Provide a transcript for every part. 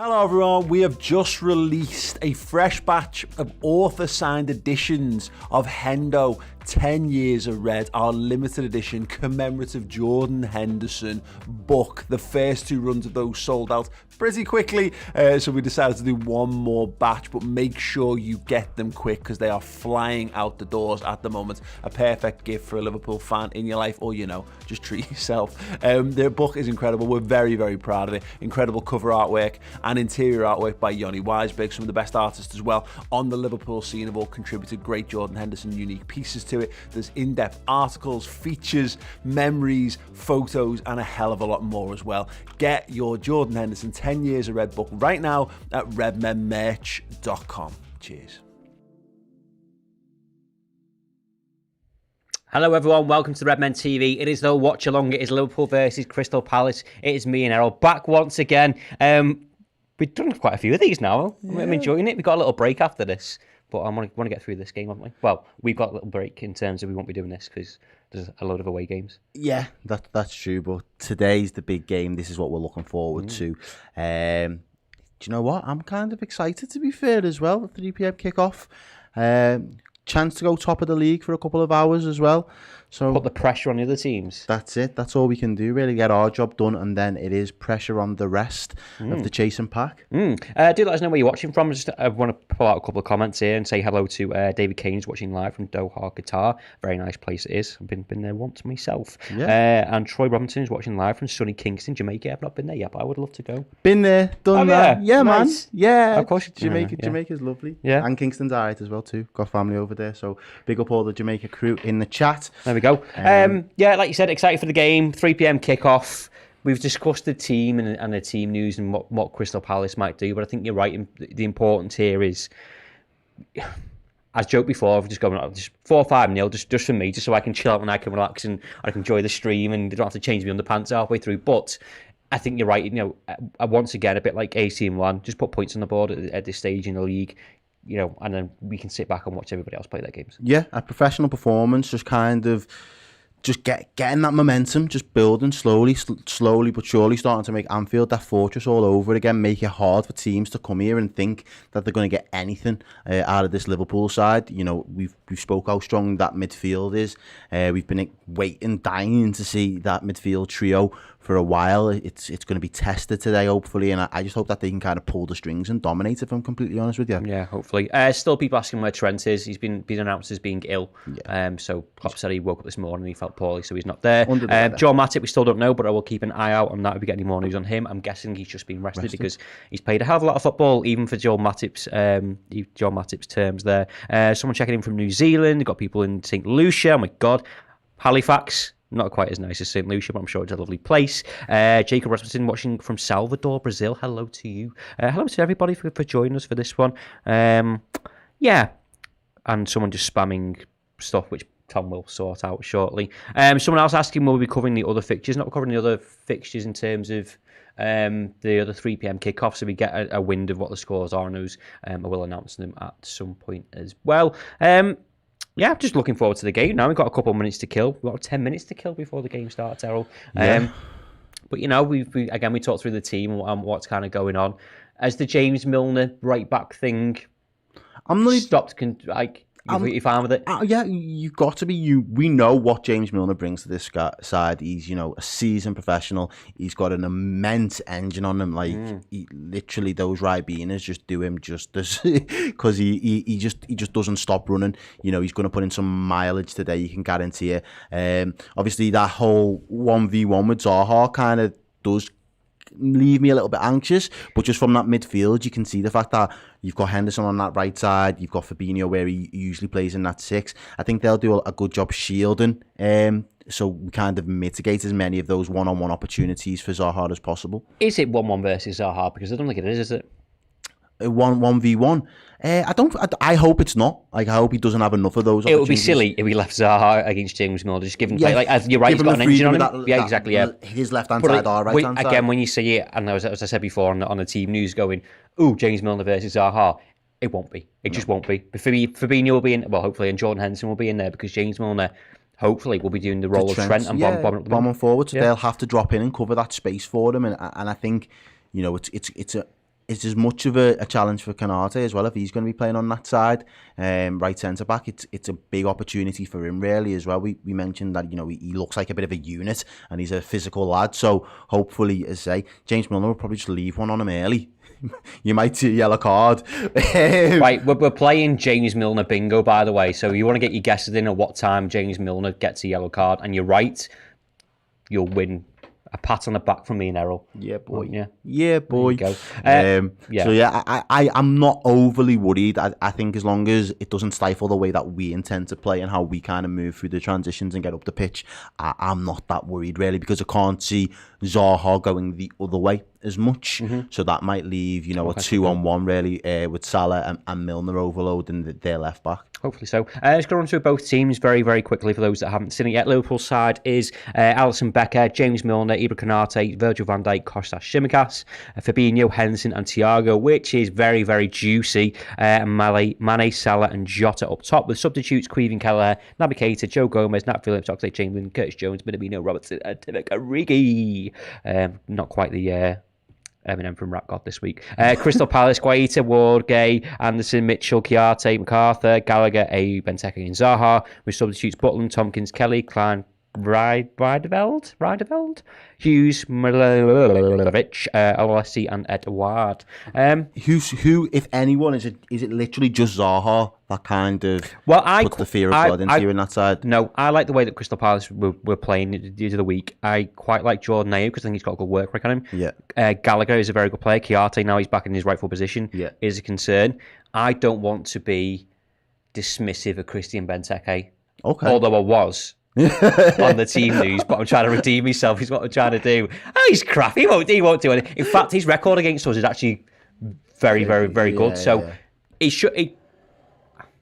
Hello everyone, we have just released a fresh batch of author-signed editions of Hendo 10 Years of Red, our limited edition commemorative Jordan Henderson book. The first two runs of those sold out pretty quickly, so we decided to do one more batch, but make sure you get them quick because they are flying out the doors at the moment. A perfect gift for a Liverpool fan in your life, or just treat yourself. The book is incredible. We're very, very proud of it. Incredible cover artwork and interior artwork by Jonny Weisberg, some of the best artists as well on the Liverpool scene have all contributed great Jordan Henderson unique pieces to it. There's in-depth articles, features, memories, photos, and a hell of a lot more as well. Get your Jordan Henderson 10 Years of Red book right now at redmenmerch.com. Cheers. Hello everyone, welcome to Redmen TV. It is the watch along. It is Liverpool versus Crystal Palace. It is me and Errol back once again. We've done quite a few of these now. Yeah. I'm enjoying it. We got a little break after this, but I want to get through this game, haven't we? Well, we've got a little break in terms of we won't be doing this because there's a load of away games. Yeah, that's true. But today's the big game. This is what we're looking forward to. Do you know what? I'm kind of excited, to be fair, as well. The 3 p.m. kickoff. Chance to go top of the league for a couple of hours as well. So put the pressure on the other teams. That's it. That's all we can do, really. Get our job done, and then it is pressure on the rest of the chasing pack. Do let us know where you're watching from. I want to pull out a couple of comments here and say hello to David Kane's watching live from Doha, Qatar. Very nice place it is. I've been there once myself. Yeah. And Troy Robinson is watching live from sunny Kingston, Jamaica. I've not been there yet, but I would love to go. Been there, done that. Yeah, nice. Man. Yeah, of course. Jamaica's lovely. Yeah, and Kingston's alright as well too. Got family over there, so big up all the Jamaica crew in the chat. There we go. Yeah, like you said, excited for the game. 3 p.m. kickoff. We've discussed the team and the team news and what Crystal Palace might do, but I think you're right. The importance here is, as joked before, just going just 4-5-0, just for me, just so I can chill out and I can relax and I can enjoy the stream and they don't have to change me underpants halfway through. But I think you're right. Once again, a bit like AC Milan, just put points on the board at this stage in the league. And then we can sit back and watch everybody else play their games. Yeah, a professional performance, just getting that momentum, just building slowly but surely, starting to make Anfield that fortress all over again, make it hard for teams to come here and think that they're going to get anything out of this Liverpool side. We've spoke how strong that midfield is. We've been waiting, dying to see that midfield trio for a while. It's going to be tested today, hopefully, and I just hope that they can kind of pull the strings and dominate, if I'm completely honest with you. Yeah, hopefully. Still people asking where Trent is. He's been announced as being ill. Yeah. So Klopp said he woke up this morning and he felt poorly, so he's not there. Joe Matip, we still don't know, but I will keep an eye out on that if we get any more news on him. I'm guessing he's just been rested because he's played a hell of a lot of football, even for Joe Matip's terms there. Someone checking in from New Zealand. We've got people in St. Lucia. Oh my God. Halifax. Not quite as nice as St. Lucia, but I'm sure it's a lovely place. Jacob Rasmussen watching from Salvador, Brazil. Hello to you. Hello to everybody for joining us for this one. Yeah. And someone just spamming stuff, which Tom will sort out shortly. Someone else asking, will we be covering the other fixtures? Not covering the other fixtures in terms of the other 3 p.m. kickoff, so we get a wind of what the scores are, and those I will announce them at some point as well. Yeah, just looking forward to the game now. We've got a couple of minutes to kill. We've got 10 minutes to kill before the game starts, Errol. Yeah. But, we talked through the team and what's kind of going on. As the James Milner right-back thing stopped, you fine with it? Yeah, you've got to be. We know what James Milner brings to this side. He's, a seasoned professional. He's got an immense engine on him. Literally, those Ribeinas just do him justice because he just doesn't stop running. He's going to put in some mileage today. You can guarantee it. Obviously, that whole 1v1 with Zaha kind of does leave me a little bit anxious, but just from that midfield you can see the fact that you've got Henderson on that right side, you've got Fabinho where he usually plays in that 6. I think they'll do a good job shielding, so we kind of mitigate as many of those one-on-one opportunities for Zaha as possible. Is it 1-1 versus Zaha? Because I don't think it is it? 1v1. I hope it's not. I hope he doesn't have enough of those. It would be silly if we left Zaha against James Milner. Just give him play. You're right. He's got an engine on him. Exactly. Yeah. His left hand side, our right hand side. Again, when you see it, and as I said before on the team news, going, "Ooh, James Milner versus Zaha." It won't be. It just won't be. Fabinho will be in. Well, hopefully, and Jordan Henderson will be in there because James Milner, hopefully, will be doing the role of Trent and bombing forward. So they'll have to drop in and cover that space for him. And I think, it's it's as much of a challenge for Canate as well if he's going to be playing on that side, right centre back. It's a big opportunity for him really as well. We mentioned that he looks like a bit of a unit and he's a physical lad. So hopefully, as I say, James Milner will probably just leave one on him early. You might see a yellow card. Right, we're playing James Milner bingo, by the way. So you want to get your guesses in at what time James Milner gets a yellow card, and you're right, you'll win a pat on the back from me and Errol. Yeah, boy. Yeah, boy. Go. So yeah, I'm not overly worried. I think as long as it doesn't stifle the way that we intend to play and how we kind of move through the transitions and get up the pitch, I'm not that worried really, because I can't see Zaha going the other way as much. So that might leave, a 2-on-1 really with Salah and Milner overloading their left back. Hopefully so. Let's go on through both teams very, very quickly for those that haven't seen it yet. Liverpool's side is Alisson Becker, James Milner, Ibra Konate, Virgil van Dijk, Kostas Tsimikas, Fabinho, Henderson and Thiago, which is very, very juicy. Mane, Salah and Jota up top with substitutes Queven Kelleher, Naby Keita, Joe Gomez, Nat Phillips, Oxlade-Chamberlain, Curtis Jones, Minamino, Robertson and Divock Origi. Not quite the... Eminem from Rap God this week. Crystal Palace, Guaita, Ward, Gay, Anderson, Mitchell, Chiarte, MacArthur, Gallagher, Ayew, Benteke and Zaha, with substitutes Butland, Tompkins, Kelly, Klein, Rideveld, Hughes, Milovic, Alessi and Edouard. Who, if anyone, is it literally just Zaha that kind of puts the fear of God into you in that side? No, I like the way that Crystal Palace were playing the other week. I quite like Jordan Ayew because I think he's got a good work rate on him. Yeah. Gallagher is a very good player. Chiarte, now he's back in his rightful position, is a concern. I don't want to be dismissive of Christian Benteke. Okay. Although I was. On the team news, but I'm trying to redeem myself is what I'm trying to do. Oh, he's crap. He won't do anything. In fact, his record against us is actually very, very, very good. So it should.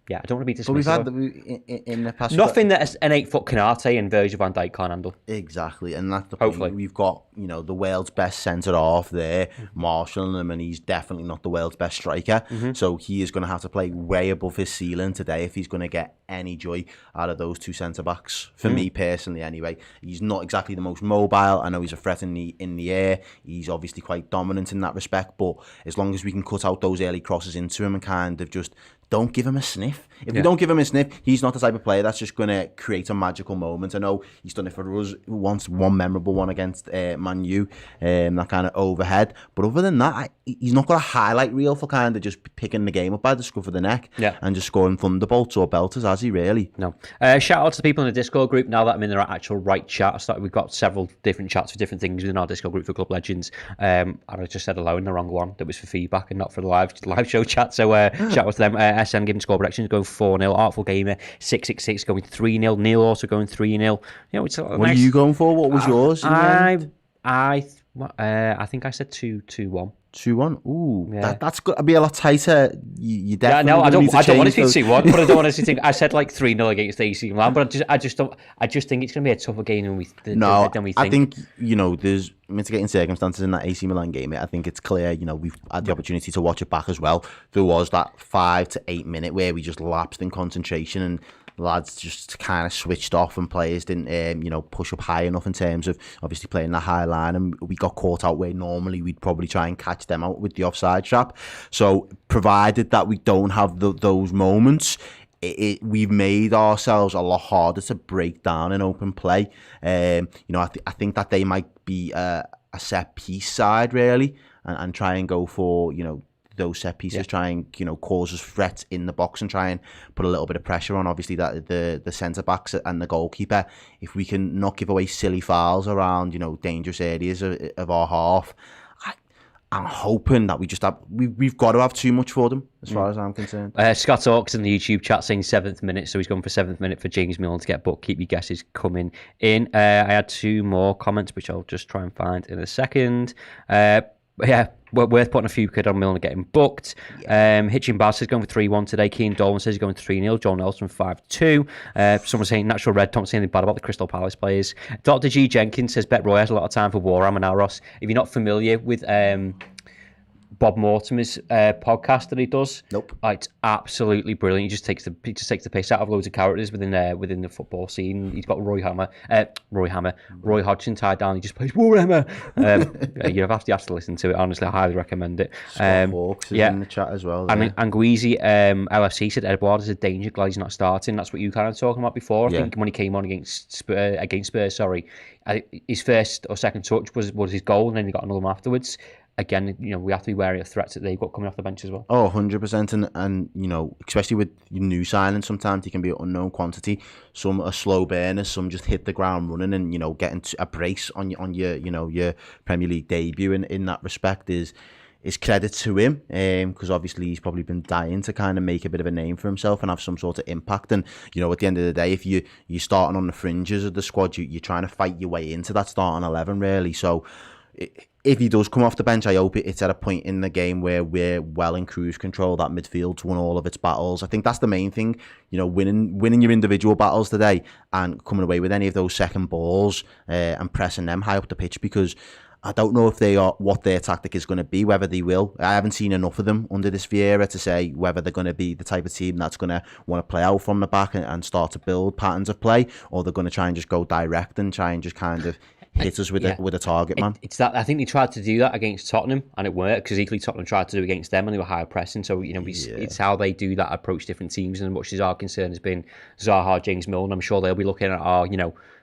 I don't want to be dismissive. But we've had in the past nothing that an 8-foot Konate and Virgil van Dijk can't handle. Exactly, and that's the Hopefully. point. We've got the world's best centre half there, marshalling him, and he's definitely not the world's best striker. So he is going to have to play way above his ceiling today if he's going to get any joy out of those two centre backs. For me personally, anyway, he's not exactly the most mobile. I know he's a threat in the air. He's obviously quite dominant in that respect, but as long as we can cut out those early crosses into him and kind of just don't give him a sniff. If we don't give him a sniff, he's not the type of player that's just going to create a magical moment. I know he's done it for us once, one memorable one against Man U, that kind of overhead. But other than that, he's not got a highlight reel for kind of just picking the game up by the scruff of the neck and just scoring thunderbolts or belters, has he really? No. Shout out to the people in the Discord group. Now that I'm in their actual right chat, we've got several different chats for different things within our Discord group for Club Legends. And I just said hello in the wrong one. That was for feedback and not for the live show chat. So shout out to them. SM giving score predictions going 4-0. Artful Gamer 666 going 3-0. Neil also going 3-0. It's what are you going for? What was yours? I think I said 2-1. 2-1. Ooh, that's got to be a lot tighter. You definitely. I don't want it to be 2-1, but I don't want to think. I said like 3-0 against AC Milan, but I just think it's going to be a tougher game than we think. I think there's mitigating circumstances in that AC Milan game. I think it's clear. We've had the opportunity to watch it back as well. There was that 5 to 8 minute where we just lapsed in concentration and lads just kind of switched off and players didn't push up high enough in terms of obviously playing the high line, and we got caught out where normally we'd probably try and catch them out with the offside trap. So provided that we don't have those moments, we've made ourselves a lot harder to break down in open play. I think that they might be a set piece side really and try and go for those set pieces, try and cause us threats in the box and try and put a little bit of pressure on obviously that the centre backs and the goalkeeper. If we can not give away silly fouls around dangerous areas of our half, I'm hoping that we've got to have too much for them as far as I'm concerned. Scott Hawks in the YouTube chat saying 7th minute, so he's gone for 7th minute for James Milner to get booked. Keep your guesses coming in. I had 2 more comments which I'll just try and find in a second. Worth putting a few quid on Milner getting booked. Hitchin Baz says going for 3-1 today. Keane Dolan says he's going 3-0. John Nelson 5-2. Someone saying Natural Red. Don't say anything bad about the Crystal Palace players. Dr. G Jenkins says Bet Roy has a lot of time for Warham and Aros. If you're not familiar with Bob Mortimer's podcast that he does. Nope. It's absolutely brilliant. He just takes the piss out of loads of characters within the football scene. He's got Roy Hodgson tied down. He just plays Warhammer. You have to listen to it. Honestly, I highly recommend it. Scott Hawks is in the chat as well. And Anguizi, LFC said Eduardo is a danger. Glad he's not starting. That's what you kind of talking about before. I think when he came on against Spurs, his first or second touch was his goal, and then he got another one afterwards. Again, we have to be wary of threats that they've got coming off the bench as well. Oh, 100%. And especially with new signings, sometimes they can be an unknown quantity. Some are slow burners, some just hit the ground running, and, getting a brace on your Premier League debut in that respect is credit to him, because obviously he's probably been dying to kind of make a bit of a name for himself and have some sort of impact. And, at the end of the day, if you're starting on the fringes of the squad, you're trying to fight your way into that starting 11, really. So if he does come off the bench, I hope it's at a point in the game where we're well in cruise control, that midfield's won all of its battles. I think that's the main thing, winning your individual battles today and coming away with any of those second balls and pressing them high up the pitch, because I don't know if they are what their tactic is going to be, whether they will. I haven't seen enough of them under this Vieira to say whether they're going to be the type of team that's going to want to play out from the back and start to build patterns of play, or they're going to try and just go direct and try and just kind of hit us with a target man. It's that I think they tried to do that against Tottenham and it worked, because equally Tottenham tried to do it against them and they were higher pressing. So it's how they do that, approach different teams. And much as our concern has been Zaha, James Milner, I'm sure they'll be looking at our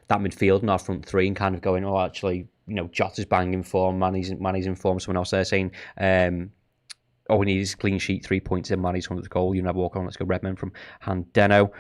that midfield and our front three and kind of going, oh, actually, Jota's banging form, Manny's in form. Someone else there saying, all we need is clean sheet, 3 points in Manny's 100th goal. You never walk on. Let's go Redmen from Handeno.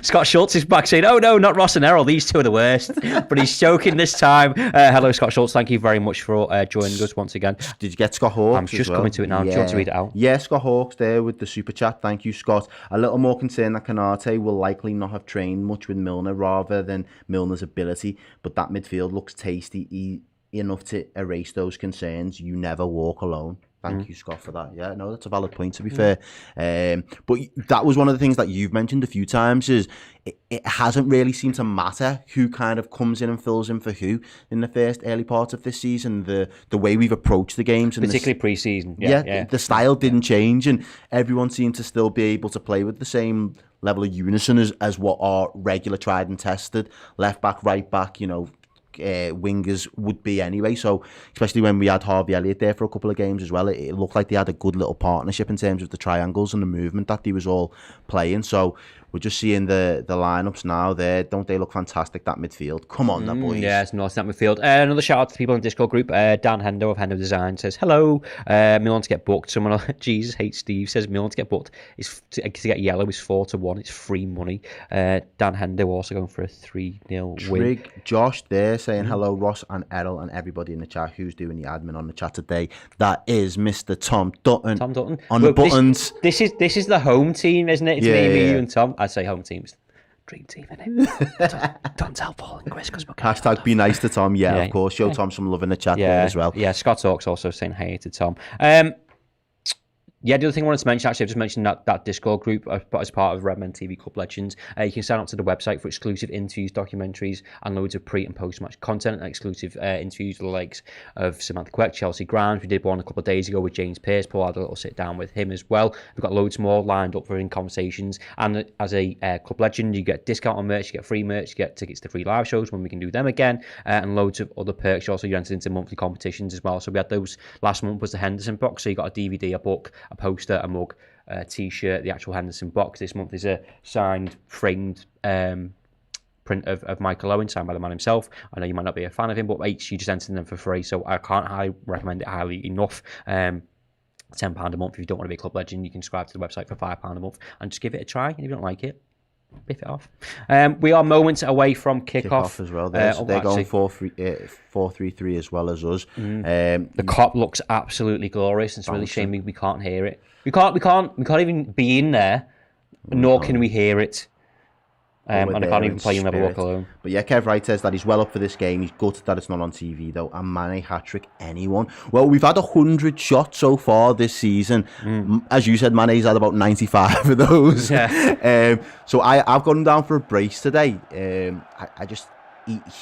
Scott Schultz is back saying, oh no, not Ross and Errol, these two are the worst. But he's joking this time. Hello, Scott Schultz. Thank you very much for joining us once again. Did you get Scott Hawks? I'm just coming to it now. Do you want to read it out? Yeah, Scott Hawks there with the super chat. Thank you, Scott. A little more concerned that Canate will likely not have trained much with Milner rather than Milner's ability, but that midfield looks tasty enough to erase those concerns. You never walk alone. Thank you, Scott, for that. Yeah, no, that's a valid point, to be fair. But that was one of the things that you've mentioned a few times, is it hasn't really seemed to matter who kind of comes in and fills in for who in the first early part of this season. The way we've approached the games, and particularly pre-season. The style didn't change, and everyone seemed to still be able to play with the same level of unison as what our regular tried and tested left back, right back, wingers would be anyway. So especially when we had Harvey Elliott there for a couple of games as well, it looked like they had a good little partnership in terms of the triangles and the movement that they was all playing. So we're just seeing the lineups now there. Don't they look fantastic, that midfield? Come on, that boys. Yeah, it's nice, that midfield. Another shout out to the people in the Discord group. Dan Hendo of Hendo Design says, hello. Milan to get booked. Someone else, Jesus hates Steve, says Milan to get booked is to get yellow is 4-1. It's free money. Dan Hendo also going for a 3-0 win. Trig Josh there saying hello, Ross and Errol and everybody in the chat. Who's doing the admin on the chat today? That is Mr. Tom Dutton. Tom Dutton on the buttons. This is the home team, isn't it? It's me, you, and Tom. I'd say home team's dream team, innit? Don't tell Paul and Chris, because hashtag be nice to Tom. Yeah, of course. Show Tom some love in the chat there as well. Yeah, Scott Hawks also saying hey to Tom. Yeah, the other thing I wanted to mention, actually, I've just mentioned that Discord group as part of Redmen TV Club Legends. You can sign up to the website for exclusive interviews, documentaries, and loads of pre- and post-match content, and exclusive interviews with the likes of Samantha Queck, Chelsea Grimes. We did one a couple of days ago with James Pearce. Paul had a little sit-down with him as well. We've got loads more lined up for in conversations. And as a Club Legend, you get discount on merch, you get free merch, you get tickets to free live shows when we can do them again, and loads of other perks. Also, you entered into monthly competitions as well. So we had those last month was the Henderson box. So you got a DVD, a book, a poster, a mug, a t-shirt, the actual Henderson box. This month is a signed, framed print of Michael Owen, signed by the man himself. I know you might not be a fan of him, but you just entered them for free, so I can't recommend it highly enough. £10 a month. If you don't want to be a Club Legend, you can subscribe to the website for £5 a month and just give it a try. And if you don't like it, biff it off. We are moments away from kick-off as well. They're going 4-3-3 as well as us. The cop looks absolutely glorious. It's really shame we can't hear it. We can't even be in there, nor can we hear it. And I can't even play You Never Walk Alone. But yeah, Kev Wright says that he's well up for this game. He's gutted that it's not on TV though. And Mane hat-trick, anyone? Well, we've had 100 shots so far this season. As you said, Mane's had about 95 of those. Yeah. So I've got him down for a brace today.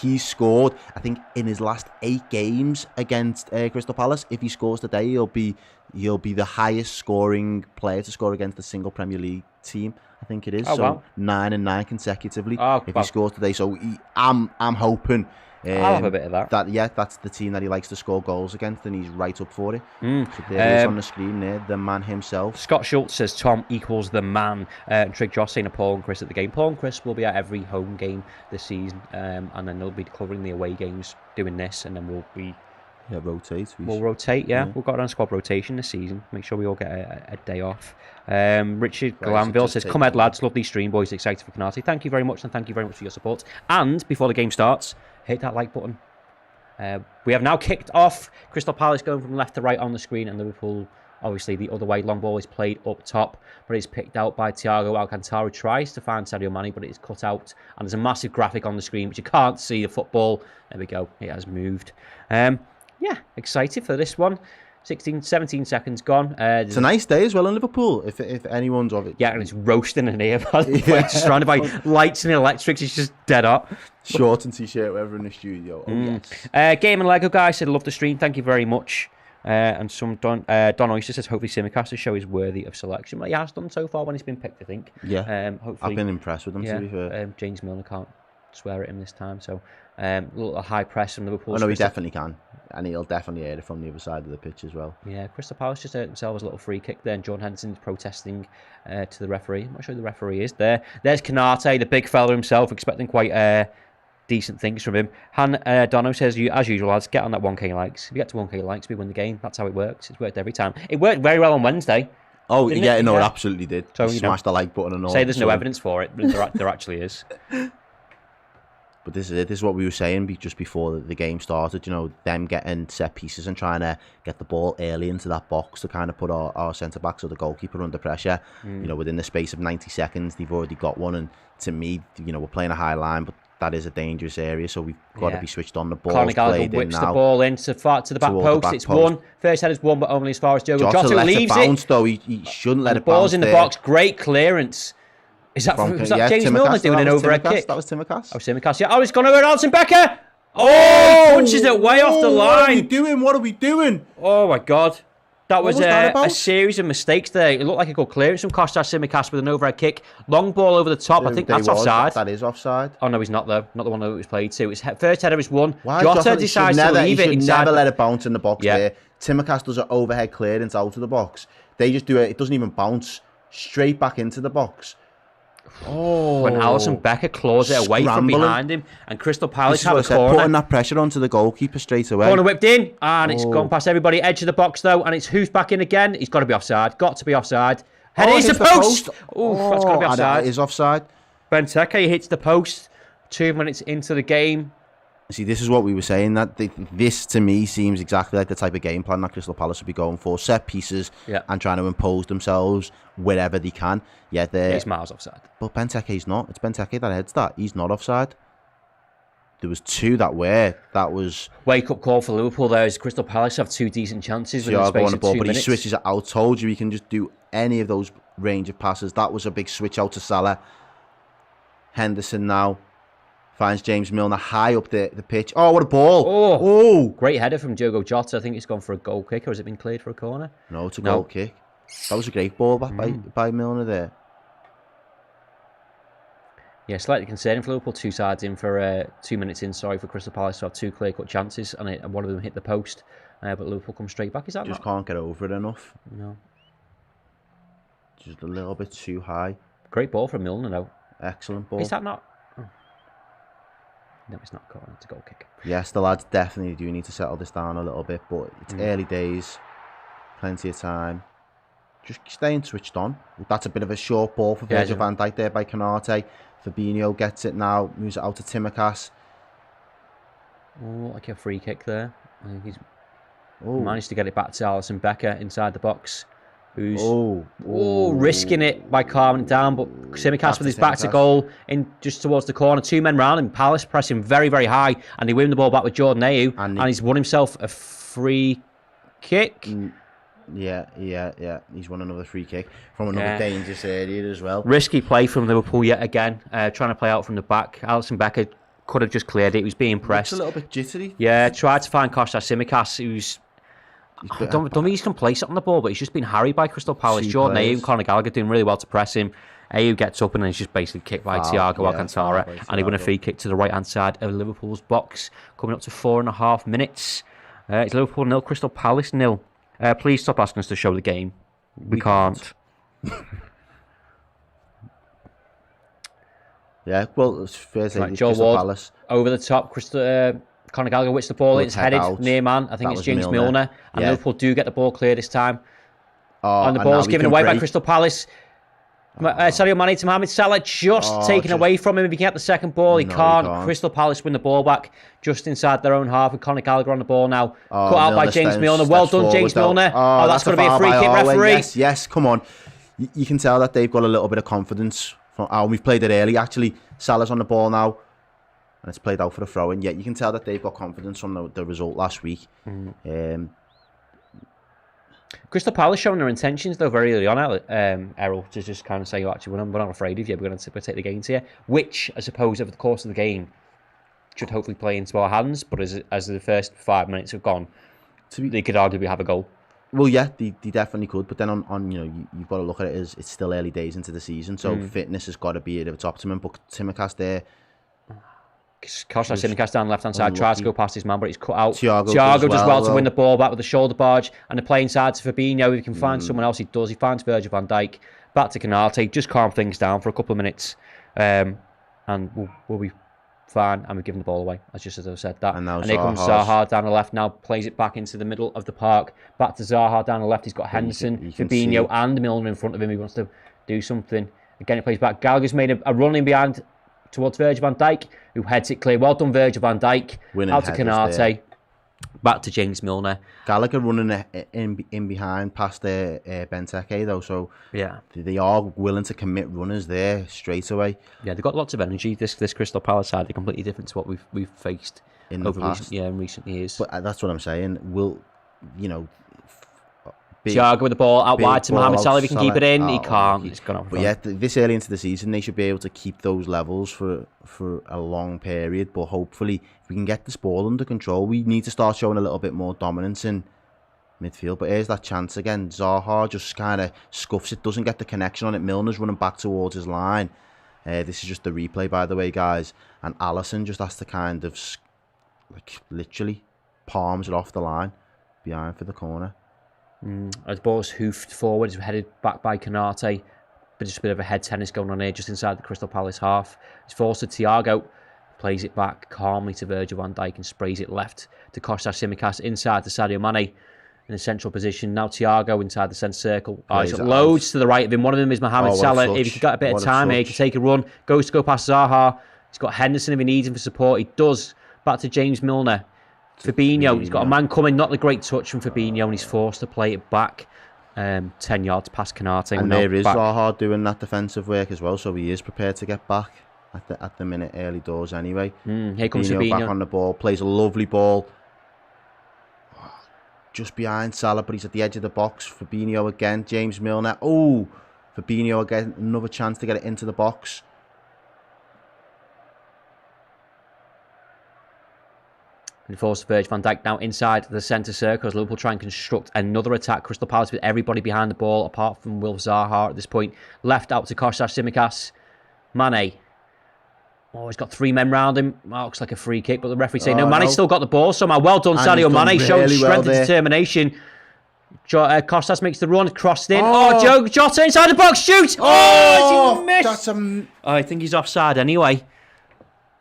He's scored, I think, in his last 8 games against Crystal Palace. If he scores today, he'll be the highest scoring player to score against a single Premier League team. I think it is. Oh, wow. 9 and 9 consecutively. He scores today. So I'm hoping. I'll have a bit of that. That's the team that he likes to score goals against, and he's right up for it. So there he is on the screen there, the man himself. Scott Schultz says Tom equals the man. Trig Josh saying Paul and Chris at the game. Paul and Chris will be at every home game this season, and then they'll be covering the away games doing this, and then we'll rotate. We'll rotate, yeah. We've got on squad rotation this season. Make sure we all get a day off. Richard Glanville says, come ahead, lads. Lovely stream, boys. Excited for Canati. Thank you very much, and thank you very much for your support. And before the game starts, hit that like button. We have now kicked off. Crystal Palace going from left to right on the screen, and Liverpool, obviously, the other way. Long ball is played up top, but it's picked out by Thiago Alcantara. Tries to find Sadio Mane, but it's cut out. And there's a massive graphic on the screen, but you can't see the football. There we go. It has moved. Yeah, excited for this one. 17 seconds gone. It's a nice day as well in Liverpool, if anyone's of it. Yeah, and it's roasting in here, by the way. It's surrounded by lights and electrics. It's just dead hot. Short and t-shirt, whatever in the studio. Yes. Game and Lego guy said, love the stream. Thank you very much. And some Don Oyster says, hopefully Simicast's show is worthy of selection. Well, he has done so far when he's been picked, I think. Yeah. Hopefully, I've been impressed with him, to be fair. James Milner can't swear at him this time, so a little high press from Liverpool. Oh no, he definitely can, and he'll definitely hear it from the other side of the pitch as well. Yeah, Crystal Palace just hurt themselves a little free kick there, and John Henderson's protesting to the referee. I'm not sure who the referee is there. There's Canate, the big fella himself, expecting quite decent things from him. Dono says, as usual, lads, get on that 1k likes. If you get to 1k likes, we win the game. That's how it works. It's worked every time. It worked very well on Wednesday. Oh, yeah, no, it absolutely did. So, smash the like button and all. Say there's no evidence for it, but there actually is. But this is it. This is what we were saying just before the game started. You know, them getting set pieces and trying to get the ball early into that box to kind of put our centre backs or the goalkeeper under pressure. You know, within the space of 90 seconds, they've already got one. And to me, you know, we're playing a high line, but that is a dangerous area, so we've got to be switched on. The ball's played in now. The ball in to the back post. It's one. First header's one, but only as far as Diogo Jota leaves it. Bounce, though. He shouldn't let it bounce. Ball's in the box. Great clearance. Was that James Milner doing an overhead kick? That was Timicast. Oh, Timicast, yeah. Oh, it's gone over Alison Becker. Oh, punches it way off the line. What are we doing? Oh, my God. That was a series of mistakes there. It looked like a good clearance from Kostas Tsimikas with an overhead kick. Long ball over the top. I think that's offside. That is offside. Oh, no, he's not, though. Not the one that it was played to. His first header was one. Jota decides to leave it inside. Never let it bounce in the box there. Tsimikas does an overhead clearance out of the box. They just do it. It doesn't even bounce. Straight back into the box. Oh, when Alison Becker claws it away from behind him, and Crystal Palace have a corner. Putting that pressure onto the goalkeeper straight away. Corner whipped in, and it's gone past everybody. Edge of the box, though, and it's hoofed back in again. He's got to be offside. Got to be offside. Head hits the post! Oh, that's got to be offside. It is offside. Benteke hits the post 2 minutes into the game. See, this is what we were saying. That this, to me, seems exactly like the type of game plan that Crystal Palace would be going for. Set pieces and trying to impose themselves wherever they can. Yeah, it's miles offside. But Benteke's not. It's Benteke that heads that. He's not offside. There was two that were. That was... Wake-up call for Liverpool there as Crystal Palace have 2 decent chances within the space of 2 minutes. But he switches it out. Told you he can just do any of those range of passes. That was a big switch out to Salah. Henderson now finds James Milner high up the pitch. Oh, what a ball. Oh, great header from Diogo Jota. I think it's gone for a goal kick, or has it been cleared for a corner? No, it's a goal kick. That was a great ball by Milner there. Yeah, slightly concerning for Liverpool. 2 sides in for 2 minutes in. Sorry for Crystal Palace to have 2 clear-cut chances, and one of them hit the post. But Liverpool come straight back. Is that just can't get over it enough? No. Just a little bit too high. Great ball from Milner, though. Excellent ball. Is that not? Oh. No, it's not a corner. It's a goal kick. Yes, the lads definitely do need to settle this down a little bit, but it's early days. Plenty of time. Just staying switched on. That's a bit of a short ball for Virgil van Dijk there by Canate. Fabinho gets it now, moves it out to Tsimikas. Oh, like a free kick there. I think he's managed to get it back to Alison Becker inside the box. Who's risking it by calming it down, but Tsimikas with his back to goal in just towards the corner. 2 men round him. Palace pressing very, very high, and they win the ball back with Jordan Ayew, and he's won himself a free kick. Yeah. He's won another free kick from another dangerous area as well. Risky play from Liverpool yet again, trying to play out from the back. Alison Becker could have just cleared it. He was being pressed. It's a little bit jittery. Yeah, tried to find Kostas Tsimikas, who's... I don't think he's complacent on the ball, but he's just been harried by Crystal Palace. Jordan Ayew and Conor Gallagher doing really well to press him. Ayew gets up and then he's just basically kicked by Thiago Alcantara, and he won a free kick to the right-hand side of Liverpool's box, coming up to 4.5 minutes. It's Liverpool 0, Crystal Palace 0. Please stop asking us to show the game. We can't. Yeah, well, it's fair to say Joe Crystal Ward, Palace. Over the top, Conor Gallagher whips the ball, it's headed near man. I think it's James Milner. And Liverpool do get the ball clear this time. And the ball's given away by Crystal Palace. Sadio Mane to Mohamed Salah, just taken away from him. If he can get the second ball, he can't. Crystal Palace win the ball back just inside their own half, with Conor Gallagher on the ball now. Cut out by James Milner. Well done, James Milner. Oh, that's going to be a free kick, referee. Yes, come on. You can tell that they've got a little bit of confidence. We've played it early, actually. Salah's on the ball now, and it's played out for a throw-in. Yeah, you can tell that they've got confidence from the result last week. Crystal Palace showing their intentions, though, very early on, Errol, to just kind of say, actually, we're not afraid of you, we're going to take the gains here, which, I suppose, over the course of the game, should hopefully play into our hands, but as the first 5 minutes have gone, they could arguably have a goal. Well, yeah, they definitely could, but then you've got to look at it as it's still early days into the season, so fitness has got to be at its optimum, but Tsimikas there... Kostas Tsimikas down the left-hand side, tries to go past his man, but he's cut out. Thiago does well to win the ball back with the shoulder barge, and the play inside to Fabinho. If he can find someone else, he does. He finds Virgil van Dijk, back to Canate, just calm things down for a couple of minutes, and we'll be fine, and we've given the ball away, as I've said that. And here comes Zaha down the left now, plays it back into the middle of the park, back to Zaha down the left. He's got Henderson, Fabinho, and Milner in front of him. He wants to do something. Again, he plays back. Gallagher's made a run in behind towards Virgil van Dijk, who heads it clear. Well done, Virgil van Dijk. Out to Canate. Back to James Milner. Gallagher running in behind past Benteke, though, so yeah, they are willing to commit runners there straight away. Yeah, they've got lots of energy. This Crystal Palace side, they're completely different to what we've faced in the past. In recent years. But that's what I'm saying. Thiago with the ball out wide to Mohamed Salah. If he can keep it in, he can't. It's gone off. But yeah, this early into the season, they should be able to keep those levels for a long period. But hopefully, if we can get this ball under control, we need to start showing a little bit more dominance in midfield. But here's that chance again. Zaha just kind of scuffs it, doesn't get the connection on it. Milner's running back towards his line. This is just the replay, by the way, guys. And Alisson just has to kind of, literally palms it off the line behind for the corner. The ball's hoofed forward, it's headed back by Canate, but just a bit of a head tennis going on here just inside the Crystal Palace half. It's forced to Thiago, plays it back calmly to Virgil van Dijk and sprays it left to Kostas Tsimikas inside to Sadio Mane in a central position. Now Thiago inside the centre circle. He's got loads to the right of him. One of them is Mohamed Salah. If he could get a bit of time here, he can take a run. Goes to go past Zaha. He's got Henderson if he needs him for support. He does. Back to James Milner. Fabinho, he's got a man coming, not the great touch from Fabinho, and he's forced to play it back 10 yards past Canate. And there is Zaha doing that defensive work as well, so he is prepared to get back at the minute, early doors anyway. Here comes Fabinho. Back on the ball, plays a lovely ball. Just behind Salah, but he's at the edge of the box. Fabinho again, James Milner. Oh, Fabinho again, another chance to get it into the box. And he forces Virgil van Dijk now inside the centre circle as Liverpool try and construct another attack. Crystal Palace with everybody behind the ball, apart from Wilf Zaha at this point. Left out to Kostas Tsimikas. Mane. Oh, he's got 3 men round him. Looks like a free kick, but the referee saying no. Mane's still got the ball somehow. Well done, Sadio Mane, showing strength and determination. Kostas makes the run, crossed in. Joe Jota inside the box, shoot! Oh, he missed! I think he's offside anyway.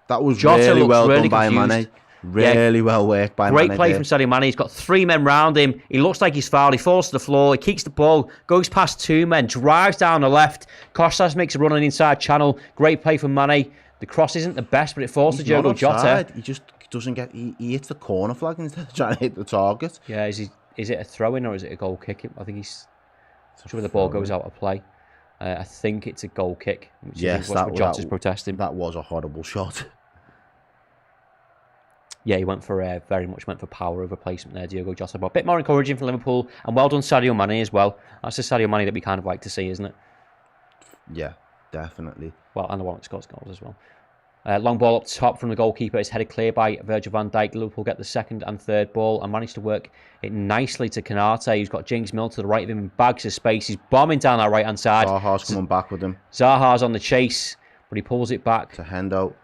That was Jota really well done by Mane. Really well worked by Mane. Great play from Sadio Mane. He's got 3 men round him. He looks like he's fouled. He falls to the floor. He kicks the ball, goes past 2 men, drives down the left. Kostas makes a run on the inside channel. Great play from Mane. The cross isn't the best, but it falls to Diogo Jota. He just doesn't get... He hits the corner flag instead of trying to hit the target. Yeah, is it a throw-in or is it a goal kick? I think he's... I'm sure the ball goes out of play. I think it's a goal kick. Yes, Jota's protesting. That was a horrible shot. Yeah, he very much went for power of replacement there, Diogo Jota. But a bit more encouraging for Liverpool, and well done Sadio Mane as well. That's the Sadio Mane that we kind of like to see, isn't it? Yeah, definitely. Well, and the one that scores goals as well. Long ball up top from the goalkeeper. It's headed clear by Virgil van Dijk. Liverpool get the second and third ball and manage to work it nicely to Canate, who's got James Milner to the right of him in bags of space. He's bombing down that right-hand side. Zaha's coming back with him. Zaha's on the chase, but he pulls it back. To Hendo.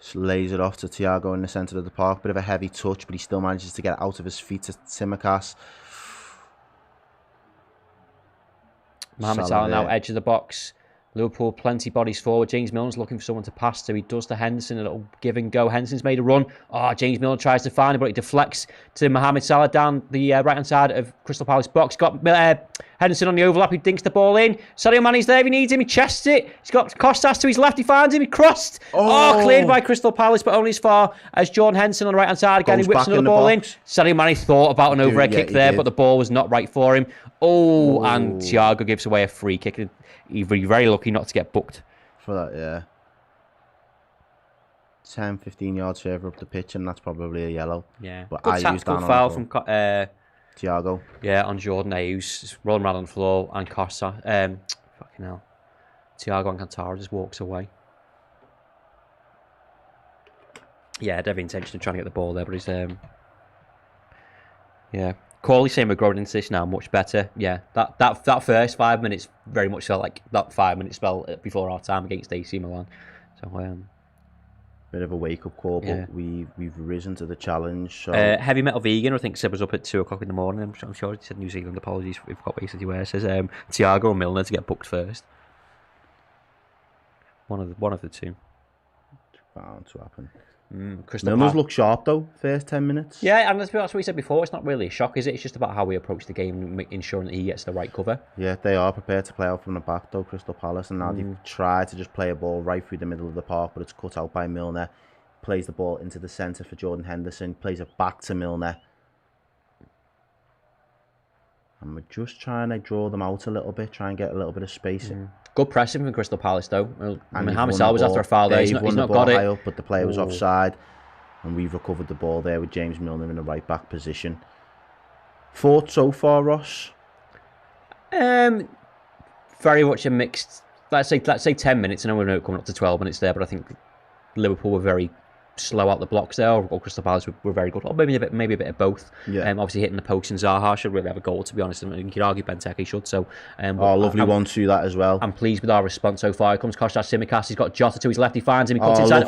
Just lays it off to Thiago in the centre of the park. Bit of a heavy touch, but he still manages to get out of his feet to Tsimikas. Mohamed Salah now edge of the box. Liverpool plenty bodies forward. James Milner's looking for someone to pass to. He does to Henderson, a little give and go. Henderson's made a run. James Milner tries to find him, but he deflects to Mohamed Salah down the right-hand side of Crystal Palace box. Got Henderson on the overlap. He dinks the ball in. Sadio Mane's there if he needs him. He chests it. He's got Costas to his left. He finds him. He crossed. Cleared by Crystal Palace, but only as far as Jordan Henderson on the right-hand side. Again, he whips another ball in. Sadio Mane thought about an overhead kick there, but the ball was not right for him. And Thiago gives away a free kick. He's very lucky not to get booked. For that, yeah. 10, 15 yards further up the pitch, and that's probably a yellow. Yeah. But good tactical foul from Thiago. Yeah, on Jordan Ayus, rolling around on the floor, and Costa. Fucking hell. Thiago Alcantara just walks away. Yeah, had every intention of trying to get the ball there, but he's yeah. Corley saying we're growing into this now much better. Yeah, that first 5 minutes very much felt like that 5 minute spell before our time against AC Milan. So bit of a wake up call, but yeah. we've risen to the challenge. So. Heavy Metal Vegan, I think, said was up at 2 o'clock in the morning. I'm sure he said New Zealand. Apologies, we've got what he said. He says Thiago or Milner to get booked first. One of the two. Bound to happen. Milner's look sharp though, first 10 minutes. Yeah, and that's what we said before. It's not really a shock, is it? It's just about how we approach the game and ensuring that he gets the right cover. Yeah, they are prepared to play out from the back though, Crystal Palace, and now they've tried to just play a ball right through the middle of the park, but it's cut out by Milner. Plays the ball into the centre for Jordan Henderson, plays it back to Milner. And we're just trying to draw them out a little bit, try and get a little bit of space. Good pressing from Crystal Palace, though. Mohamed Salah was after a foul there. He's not got it. Up, but the player was offside. And we've recovered the ball there with James Milner in the right-back position. Thoughts so far, Ross? Very much a mixed... Let's say 10 minutes. I know we're coming up to 12 minutes there, but I think Liverpool were very slow out the blocks there, or Crystal Palace were very good. Or maybe a bit of both. Yeah. Obviously hitting the post, and Zaha should really have a goal, to be honest. I mean, you could argue Benteke should. So, lovely one to that as well. I'm pleased with our response so far. Here comes Kostas Tsimikas. He's got Jota to his left. He finds him. He cuts inside.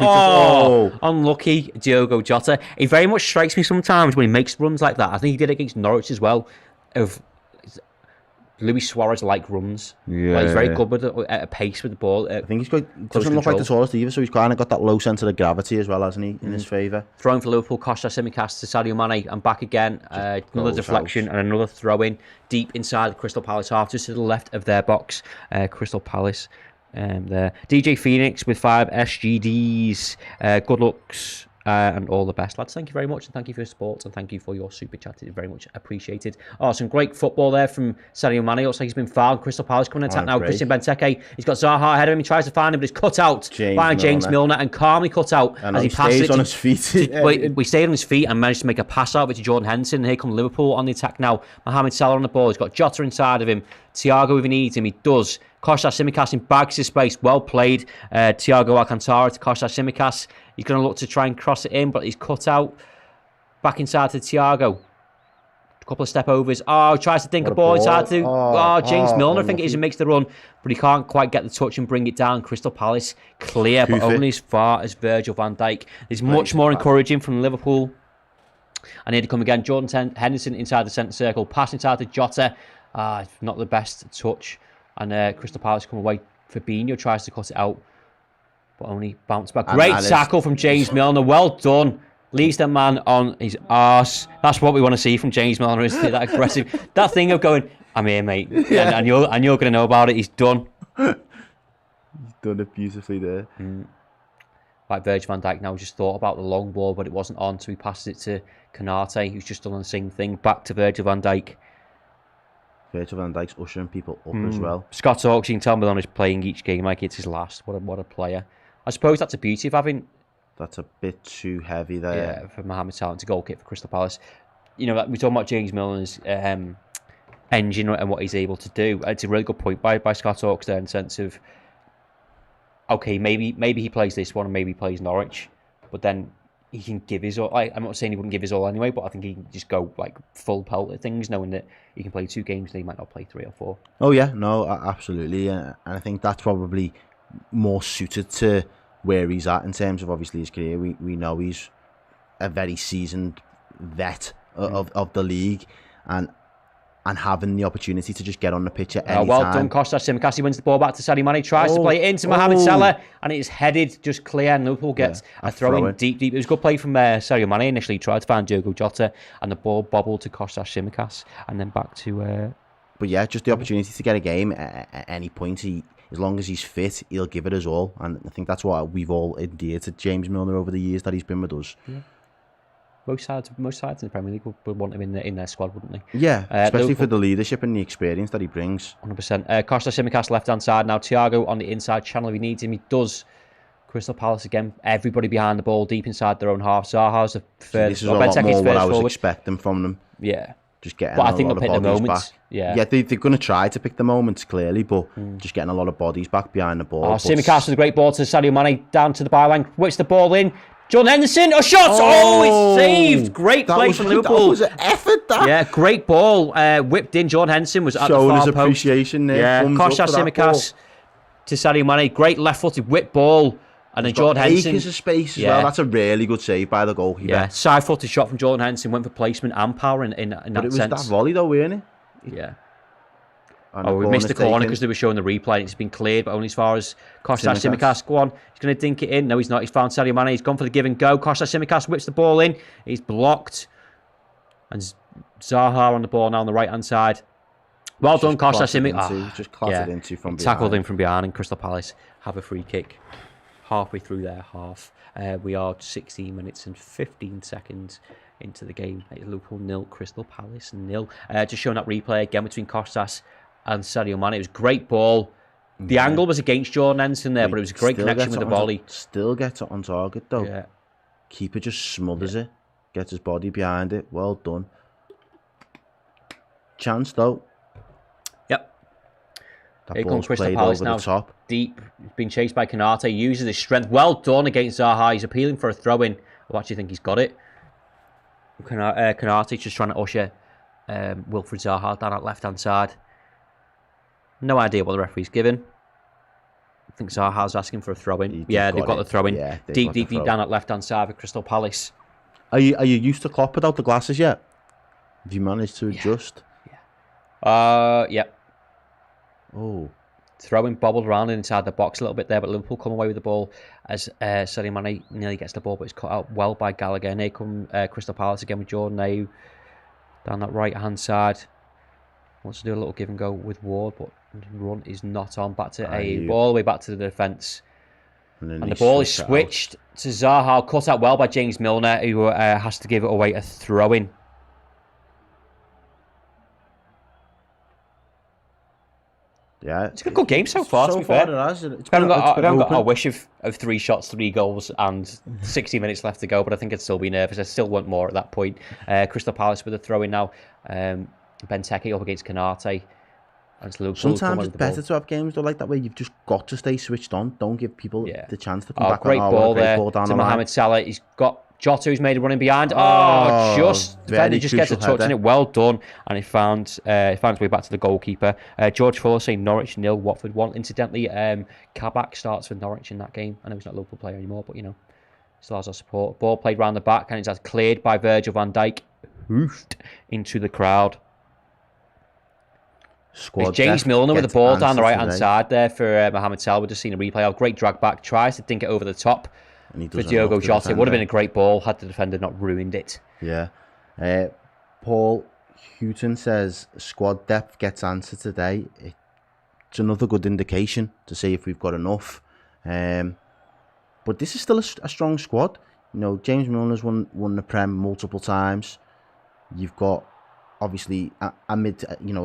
Unlucky Diogo Jota. He very much strikes me sometimes when he makes runs like that. I think he did against Norwich as well. Of Luis Suarez-like runs. Yeah, like he's very good with at a pace with the ball. I think doesn't look like the tallest either, so he's kind of got that low centre of gravity as well, hasn't he, in his favour. Throwing for Liverpool, Kostas Tsimikas to Sadio Mane, and back again. Another deflection and another throw-in deep inside the Crystal Palace half, just to the left of their box. Crystal Palace there. DJ Phoenix with 5 SGDs. Good looks. And all the best, lads. Thank you very much, and thank you for your support, and thank you for your super chat. It's very much appreciated. Some great football there from Sadio Mane. Looks like he's been fouled. Crystal Palace coming in attack now. Great. Christian Benteke. He's got Zaha ahead of him. He tries to find him, but he's cut out by James Milner, and calmly cut out and as he passes it on his feet. We stayed on his feet and managed to make a pass out of it to Jordan Henderson. And here come Liverpool on the attack now. Mohamed Salah on the ball. He's got Jota inside of him. Thiago, if he needs him, he does. Kostas Tsimikas in bags of space. Well played. Thiago Alcantara to Kostas Tsimikas. He's going to look to try and cross it in, but he's cut out. Back inside to Thiago. A couple of step overs. Tries to dink a ball inside to James Milner. I think it is, and makes the run, but he can't quite get the touch and bring it down. Crystal Palace clear, but only as far as Virgil van Dijk. It's much more encouraging from Liverpool. And here to come again. Jordan Henderson inside the centre circle. Pass inside to Jota. Not the best touch. And Crystal Palace come away. Fabinho tries to cut it out, but only bounced back. Great tackle from James Milner. Well done. Leaves the man on his arse. That's what we want to see from James Milner, isn't it? That aggressive. That thing of going, I'm here, mate. Yeah. And you're going to know about it. He's done. He's done it beautifully there. Like Virgil van Dijk now just thought about the long ball, but it wasn't on, so he passes it to Canate, who's just done the same thing. Back to Virgil van Dijk. Virgil van Dijk's ushering people up as well. Scott Hawkes, you can tell Milner is playing each game like it's his last. What a player. I suppose that's the beauty of having... That's a bit too heavy there. Yeah, for Mohamed Salah to goal kick for Crystal Palace. You know, we're talking about James Milner's engine and what he's able to do. It's a really good point by Scott Hawkes there in the sense of okay, maybe he plays this one and maybe he plays Norwich, but then he can give his all. I'm not saying he wouldn't give his all anyway, but I think he can just go like full pelt at things, knowing that he can play 2 games and he might not play 3 or 4. Oh yeah, no, absolutely, and I think that's probably more suited to where he's at in terms of obviously his career. We know he's a very seasoned vet of the league, and having the opportunity to just get on the pitch at any well time. done, Kostas Tsimikas. He wins the ball back to Sadio Mane, tries to play it into Mohamed Salah, and it's headed just clear, and Liverpool gets a throw in deep. It was a good play from Sadio Mane initially. He tried to find Diogo Jota, and the ball bobbled to Kostas Tsimikas, and then back to... But yeah, just the opportunity to get a game at any point. As long as he's fit, he'll give it his all, and I think that's what we've all endeared to James Milner over the years that he's been with us. Yeah. Most sides in the Premier League would want him in their squad, wouldn't they? Yeah, especially Liverpool, for the leadership and the experience that he brings. 100%. Kostas Tsimikas left-hand side now. Thiago on the inside channel if he needs him. He does. Crystal Palace again. Everybody behind the ball, deep inside their own half. Zaha's the first. This is a lot more what I was expecting from them. Yeah. Just getting but I think a lot they'll of pick the bodies moments. back. Yeah, they're going to try to pick the moments, clearly, but just getting a lot of bodies back behind the ball. Tsimikas with a great ball to Sadio Mane, down to the byline, whips the ball in. John Henderson, a shot! Oh, it's saved! Great play from Liverpool. That was an effort, that. Yeah, great ball. Whipped in. John Henderson was at the far post. Showing his appreciation there. Yeah, Kostas Tsimikas to Sadio Mane. Great left-footed whip ball. And then Jordan Henderson. Acres of space as well. That's a really good save by the goalkeeper. Yeah, side-footed shot from Jordan Henderson. Went for placement and power in that sense. But it was that volley though, weren't it? Yeah. We missed the corner because they were showing the replay. It's been cleared, but only as far as Kostas Tsimikas. Go on. He's going to dink it in. No, he's not. He's found Sadio Mane. He's gone for the give and go. Kostas Tsimikas whips the ball in. He's blocked. And Zaha on the ball now on the right-hand side. Well done, Kostas Tsimikas. Just clattered into from behind. Tackled in from behind, and Crystal Palace have a free kick halfway through their half. We are 16 minutes and 15 seconds into the game. It's Liverpool 0, Crystal Palace 0. Just showing that replay again between Kostas and Sadio Mane. It was a great ball. The angle was against Jordan Henderson there, but it was a great connection with the volley. Still gets it on target though. Yeah. Keeper just smothers it. Gets his body behind it. Well done. Chance though. Yep. That ball's played over the top. Deep. He's been chased by Konate. Uses his strength. Well done against Zaha. He's appealing for a throw-in. I actually think he's got it. Konate just trying to usher Wilfried Zaha down that left-hand side. No idea what the referee's given. I think Zaha's asking for a throw-in. Yeah, they've got the throw-in. Yeah, deep down that left-hand side for Crystal Palace. Are you used to Klopp without the glasses yet? Have you managed to adjust? Yeah. Oh. Throwing bobbled around inside the box a little bit there, but Liverpool come away with the ball as Sadio Mane nearly gets the ball, but it's cut out well by Gallagher. And here come Crystal Palace again with Jordan Ayew down that right-hand side. Wants to do a little give and go with Ward, but the run is not on. Back to Ayew, all the way back to the defence. And the ball is switched to Zaha, cut out well by James Milner, who has to give it away a throw-in. Yeah, it's been a good game so far. To be fair, it has. We haven't got a wish of 3 shots, 3 goals, and 60 minutes left to go. But I think I'd still be nervous. I still want more at that point. Crystal Palace with a throw-in now. Benteke up against Konate. Sometimes it's better to have games like that where you've just got to stay switched on. Don't give people the chance to come back. Great ball there to Mohamed Salah. He's got Jota, who's made a running behind. Defender just gets a touch in it. Well done, and it found its way back to the goalkeeper. George Fuller saying Norwich 0, Watford 1. Incidentally, Kabak starts for Norwich in that game. I know he's not a local player anymore, but still has our support. Ball played round the back, and it's cleared by Virgil van Dijk, hoofed into the crowd. It's James Milner with the ball down the right-hand side there for Mohamed Salah. We've just seen a replay of great drag back. Tries to dink it over the top for Diogo Jota. It would have been a great ball had the defender not ruined it. Yeah. Paul Houghton says squad depth gets answered today. It's another good indication to see if we've got enough. But this is still a strong squad. James Milner's won the Prem multiple times. You've got obviously a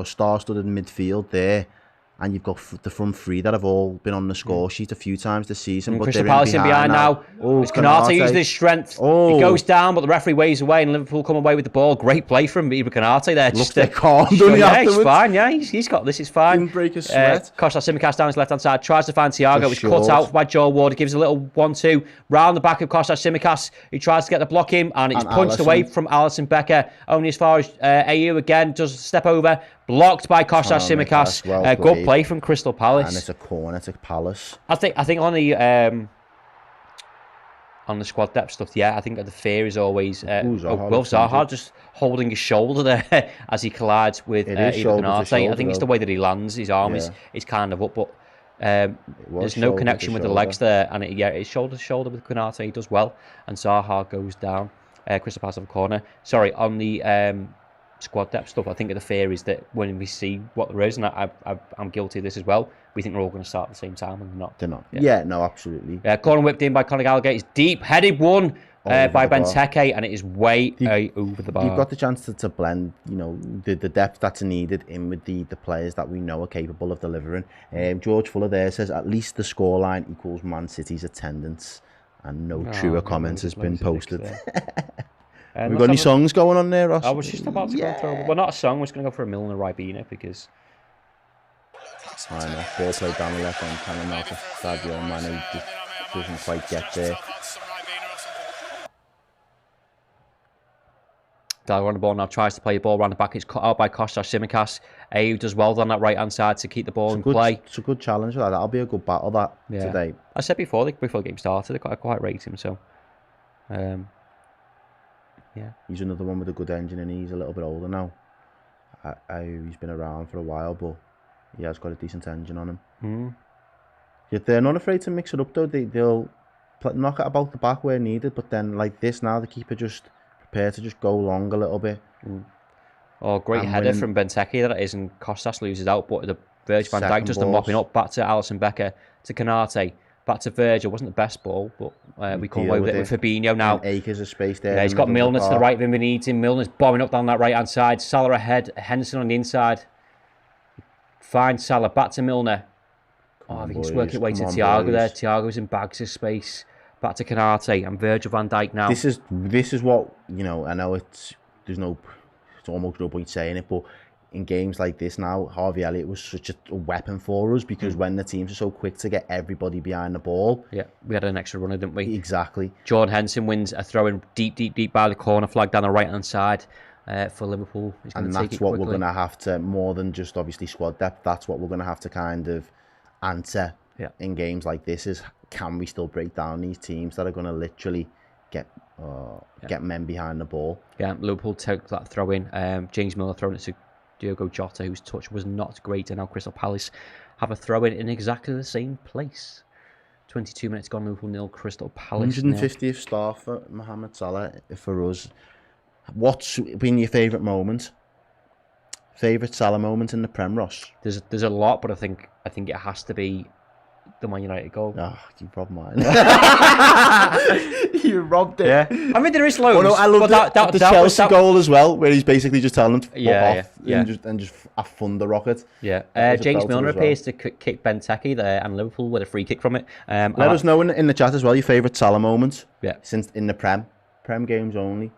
star-studded midfield there. and you've got the front three that have all been on the score sheet a few times this season. But Crystal Palace in behind now. It's Konate using his strength. He goes down, but the referee waves away, and Liverpool come away with the ball. Great play from Konate there. Looked a calm, doesn't he? Yeah, he's fine. Yeah, he's got this. It's fine. Didn't break a sweat. Kostas Tsimikas down his left hand side, tries to find Thiago. It's cut out by Joel Ward. He gives a little 1-2 round the back of Kostas Tsimikas. He tries to get the block in, and it's punched away from Alisson Becker. Only as far as AU again does a step over. Blocked by Kostas Tsimikas. Good play from Crystal Palace. And it's a corner to Palace. I think on the squad depth stuff, I think the fear is always Zaha just holding his shoulder there as he collides with Konate. I think it's the way that he lands. His arm is kind of up, but there's no connection with the legs there. And it's shoulder to shoulder with Konate. He does well, and Zaha goes down. Crystal Palace have a corner. Sorry, on the squad depth stuff, I think the fear is that when we see what there is, and I'm guilty of this as well, we think we're all going to start at the same time, and they're not. Yeah, no, absolutely. Corner whipped in by Conor Gallagher. It's deep-headed one by Benteke, and it is way over the bar. You've got the chance to blend, the depth that's needed in with the players that we know are capable of delivering. George Fuller there says, at least the scoreline equals Man City's attendance, and no truer comment has been posted. We've got any songs going on there, Ross? I was just about to go through. Well, not a song. We're just going to go for a Milner Ribena because... I know. Ball played down the left hand, kind of not a Sadio Mane just doesn't quite get there. Gallagher on the ball now, tries to play the ball around the back. It's cut out by Kostas Tsimikas. AU does well on that right hand side to keep the ball in play. It's a good challenge for that. That'll be a good battle today. I said before the game started, I quite rate him, so... He's another one with a good engine, and he's a little bit older now. He's been around for a while, but he has got a decent engine on him. Yet they're not afraid to mix it up though. They'll knock it about the back where needed, but then like this now, the keeper just prepared to just go long a little bit. Great header from Benteke that it is, and Kostas loses out, but the Virgil van Dijk does the mopping up back to Alisson Becker, to Konate. Back to Virgil. Wasn't the best ball, but we come away with it with Fabinho now. Acres of space there. Yeah, he's got Milner to the right of him. Milner's bombing up down that right hand side. Salah ahead. Henderson on the inside. Finds Salah. Back to Milner. I think he's working way to Thiago there. Thiago's in bags of space. Back to Konate and Virgil van Dijk now. This is what I know. It's almost no point saying it, but in games like this now, Harvey Elliott was such a weapon for us because when the teams are so quick to get everybody behind the ball. Yeah, we had an extra runner, didn't we? Exactly. Jordan Henderson wins a throw in deep by the corner flag down the right-hand side for Liverpool. And that's what we're going to have to, more than just obviously squad depth, that's what we're going to have to kind of answer in games like this is, can we still break down these teams that are going to literally get men behind the ball? Yeah, Liverpool took that throw in. James Milner throwing it to Diogo Jota, whose touch was not great, and now Crystal Palace have a throw in exactly the same place. 22 minutes gone, Liverpool 0, Crystal Palace 150th star for Mohamed Salah for us. What's been your favourite moment? Favourite Salah moment in the Prem, Ross? There's a lot, but I think it has to be the Man United goal. Oh, you robbed mine. You robbed it. Yeah. I mean, there is loads. Oh, no, I love the Chelsea goal as well, where he's basically just telling them to fuck off and just a thunder rocket. Yeah. James Milner appears to kick Benteke there, and Liverpool with a free kick from it. Let us know in the chat as well your favourite Salah moment. Yeah. Since in the Prem games only.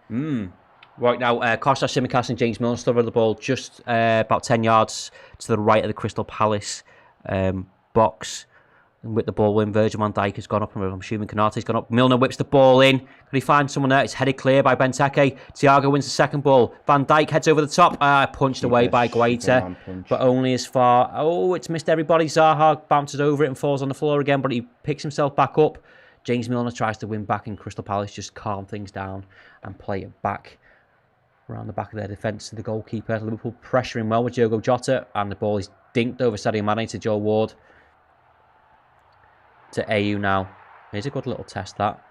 Right now, Kostas Tsimikas and James Milner still over the ball, just about 10 yards to the right of the Crystal Palace box. And with the ball in, Virgil van Dijk has gone up, and I'm assuming Konate's gone up. Milner whips the ball in. Can he find someone there? It's headed clear by Benteke. Thiago wins the second ball. Van Dijk heads over the top. Punched away by Guaita, but only as far. Oh, it's missed everybody. Zaha bounces over it and falls on the floor again, but he picks himself back up. James Milner tries to win back, and Crystal Palace just calm things down and play it back around the back of their defence to the goalkeeper. Liverpool pressuring well with Diogo Jota, and the ball is dinked over Sadio Mane to Joel Ward. To AU now. Here's a good little test, that.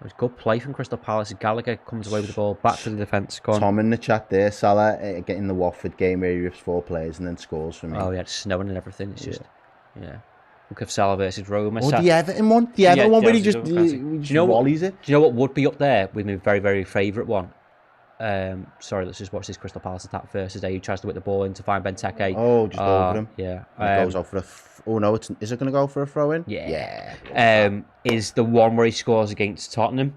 It was good play from Crystal Palace. Gallagher comes away with the ball back to the defence. Tom in the chat there. Salah getting the Watford game where he rips 4 players and then scores for me. Oh yeah, it's snowing and everything. It's just Look at Salah versus Roma. Oh, the Everton one. The Everton one where he just volleys it. Do you know what would be up there with my very, very favourite one? Sorry, let's just watch this Crystal Palace attack first. As he tries to whip the ball in to find Benteke. Oh, just over him. Yeah. And it goes out for oh no, is it going to go for a throw in? Yeah. Is the one where he scores against Tottenham.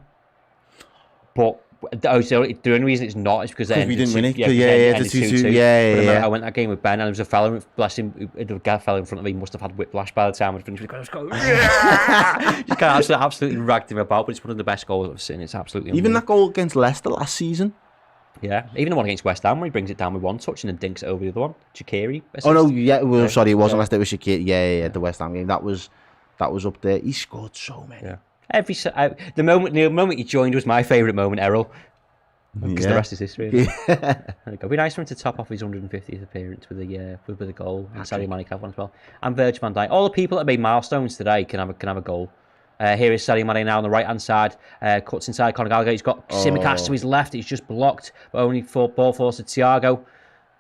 But the only reason it's not is because we didn't win it. Yeah, the 2-2. Yeah. I went that game with Ben, and there was a fella, bless him, the guy fell in front of me, must have had whiplash by the time I'd finished. Just kind of absolutely ragged him about, but it's one of the best goals I've seen. It's absolutely even that goal against Leicester last season. Yeah, even the one against West Ham where he brings it down with one touch and then dinks it over the other one. Shaqiri. Oh no, yeah. Well, sorry, it wasn't Leicester. It was Shaqiri. Yeah. The West Ham game. That was up there. He scored so many. Yeah. The moment he joined was my favourite moment, Errol. Because the rest is history. It'd be nice for him to top off his 150th appearance with a goal. And Sadio Mane can have one as well. And Virgil van Dijk. All the people that made milestones today can have a goal. Here is Sadio Mane now on the right hand side. Cuts inside Conor Gallagher. He's got Tsimikas to his left. He's just blocked, but only ball force to Thiago,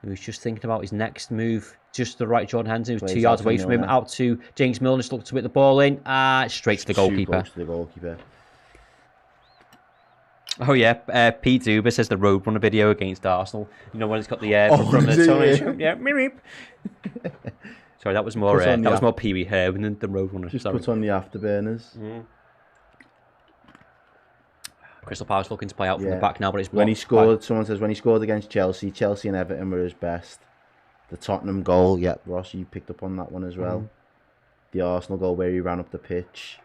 who's just thinking about his next move. Just the right Jordan Henderson, who's 2 yards away from him. Out to James Milner, just looked to whip the ball in. Straight to the goalkeeper. Oh yeah, Pete Zuber says the Roadrunner video against Arsenal. You know when it's got the from the tunnel. Yeah, sorry, that was more Pee Wee Herman than the Roadrunner. Just put on the afterburners. Crystal Palace looking to play out from the back now, but it's when he scored. Someone says when he scored against Chelsea and Everton were his best. The Tottenham goal, Ross, you picked up on that one as well. The Arsenal goal where he ran up the pitch.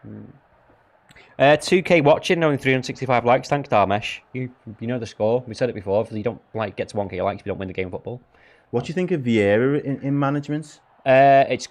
2K watching, only 365 likes. Thanks, Darmesh. You know the score. We said it before. If you don't get to 1K likes, you don't win the game of football. What do you think of Vieira in management? It's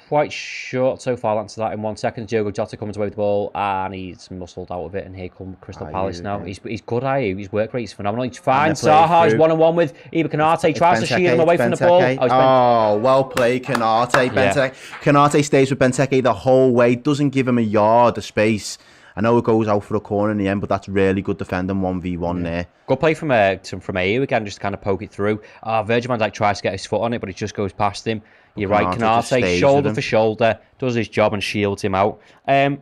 quite short so far. I'll answer that in 1 second. Diogo Jota comes away with the ball and he's muscled out of it. And here comes Crystal Palace now. He's good, His work rate is phenomenal. He's fine. Zaha is 1-on-1 with Iber Konate. Tries to shield him away from the ball. Well played, Konate. Konate stays with Benteke the whole way. Doesn't give him a yard of space. I know it goes out for a corner in the end, but that's really good defending 1v1 there. Good play from AU again, just to kind of poke it through. Virgil van Dijk tries to get his foot on it, but it just goes past him. You're right, Konate, shoulder for shoulder, does his job and shields him out. I can't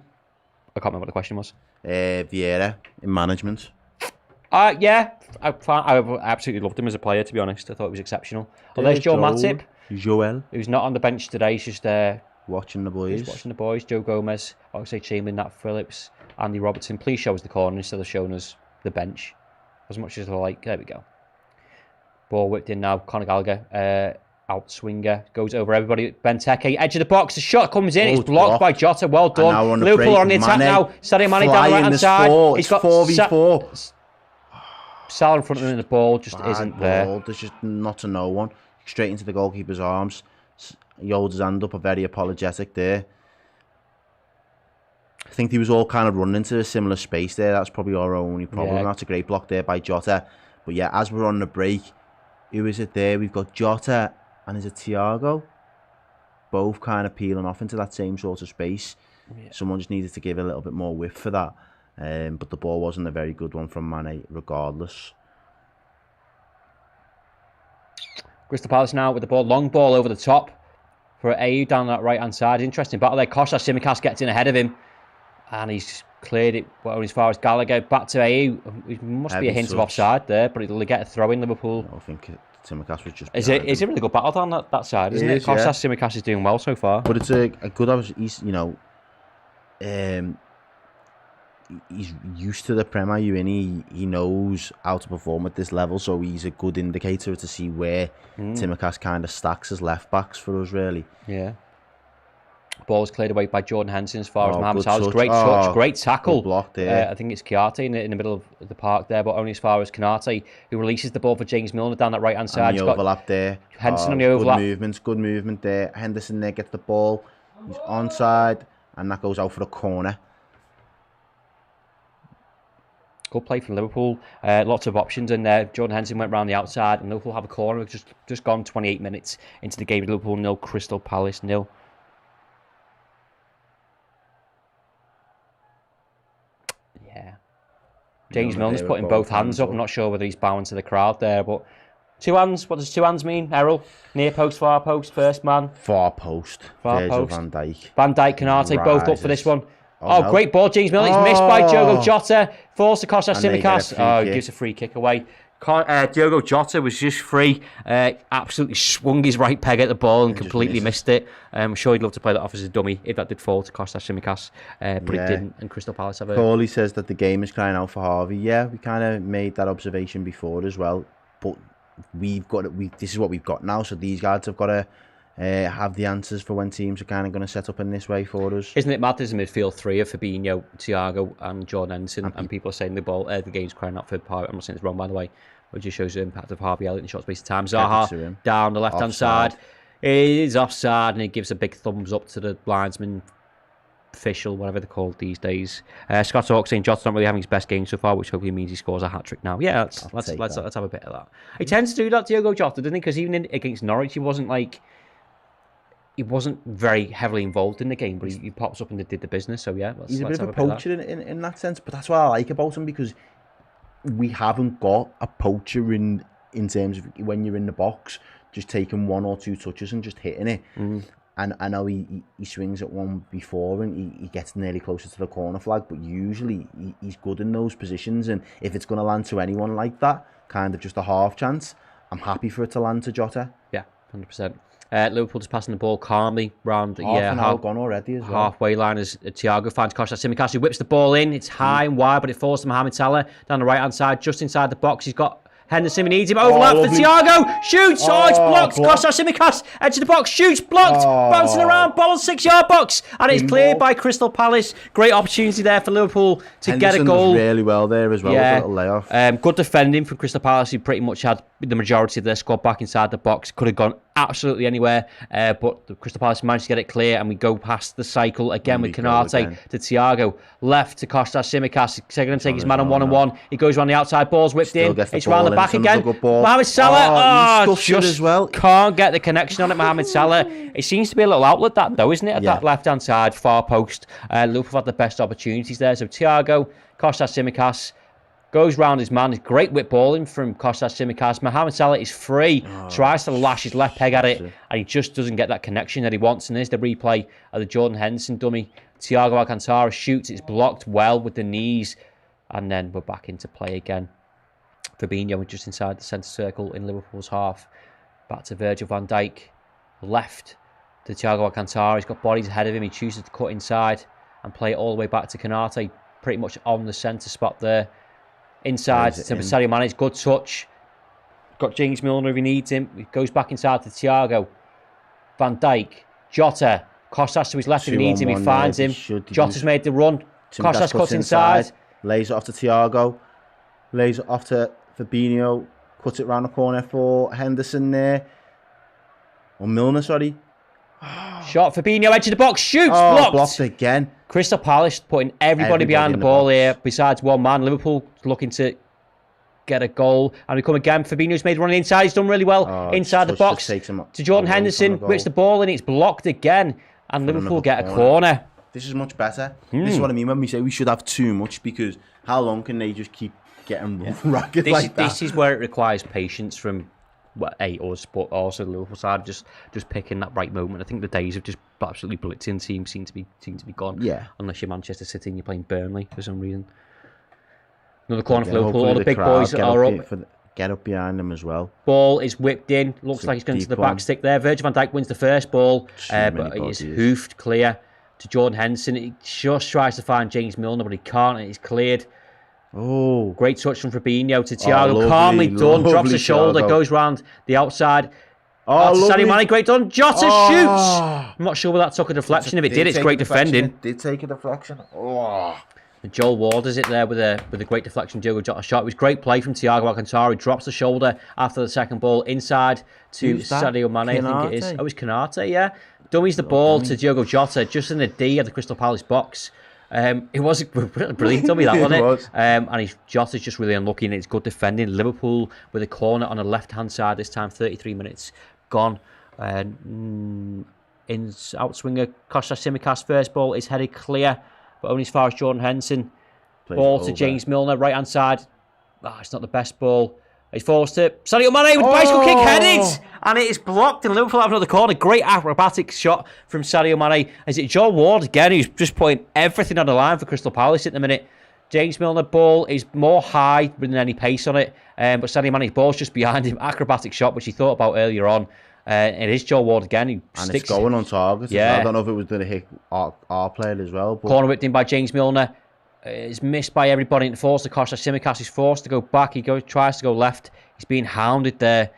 remember what the question was. Vieira in management. I absolutely loved him as a player, to be honest. I thought he was exceptional. Oh, there's Joel Matip. Who's not on the bench today. He's just watching the boys. Joe Gomez, Oxlade-Chamberlain, Nat Phillips, Andy Robertson. Please show us the corner instead of showing us the bench. As much as I like. There we go. Ball whipped in now. Conor Gallagher, out swinger, goes over everybody. Benteke, edge of the box. The shot comes in. It's blocked by Jota. Well done. Liverpool are on the attack now. Sadio Mane down the right hand side. He's got 4v4. Salah in front of him, and the ball just isn't there. There's just not to no one. Straight into the goalkeeper's arms. He holds his hand up, very apologetic there. I think he was all kind of running into a similar space there. That's probably our only problem. Yeah. That's a great block there by Jota. But yeah, as we're on the break, who is it there? We've got Jota and is it Thiago? Both kind of peeling off into that same sort of space. Yeah. Someone just needed to give a little bit more width for that. But the ball wasn't a very good one from Mane regardless. Crystal Palace now with the ball. Long ball over the top for AU down that right-hand side. Interesting battle there. Tsimikas gets in ahead of him. And he's cleared it well as far as Gallagher. Back to AU. It must be a hint of offside there, but it'll get a throw in Liverpool. I think Tsimikas was just... Is it a really good battle down that side, isn't it? Tsimikas is doing well so far. But it's a good... He's, he's used to the Premier League, he knows how to perform at this level, so he's a good indicator to see where Tsimikas kind of stacks as left backs for us, really. Yeah. Ball's cleared away by Jordan Henderson as far as Mohamed Salah's. Great touch, great tackle. Block there. I think it's Kiarte in the middle of the park there, but only as far as Konate, who releases the ball for James Milner down that right-hand side. And the overlap there. Henderson on the overlap. Good movement there. Henderson there gets the ball. He's onside, and that goes out for a corner. Good play from Liverpool. Lots of options in there. Jordan Henderson went round the outside, and Liverpool have a corner. We've just gone 28 minutes into the game. Liverpool 0, Crystal Palace 0. Yeah. James Milner's putting both hands up. I'm not sure whether he's bowing to the crowd there, but two hands. What does two hands mean, Errol? Near post, far post, first man. Far post. Virgil van Dijk. Van Dijk, Konate, both up for this one. Oh, great ball, James Milner. He's missed by Diogo Jota. Forced across Tsimikas. He gives a free kick away. Diogo Jota was just free. Absolutely swung his right peg at the ball and completely missed it. I'm sure he'd love to play that off as a dummy if that did fall to Kostas Tsimikas, but it didn't. And Crystal Palace have a... Paulie says that the game is crying out for Harvey. Yeah, we kind of made that observation before as well. But this is what we've got now. So these guys have got to have the answers for when teams are kind of going to set up in this way for us. Isn't it mad? There's a midfield three of Fabinho, Thiago, and Jordan Henderson, and people are saying the game's crying out for Harvey. I'm not saying it's wrong, by the way. It just shows the impact of Harvey Elliott in a short space of time. Zaha down the left-hand side is offside, and he gives a big thumbs up to the linesman, official, whatever they're called these days. Scott Hawke saying Jota's not really having his best game so far, which hopefully means he scores a hat-trick now. Yeah, let's have a bit of that. He tends to do that, Diogo Jota, doesn't he? Because even against Norwich, he wasn't very heavily involved in the game, but he pops up and did the business. So yeah, he's a bit of a poacher in that sense. But that's what I like about him, because we haven't got a poacher in terms of when you're in the box, just taking one or two touches and just hitting it. And I know he swings at one before and he gets nearly closer to the corner flag, but usually he's good in those positions. And if it's going to land to anyone like that, kind of just a half chance, I'm happy for it to land to Jota. Yeah, 100%. Liverpool just passing the ball calmly round the gone already as well. Halfway line as Thiago finds Kostas Tsimikas, who whips the ball in. It's high and wide, but it falls to Mohamed Salah down the right-hand side, just inside the box. He's got Henderson, he needs him. Overlap for Thiago. Shoots. It's blocked. Kostas Tsimikas, edge of the box. Shoots. Blocked. Bouncing around. Ball on 6-yard box. And it's cleared by Crystal Palace. Great opportunity there for Liverpool to get a goal. Was really well there as well. Yeah. With a little layoff. Good defending from Crystal Palace, who pretty much had the majority of their squad back inside the box. Could have gone absolutely anywhere. But the Crystal Palace managed to get it clear. And we go past the cycle again with Konate to Thiago. Left to Kostas Tsimikas. He's going to take his man on 1-on-1. He goes around the outside. Ball's whipped in. It's round the back again. Mohamed Salah, just as well. Can't get the connection on it. Mohamed Salah. It seems to be a little outlet, that though, isn't it? At that left-hand side, far post. Liverpool had the best opportunities there. So Thiago, Kostas Tsimikas goes round his man. Great whip balling from Kostas Tsimikas. Mohamed Salah is free. Tries to lash his left peg at it, and he just doesn't get that connection that he wants. And there's the replay of the Jordan Henderson dummy. Thiago Alcantara shoots. It's blocked well with the knees, and then we're back into play again. Fabinho just inside the centre circle in Liverpool's half. Back to Virgil van Dijk. Left to Thiago Alcantara. He's got bodies ahead of him. He chooses to cut inside and play it all the way back to Konate. Pretty much on the centre spot there. Inside to Sadio Mane. Good touch. Got James Milner if he needs him. He goes back inside to Thiago. Van Dijk. Jota. Kostas to his left if he needs him. He finds him. Jota's made the run. Kostas cuts inside. Lays it off to Thiago. Lays it off to Fabinho, cuts it round the corner for Henderson there. Or Milner, sorry. Shot, Fabinho, edge of the box, shoots, blocked. Blocked again. Crystal Palace putting everybody behind the ball here, besides one man. Liverpool looking to get a goal. And we come again, Fabinho's made running inside, he's done really well inside the box. To Jordan Henderson, whips the ball in, it's blocked again. And Liverpool get a corner. This is much better. This is what I mean when we say we should have too much, because how long can they just keep getting ragged like that? This is where it requires patience from us, but also the Liverpool side, just picking that right moment. I think the days of just absolutely blitzing teams seem to be gone. Yeah. Unless you're Manchester City and you're playing Burnley for some reason. Another corner for Liverpool. All the big boys are up. Get up behind them as well. Ball is whipped in. Looks like he's going to the back stick there. Virgil van Dijk wins the first ball, but it's hoofed clear to Jordan Henderson. He just tries to find James Milner, but he can't, and it's cleared. Oh, great touch from Fabinho to Thiago. Calmly done, drops the shoulder, goes round the outside. Sadio Mane, great done. Jota shoots. I'm not sure whether that took a deflection. If it did, it's great defending. It did take a deflection. Joel Ward is it there with a great deflection. Diogo Jota shot. It was great play from Thiago Alcantara. He drops the shoulder after the second ball inside to Sadio Mane. I think it is. Oh, it's Konate, yeah. Dummies the ball to Diogo Jota just in the D of the Crystal Palace box. It was a brilliant dummy, that wasn't it? And Jota's just really unlucky, and it's good defending. Liverpool with a corner on the left-hand side this time, 33 minutes gone. In outswinger, Kostas Tsimikas' first ball is headed clear, but only as far as Jordan Henderson. Ball to James Milner, right-hand side. It's not the best ball. He falls to Sadio Mane with a bicycle kick, headed, and it is blocked, and Liverpool have another corner. Great acrobatic shot from Sadio Mane. Is it Joel Ward again, who's just putting everything on the line for Crystal Palace at the minute? James Milner ball is more high than any pace on it, but Sadio Mane's ball's just behind him. Acrobatic shot, which he thought about earlier on. It is Joe Ward again. It's going on target. Yeah. I don't know if it was going to hit our player as well. But... Corner whipped in by James Milner. It's missed by everybody and forced to Costa Tsimikas. He's forced to go back. Tries to go left. He's being hounded there,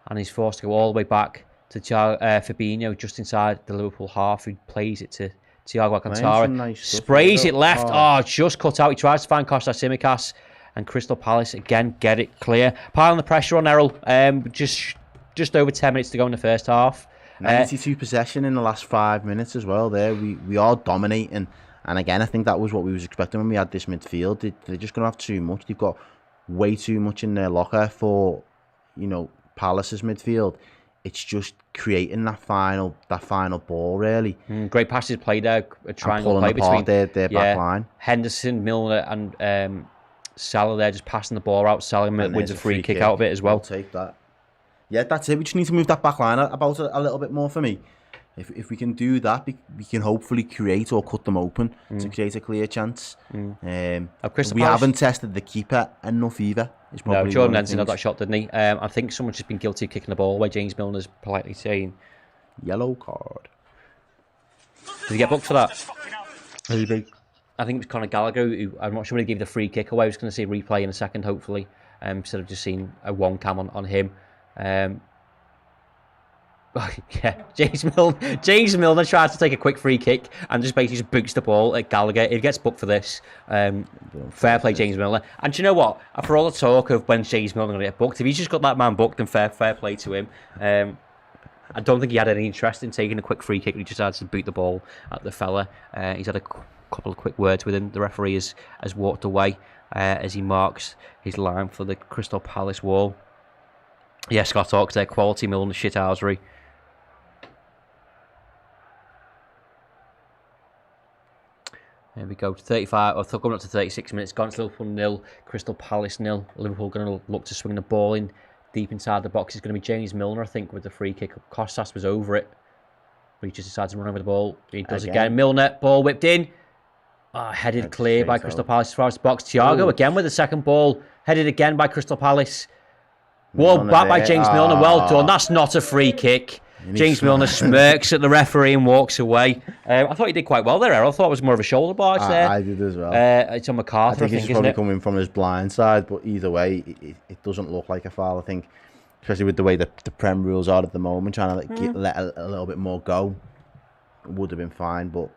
and he's forced to go all the way back to Fabinho, just inside the Liverpool half, who plays it to Thiago Alcantara. Nice sprays it left. Just cut out. He tries to find Costa Tsimikas, and Crystal Palace again get it clear. Piling the pressure on Errol. Just over 10 minutes to go in the first half. 92 possession in the last 5 minutes as well. There, we are dominating, and again, I think that was what we was expecting when we had this midfield. They're just going to have too much. They've got way too much in their locker for, Palace's midfield. It's just creating that final ball, really. Great passes played there, a triangle play between their back line. Henderson, Milner, and Salah there, just passing the ball out. Salah wins a free kick out of it as well. I'll take that. Yeah, that's it. We just need to move that back line about a little bit more for me. If we can do that, we can hopefully create or cut them open to create a clear chance. We haven't tested the keeper enough either. No, Jordan Henderson had that shot, didn't he? I think someone's just been guilty of kicking the ball away. James Milner's politely saying, "Yellow card." Did he get booked for that? Maybe. I think it was Conor Gallagher, who I'm not sure when he gave the free kick away. I was going to see a replay in a second, hopefully, instead of just seeing a one cam on him. James Milner tries to take a quick free kick and just basically just boots the ball at Gallagher. He gets booked for this. Fair play, James Milner. And do you know what? For all the talk of when James Milner going to get booked, if he's just got that man booked, then fair play to him. I don't think he had any interest in taking a quick free kick. He just had to boot the ball at the fella. He's had a couple of quick words with him. The referee has walked away as he marks his line for the Crystal Palace wall. Yeah, Scott Hawks there, quality Milner shithousery. There we go, 35, or coming up to 36 minutes, gone to Liverpool 0, Crystal Palace 0. Liverpool going to look to swing the ball in deep inside the box. It's going to be James Milner, I think, with the free kick. Kostas was over it, but he just decides to run over the ball. He does again. Milner, ball whipped in. Headed clear by Crystal Palace as far as the box. Thiago again with the second ball, headed again by Crystal Palace. Whoa, back by James Milner, well done. That's not a free kick. James Milner smirks at the referee and walks away. I thought he did quite well there, Errol. I thought it was more of a shoulder barge there. I did as well. It's on McCarthy, I think he's probably coming from his blind side, but either way, it doesn't look like a foul, I think. Especially with the way the Prem rules are at the moment, trying to let a little bit more go. It would have been fine, but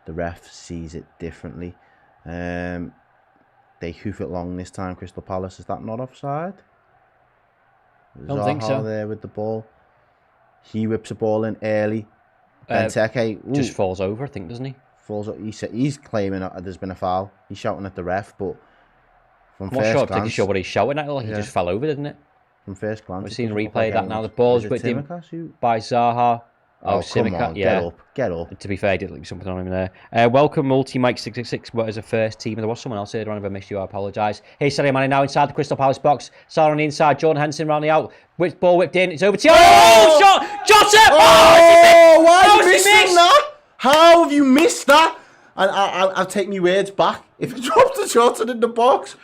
the ref sees it differently. They hoof it long this time, Crystal Palace. Is that not offside? I don't think so. There with the ball. He whips the ball in early. Benteke just falls over, I think, doesn't he? Falls over. He's claiming there's been a foul. He's shouting at the ref, but from I'm not sure, sure what he's shouting at. Like he just fell over, didn't it? From first glance, we've seen a replay of that now. The ball's whipped in by Zaha. Oh, come on, yeah. Get up. To be fair, he did leave something on him there. Welcome, Multi-Mike666, what is a first team. There was someone else here, I don't know if I missed you, I apologise. Hey, Sadio Mane now inside the Crystal Palace box. Salah on the inside, Jordan Henderson round the out. Ball whipped in, it's over to... Oh, shot! Jota! Oh, why have you missed that? How have you missed that? And I'll take my words back. If he dropped the Jota in the box...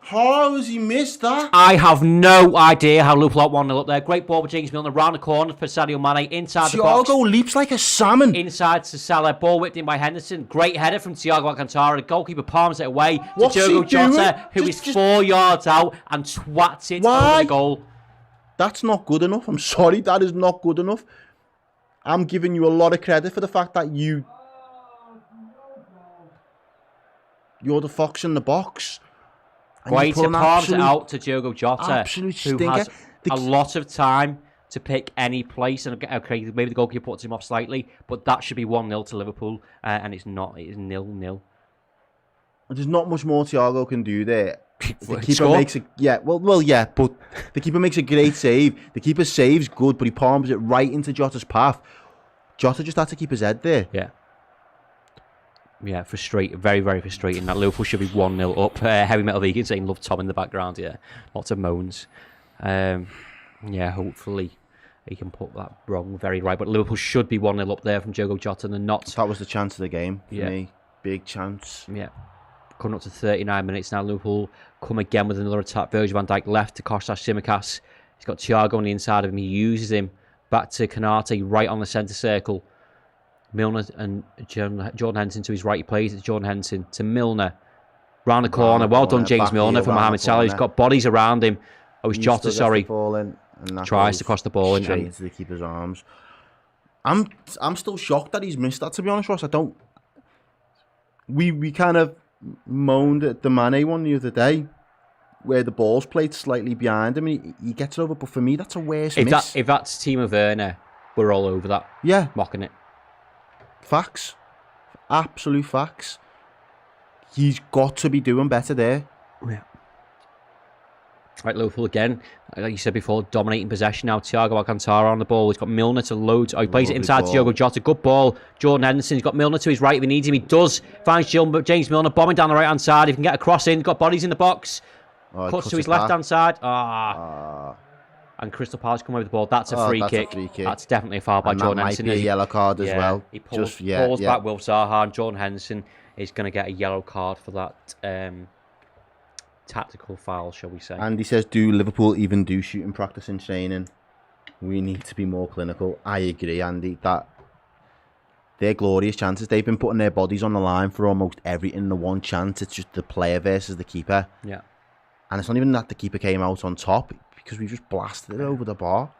How has he missed that? I have no idea how Liverpool are 1-0 up there. Great ball with James Milner round the corner for Sadio Mane inside the box. Thiago leaps like a salmon. Inside to Salah. Ball whipped in by Henderson. Great header from Thiago Alcantara. The goalkeeper palms it away to Diogo Jota, who is 4 yards out and twats it over the goal. That's not good enough. I'm sorry, that is not good enough. I'm giving you a lot of credit for the fact that you're the fox in the box. Guaita palms it out to Diogo Jota, who has a lot of time to pick any place. And okay, maybe the goalkeeper puts him off slightly, but that should be 1-0 to Liverpool, and it's not. It is 0-0. There's not much more Thiago can do there. The keeper makes but the keeper makes a great save. The keeper saves good, but he palms it right into Jota's path. Jota just had to keep his head there. Yeah, frustrating. Very, very frustrating. That Liverpool should be 1-0 up. Heavy Metal Vegan saying love Tom in the background. Yeah, lots of moans. Hopefully he can put that wrong very right. But Liverpool should be 1-0 up there from Diogo Jota and not. That was the chance of the game for me. Big chance. Yeah. Coming up to 39 minutes now. Liverpool come again with another attack. Virgil van Dijk left to Kostas-Tsimikas. He's got Thiago on the inside of him. He uses him back to Konate right on the centre circle. Milner and Jordan Henderson to his right. He plays it to Jordan Henderson to Milner. Round the corner. Well done, James Milner for Mohamed Salah. He's got bodies around him. Oh, it's Jota, sorry. Tries to cross the ball straight into the keeper's arms. I'm still shocked that he's missed that, to be honest, Ross. I don't... We kind of moaned at the Mane one the other day, where the ball's played slightly behind him and he gets it over, but for me, that's a worse miss. If that's Timo Werner, we're all over that. Yeah. Mocking it. Facts. Absolute facts. He's got to be doing better there. Yeah. Right, Liverpool again, like you said before, dominating possession now. Thiago Alcantara on the ball. He's got Milner to load. Oh, he plays it inside Diogo Jota. Good ball. Jordan Henderson. He's got Milner to his right if he needs him. He does. Finds James Milner bombing down the right hand side. He can get a cross in. Got bodies in the box. Cuts to his left hand side. And Crystal Palace come over the ball. That's a free kick. That's definitely a foul by Jordan Henderson. That might be a yellow card as well. He pulls back Wilf Zaha, and Jordan Henderson is going to get a yellow card for that tactical foul, shall we say. And he says, do Liverpool even do shooting practice and training? We need to be more clinical. I agree, Andy, that they're glorious chances. They've been putting their bodies on the line for almost everything. The one chance, it's just the player versus the keeper. Yeah. And it's not even that the keeper came out on top, because we just blasted it over the bar.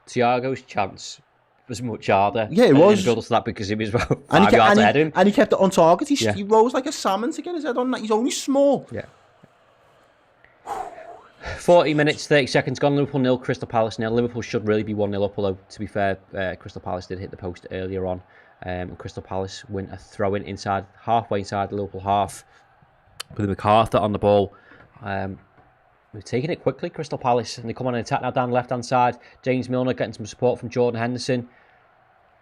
Thiago's chance was much harder. Yeah, it was. Build to that because he was about 5 yards ahead of him. And he kept it on target. He rose like a salmon to get his head on that. He's only small. Yeah. 40 minutes, 30 seconds gone. Liverpool 0, Crystal Palace 0. Liverpool should really be 1-0 up, although, to be fair, Crystal Palace did hit the post earlier on. And Crystal Palace win a throw-in halfway inside the Liverpool half with MacArthur on the ball. We've taken it quickly, Crystal Palace, and they come on an attack now down the left-hand side. James Milner getting some support from Jordan Henderson.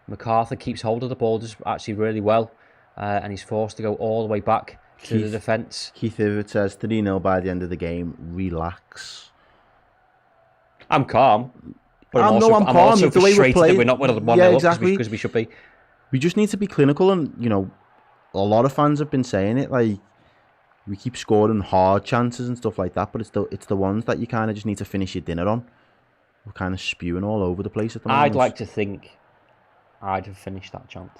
MacArthur keeps hold of the ball just actually really well, and he's forced to go all the way back to the defence. Keith Hibbert says 3-0 by the end of the game. Relax. I'm calm. But I'm calm. also the way we frustrated play, that we're not winning 1-0 exactly. because we should be. We just need to be clinical, and a lot of fans have been saying it. Like, we keep scoring hard chances and stuff like that, but it's the ones that you kind of just need to finish your dinner on. We're kind of spewing all over the place at the moment. I'd like to think I'd have finished that chance.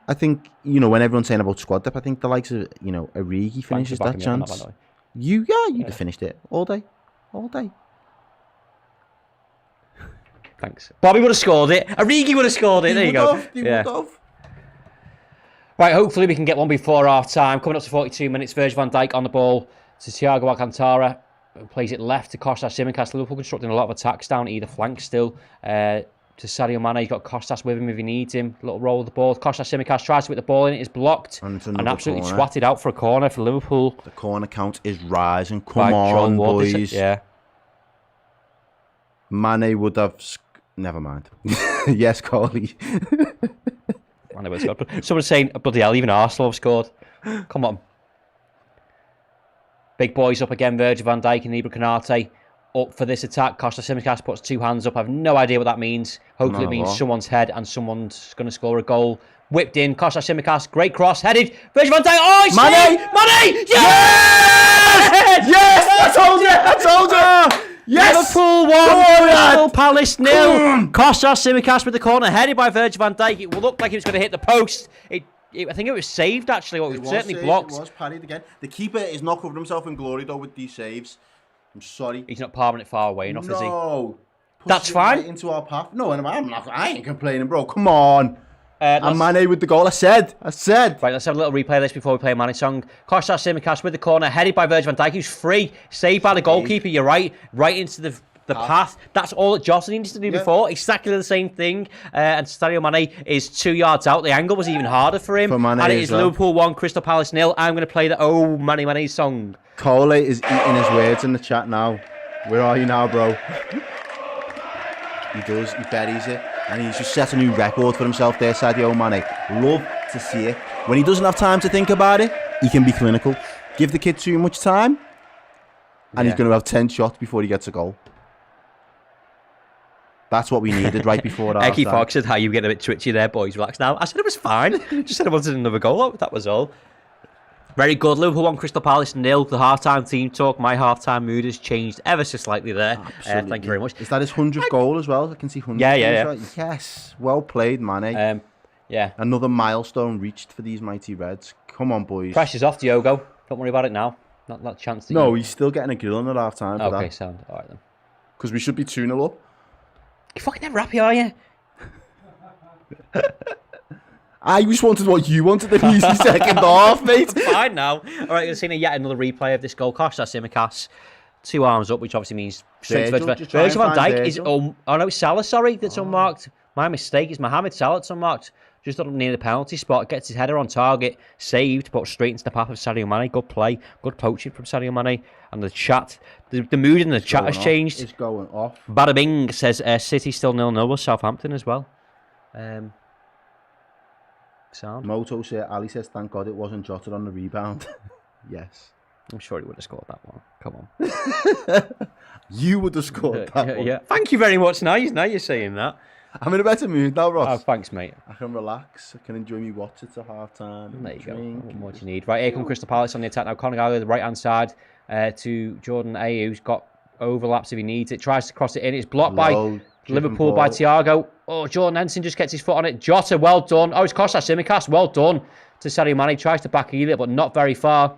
I think, when everyone's saying about squad depth, I think the likes of, Origi finishes that chance. You'd have finished it all day. All day. Thanks. Bobby would have scored it. Origi would have scored it. There you go. He would have. Right, hopefully we can get one before half time. Coming up to 42 minutes, Virgil van Dijk on the ball to Thiago Alcantara. Plays it left to Kostas-Tsimikas. Liverpool constructing a lot of attacks down either flank still. To Sadio Mane, he's got Kostas with him if he needs him. Little roll of the ball. Kostas-Tsimikas tries to put the ball in. It is blocked. And absolutely swatted out for a corner for Liverpool. The corner count is rising. Come on, boys. Yeah. Mane would have... Never mind. Yes, Coley. Someone's saying, bloody hell, even Arsenal have scored. Come on. Big boys up again. Virgil van Dijk and Ibra Konate up for this attack. Kostas-Tsimikas puts 2 hands up. I have no idea what that means. Hopefully it means someone's head and someone's going to score a goal. Whipped in. Kostas-Tsimikas, great cross, headed. Virgil van Dijk. Oh, it's Mane! Mane! Yes! Yes! I told you! Yes! Liverpool 1, Crystal Palace 0. Kostas-Tsimikas with the corner, headed by Virgil van Dijk. It looked like it was going to hit the post. I think it was saved, actually, or it was certainly saved. Blocked. It was parried again. The keeper is not covering himself in glory, though, with these saves. I'm sorry. He's not palming it far away enough, is he? No. That's fine. Right into our path. No, I ain't complaining, bro. Come on. And Mane with the goal. I said. Right, let's have a little replay of this before we play Mane's song. Kostas-Tsimikas with the corner, headed by Virgil van Dijk, who's free, saved by the goalkeeper. You're right into the path. That's all that Jota needs to do before. Exactly the same thing. And Sadio Mane is 2 yards out. The angle was even harder for him. And it is Liverpool 1, Crystal Palace 0. I'm going to play the Mane song. Cole is eating his words in the chat now. Where are you now, bro? He buries it. And he's just set a new record for himself there, Sadio Mane. Love to see it. When he doesn't have time to think about it, he can be clinical. Give the kid too much time, and he's going to have 10 shots before he gets a goal. That's what we needed right before that. Eggy Fox said, how you get a bit twitchy there, boys? Relax now. I said it was fine. Just said I wanted another goal. That was all. Very good. Liverpool 1, Crystal Palace 0. The half-time team talk. My half-time mood has changed ever so slightly there. Thank you very much. Is that his 100th goal as well? I can see 100. Yeah. Yes. Well played, Mane. Yeah. Another milestone reached for these mighty Reds. Come on, boys. Pressure's off, Diogo. Don't worry about it now. Not that chance. He's still getting a grill in at half-time for that. Okay, sound. All right, then. Because we should be 2-0 up. You fucking never happy, are you? I just wanted what you wanted, an easy second half, mate. Fine now. All right, you're seeing yet another replay of this goal. Kosh, that's Simicast. 2 arms up, which obviously means straight to Virgil van Dijk is... Oh no, it's Salah, sorry, that's unmarked. My mistake. It's Mohamed Salah that's unmarked. Just up near the penalty spot. Gets his header on target. Saved, but straight into the path of Sadio Mane. Good play. Good poaching from Sadio Mane. And the chat... The mood in the chat has changed. It's going off. Bada Bing says City still 0-0 with Southampton as well. Sound. Moto says, Ali says, thank God it wasn't Jota on the rebound. Yes. I'm sure he would have scored that one. Come on. You would have scored that one. Yeah. Thank you very much. Now you're saying that. I'm in a better mood now, Ross. Oh, thanks, mate. I can relax. I can enjoy me watch it to half time. There you go. What you need. Right, here come Crystal Palace on the attack now. Conor Gallagher, the right hand side to Jordan Ayew, who's got overlaps if he needs it. Tries to cross it in. It's blocked by Liverpool by Thiago. Oh, Jordan Henson just gets his foot on it. Jota, well done. Oh, it's Kostas Tsimikas, well done to Sadio Mane. Tries to back heel it, but not very far.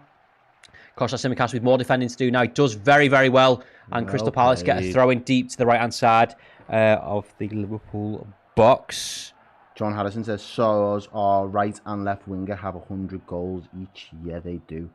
Kostas Tsimikas with more defending to do now. He does very, very well. And Crystal Palace get a throw in deep to the right hand side of the Liverpool box. John Harrison says, Soros, our right and left winger, have 100 goals each. Yeah, they do.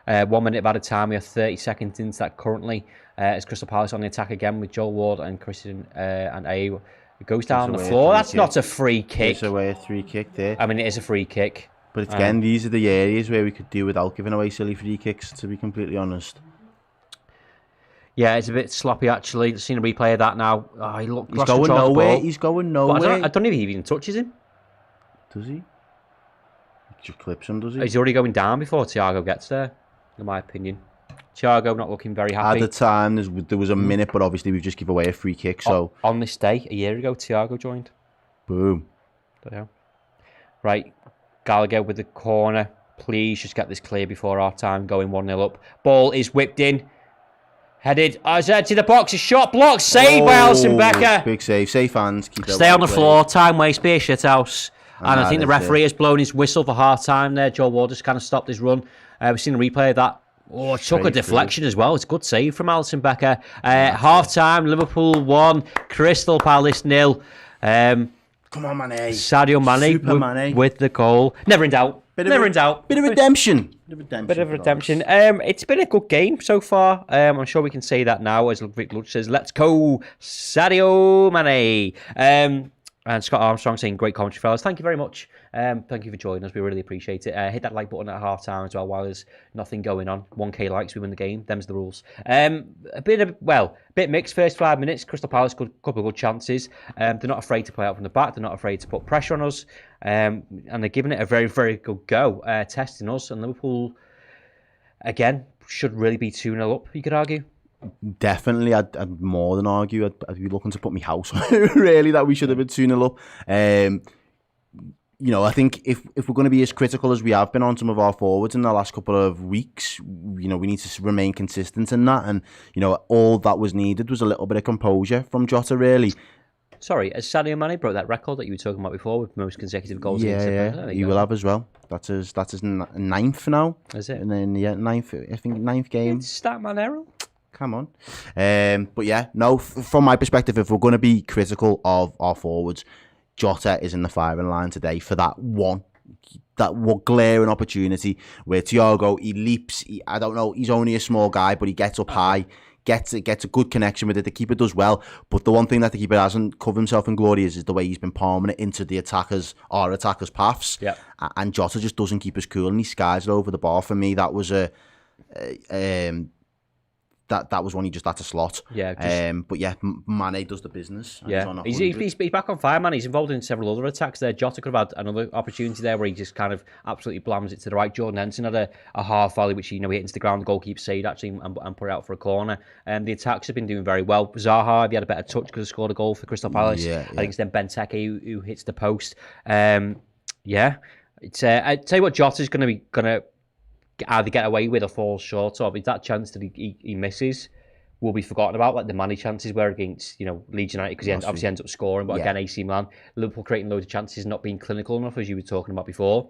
1 minute at a time. We are 30 seconds into that currently. As Crystal Palace on the attack again with Joel Ward and Christian and Ayew. It goes down on the floor. That's not a free kick. It's away a free kick there. I mean, it is a free kick. But again, these are the areas where we could do without giving away silly free kicks, to be completely honest. Yeah, it's a bit sloppy, actually. I've seen a replay of that now. Oh, he's going nowhere. He's going nowhere. I don't know if he even touches him. Does he? He just clips him, does he? He's already going down before Thiago gets there, in my opinion. Thiago not looking very happy. At the time, there was a minute, but obviously we've just given away a free kick. So on this day, a year ago, Thiago joined. Boom. There. Right, Gallagher with the corner. Please just get this clear before our time. Going 1-0 up. Ball is whipped in. Headed. Azad to the box. A shot blocked. Saved by Alisson Becker. Big save. Safe hands. Keep Stay on the floor. Time waste. Be a shithouse. And I think the referee has blown his whistle for half time there. Joel Ward just kind of stopped his run. We've seen a replay of that. Oh, it took a deflection as well. It's a good save from Alisson Becker. Half time. Liverpool 1. Crystal Palace 0. Come on, Mane. Sadio Mane with the goal. Never in doubt. Never in doubt. Bit of redemption. Bit of redemption. It's been a good game so far. I'm sure we can say that now, as Vic Lutz says, let's go, Sadio Mane. And Scott Armstrong saying, great commentary, fellas. Thank you very much. Thank you for joining us. We really appreciate it. Hit that like button at half time as well while there's nothing going on. 1k likes, we win the game. Them's the rules. A bit mixed first 5 minutes. Crystal Palace, couple of good chances. They're not afraid to play out from the back. They're not afraid to put pressure on us. And they're giving it a very, very good go, testing us. And Liverpool, again, should really be 2-0 up, you could argue. Definitely, I'd more than argue. I'd be looking to put my house on it, really, that we should have been 2-0 up. I think if we're going to be as critical as we have been on some of our forwards in the last couple of weeks, we need to remain consistent in that. And, all that was needed was a little bit of composure from Jota, really. Sorry, has Sadio Mane broke that record that you were talking about before with most consecutive goals? Yeah, he will have as well. That's his ninth now. Is it? And then, ninth game. It's Statman Errol. Come on. But yeah, no, from my perspective, if we're going to be critical of our forwards, Jota is in the firing line today for that one glaring opportunity where Thiago, he leaps, I don't know, he's only a small guy, but he gets up high, gets a good connection with it. The keeper does well, but the one thing that the keeper hasn't covered himself in glory is the way he's been palming it into our attackers' paths. Yeah. And Jota just doesn't keep us cool, and he skies it over the bar. For me, that was that was one he just had to slot. Yeah. But yeah, Mane does the business. Yeah. He's back on fire, man. He's involved in several other attacks there. Jota could have had another opportunity there where he just kind of absolutely blams it to the right. Jordan Henson had a half volley, which he hit into the ground. The goalkeeper saved actually and put it out for a corner. The attacks have been doing very well. Zaha, if he had a better touch, could have scored a goal for Crystal Palace. Yeah. I think it's then Benteke who hits the post. Yeah. It's I tell you what, Jota's going to either get away with or fall short of. Is that chance that he misses will be forgotten about, like the Manny chances were against Leeds United, because he obviously ends up scoring, but again AC Milan, Liverpool creating loads of chances, not being clinical enough, as you were talking about before.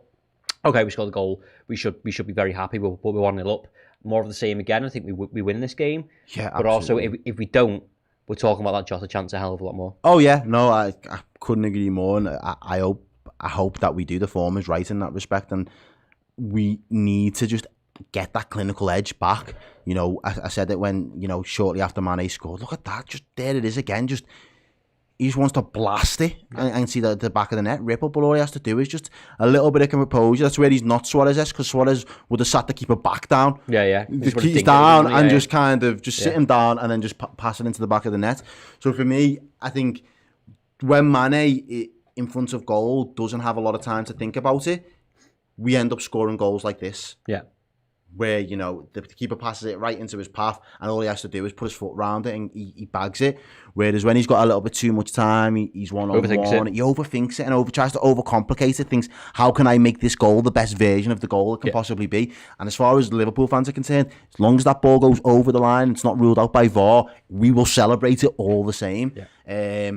Okay, we scored the goal. We should be very happy. We're 1-0 up. More of the same again. I think we win this game. Yeah, but absolutely. also if we don't, we're talking about that Jota chance a hell of a lot more. Oh yeah, no, I couldn't agree more, and I hope that we do. The form is right in that respect, and we need to just get that clinical edge back. I said it when, shortly after Mane scored. Look at that, just there it is again. He just wants to blast it and see the back of the net ripple, but all he has to do is just a little bit of composure. That's where he's not Suarez, because Suarez would have sat the keeper back down. Yeah. The keeper's down and just kind of sit him down and then just pass it into the back of the net. So for me, I think when Mane in front of goal doesn't have a lot of time to think about it, we end up scoring goals like this. Yeah. Where, the keeper passes it right into his path and all he has to do is put his foot round it and he bags it. Whereas when he's got a little bit too much time, he's one-on-one, he overthinks it and tries to overcomplicate it, thinks, how can I make this goal the best version of the goal it can possibly be? And as far as Liverpool fans are concerned, as long as that ball goes over the line, it's not ruled out by VAR, we will celebrate it all the same. Yeah.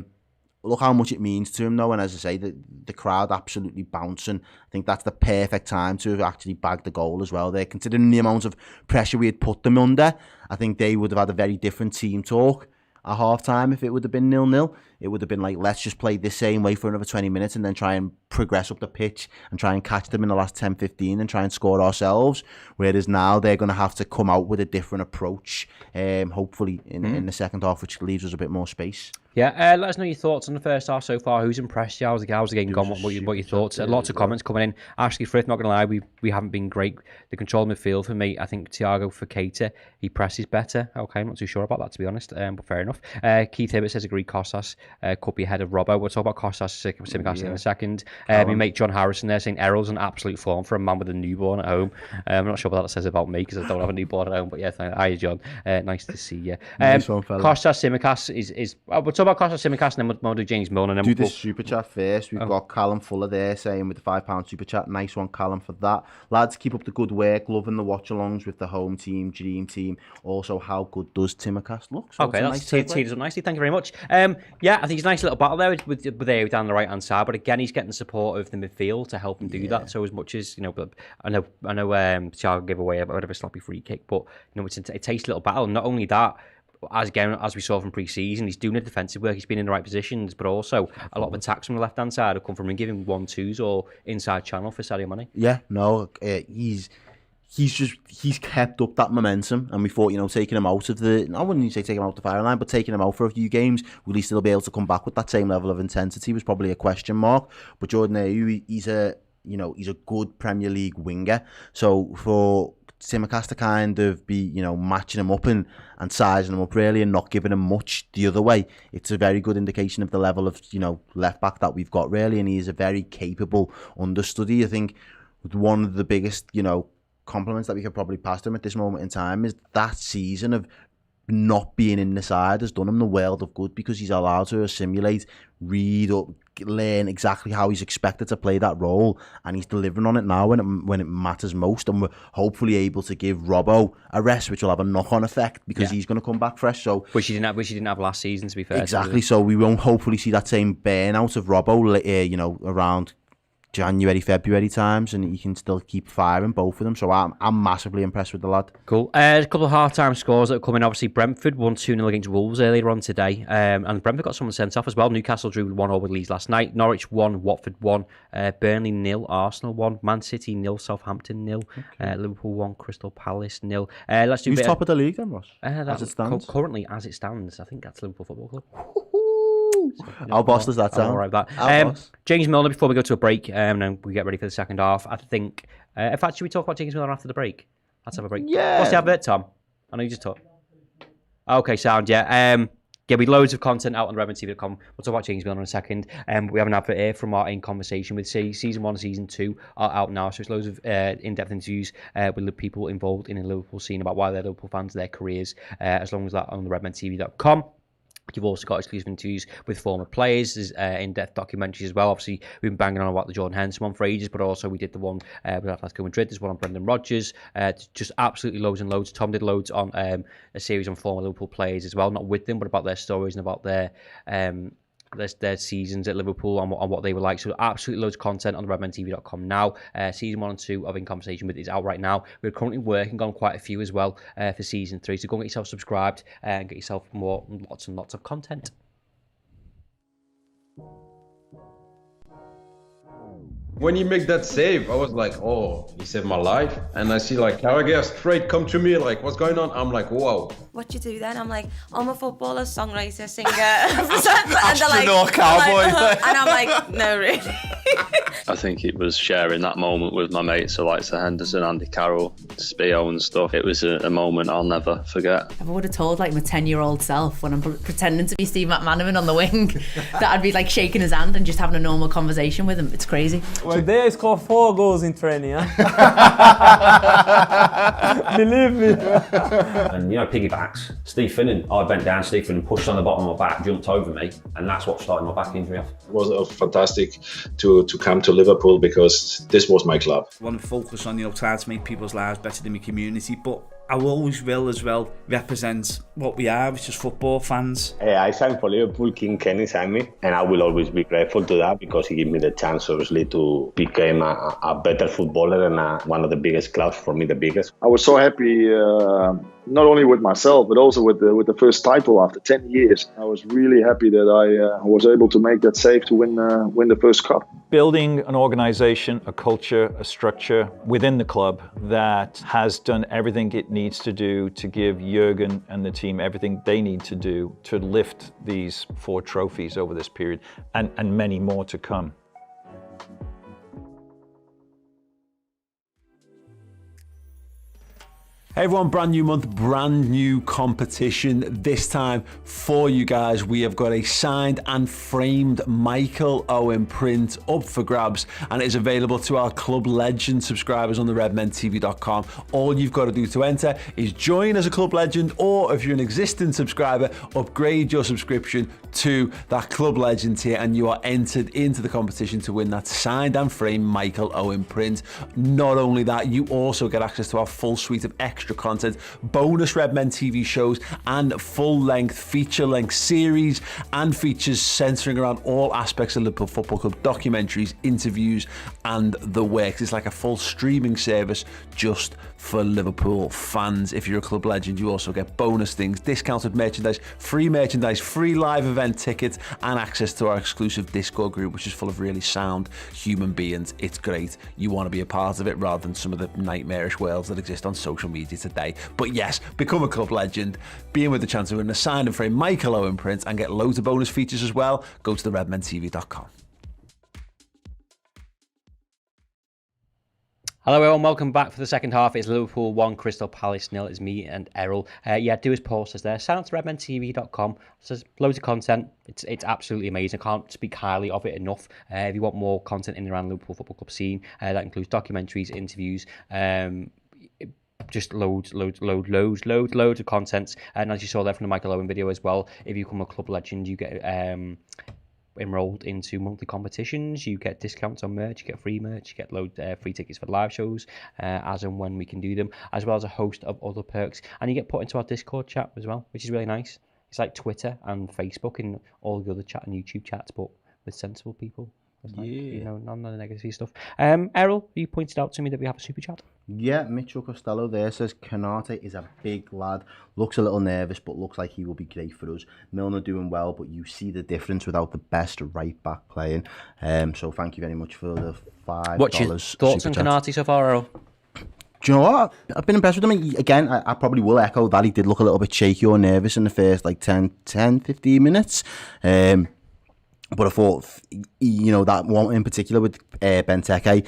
Look how much it means to him, though, and as I say, the crowd absolutely bouncing. I think that's the perfect time to have actually bagged the goal as well there. Considering the amount of pressure we had put them under, I think they would have had a very different team talk at half-time if it would have been 0-0. It would have been like, let's just play the same way for another 20 minutes and then try and progress up the pitch and try and catch them in the last 10-15 and try and score ourselves. Whereas now they're going to have to come out with a different approach, hopefully in the second half, which leaves us a bit more space. Yeah, let us know your thoughts on the first half so far. Who's impressed you? How's the game gone? What your thoughts? Lots of comments coming in. Ashley Frith, not going to lie, we haven't been great. The control midfield for me, I think Thiago for Keita, he presses better. Okay, I'm not too sure about that, to be honest, but fair enough. Keith Hibbert says, agree, Kostas could be ahead of Robbo. We'll talk about Kostas Simicast in a second. My mate John Harrison there saying Errol's an absolute form for a man with a newborn at home. I'm not sure what that says about me because I don't have a newborn at home, but yeah, hi John. Nice to see you. Nice one, fella. Kostas Simicast is we'll talk about Kostas Simicast and then we'll do James Milner. And then do the super chat first. We've got Callum Fuller there saying with the £5 super chat. Nice one, Callum, for that. Lads, keep up the good work. Loving the watch-alongs with the home team, dream team. Also, how good does Timocast look? So okay, that's teed us up nicely. Thank you very much. Yeah, I think it's a nice little battle there with Ayew down the right-hand side, but again, he's getting the support of the midfield to help him do that. So as much as, but I know Thiago gave away a bit of a sloppy free kick, but it's a tasty little battle. Not only that, as we saw from pre-season, he's doing the defensive work. He's been in the right positions, but also a lot of attacks from the left-hand side have come from him giving 1-2s or inside channel for Sadio Mane. Yeah, no, he's kept up that momentum, and we thought, taking him out of I wouldn't say taking him out of the firing line, but taking him out for a few games, will he still be able to come back with that same level of intensity was probably a question mark. But Jordan Ayew, he's a good Premier League winger, so for Simicast to kind of be, matching him up and sizing him up really and not giving him much the other way, it's a very good indication of the level of, left back that we've got really, and he is a very capable understudy. I think one of the biggest, compliments that we could probably pass to him at this moment in time is that season of not being in the side has done him the world of good, because he's allowed to assimilate, read up, learn exactly how he's expected to play that role, and he's delivering on it now when it matters most, and we're hopefully able to give Robbo a rest, which will have a knock-on effect because he's going to come back fresh. So which he didn't have last season, to be fair. Exactly. So we won't hopefully see that same burnout of Robbo, around January, February times, and he can still keep firing both of them. So I'm massively impressed with the lad. Cool. A couple of half-time scores that are coming. Obviously, Brentford won 2-0 against Wolves earlier on today, and Brentford got someone sent off as well. Newcastle drew 1-0 with Leeds last night. Norwich 1, Watford 1, Burnley 0, Arsenal 1, Man City 0, Southampton 0, Liverpool 1, Crystal Palace 0. Let's do. Who's top of the league then, Ross? As it stands? Currently, as it stands, I think that's Liverpool Football Club. How boss does that sound? All right, that. James Milner, before we go to a break, and then we get ready for the second half, I think, in fact, should we talk about James Milner after the break? Let's have a break. Yeah. What's the advert, Tom? I know you just talked. Okay, sound, yeah. There'll be loads of content out on RedmenTV.com. We'll talk about James Milner in a second. We have an advert here from our In Conversation with Season 1 and Season 2 are out now. So it's loads of in-depth interviews with the people involved in the Liverpool scene about why they're Liverpool fans, their careers, as long as that on the RedmenTV.com. You've also got exclusive interviews with former players, in-depth documentaries as well. Obviously, we've been banging on about the Jordan Henderson one for ages, but also we did the one with Atletico Madrid. There's one on Brendan Rodgers. Just absolutely loads and loads. Tom did loads on a series on former Liverpool players as well, not with them, but about their stories and about their seasons at Liverpool on what they were like. So absolutely loads of content on the redmentv.com now. Season 1 and 2 of In Conversation With is out right now. We're currently working on quite a few as well for season 3. So go and get yourself subscribed and get yourself lots and lots of content. When he make that save, I was like, oh, he saved my life. And I see like Carragher straight come to me, like, what's going on? I'm like, whoa. What do you do then? I'm like, I'm a footballer, songwriter, singer. and Astronaut, cowboy. And I'm like, no, really. I think it was sharing that moment with my mates, so like Sir Henderson, Andy Carroll, Spio and stuff. It was a moment I'll never forget. If I would have told like my 10-year-old self when I'm pretending to be Steve McManaman on the wing that I'd be like shaking his hand and just having a normal conversation with him. It's crazy. Today I scored 4 goals in training, Believe me. And piggybacks. Steve Finnan, I bent down, Steve Finnan pushed on the bottom of my back, jumped over me, and that's what started my back injury off. It was fantastic to come to Liverpool because this was my club. I want to focus on, trying to make people's lives better than my community, but I always will as well represent what we are, which is football fans. I signed for Liverpool, King Kenny signed me, and I will always be grateful to that because he gave me the chance, obviously, to become a better footballer and one of the biggest clubs, for me the biggest. I was so happy, not only with myself, but also with the first title after 10 years. I was really happy that I was able to make that save to win the first cup. Building an organisation, a culture, a structure within the club that has done everything it needs to do to give Jurgen and the team everything they need to do to lift these 4 trophies over this period and many more to come. Hey everyone, brand new month, brand new competition. This time for you guys, we have got a signed and framed Michael Owen print up for grabs, and it is available to our Club Legend subscribers on the redmentv.com. All you've got to do to enter is join as a Club Legend, or if you're an existing subscriber, upgrade your subscription to that Club Legend tier, and you are entered into the competition to win that signed and framed Michael Owen print. Not only that, you also get access to our full suite of extra content, bonus Redmen TV shows, and full-length, feature-length series and features centering around all aspects of Liverpool Football Club, documentaries, interviews, and the works. It's like a full streaming service just for Liverpool fans. If you're a Club Legend, you also get bonus things, discounted merchandise, free live event tickets, and access to our exclusive Discord group, which is full of really sound human beings. It's great. You want to be a part of it rather than some of the nightmarish worlds that exist on social media today. But yes, become a Club Legend, be in with the chance of winning a signed and framed Michael Owen print, and get loads of bonus features as well. Go to the redmentv.com. Hello everyone, welcome back for the second half. It's Liverpool 1, Crystal Palace 0. It's me and Errol. Do his posters there. Sign up to redmentv.com. There's loads of content. It's absolutely amazing. I can't speak highly of it enough. If you want more content in and around the Liverpool Football Club scene, that includes documentaries, interviews, just loads of content. And as you saw there from the Michael Owen video as well, if you become a Club Legend, you get enrolled into monthly competitions, you get discounts on merch, you get free merch, you get free tickets for live shows as and when we can do them, as well as a host of other perks, and you get put into our Discord chat as well, which is really nice. It's like Twitter and Facebook and all the other chat and YouTube chats, but with sensible people. None of the negative stuff. Errol, you pointed out to me that we have a super chat. Yeah, Mitchell Costello there says Konate is a big lad, looks a little nervous, but looks like he will be great for us. Milner doing well, but you see the difference without the best right back playing. So thank you very much for the $5. What's your thoughts on Konate so far, Errol? Do you know what? I've been impressed with him. Again, I probably will echo that. He did look a little bit shaky or nervous in the first 10-15 minutes. But I thought, that one in particular with Benteke,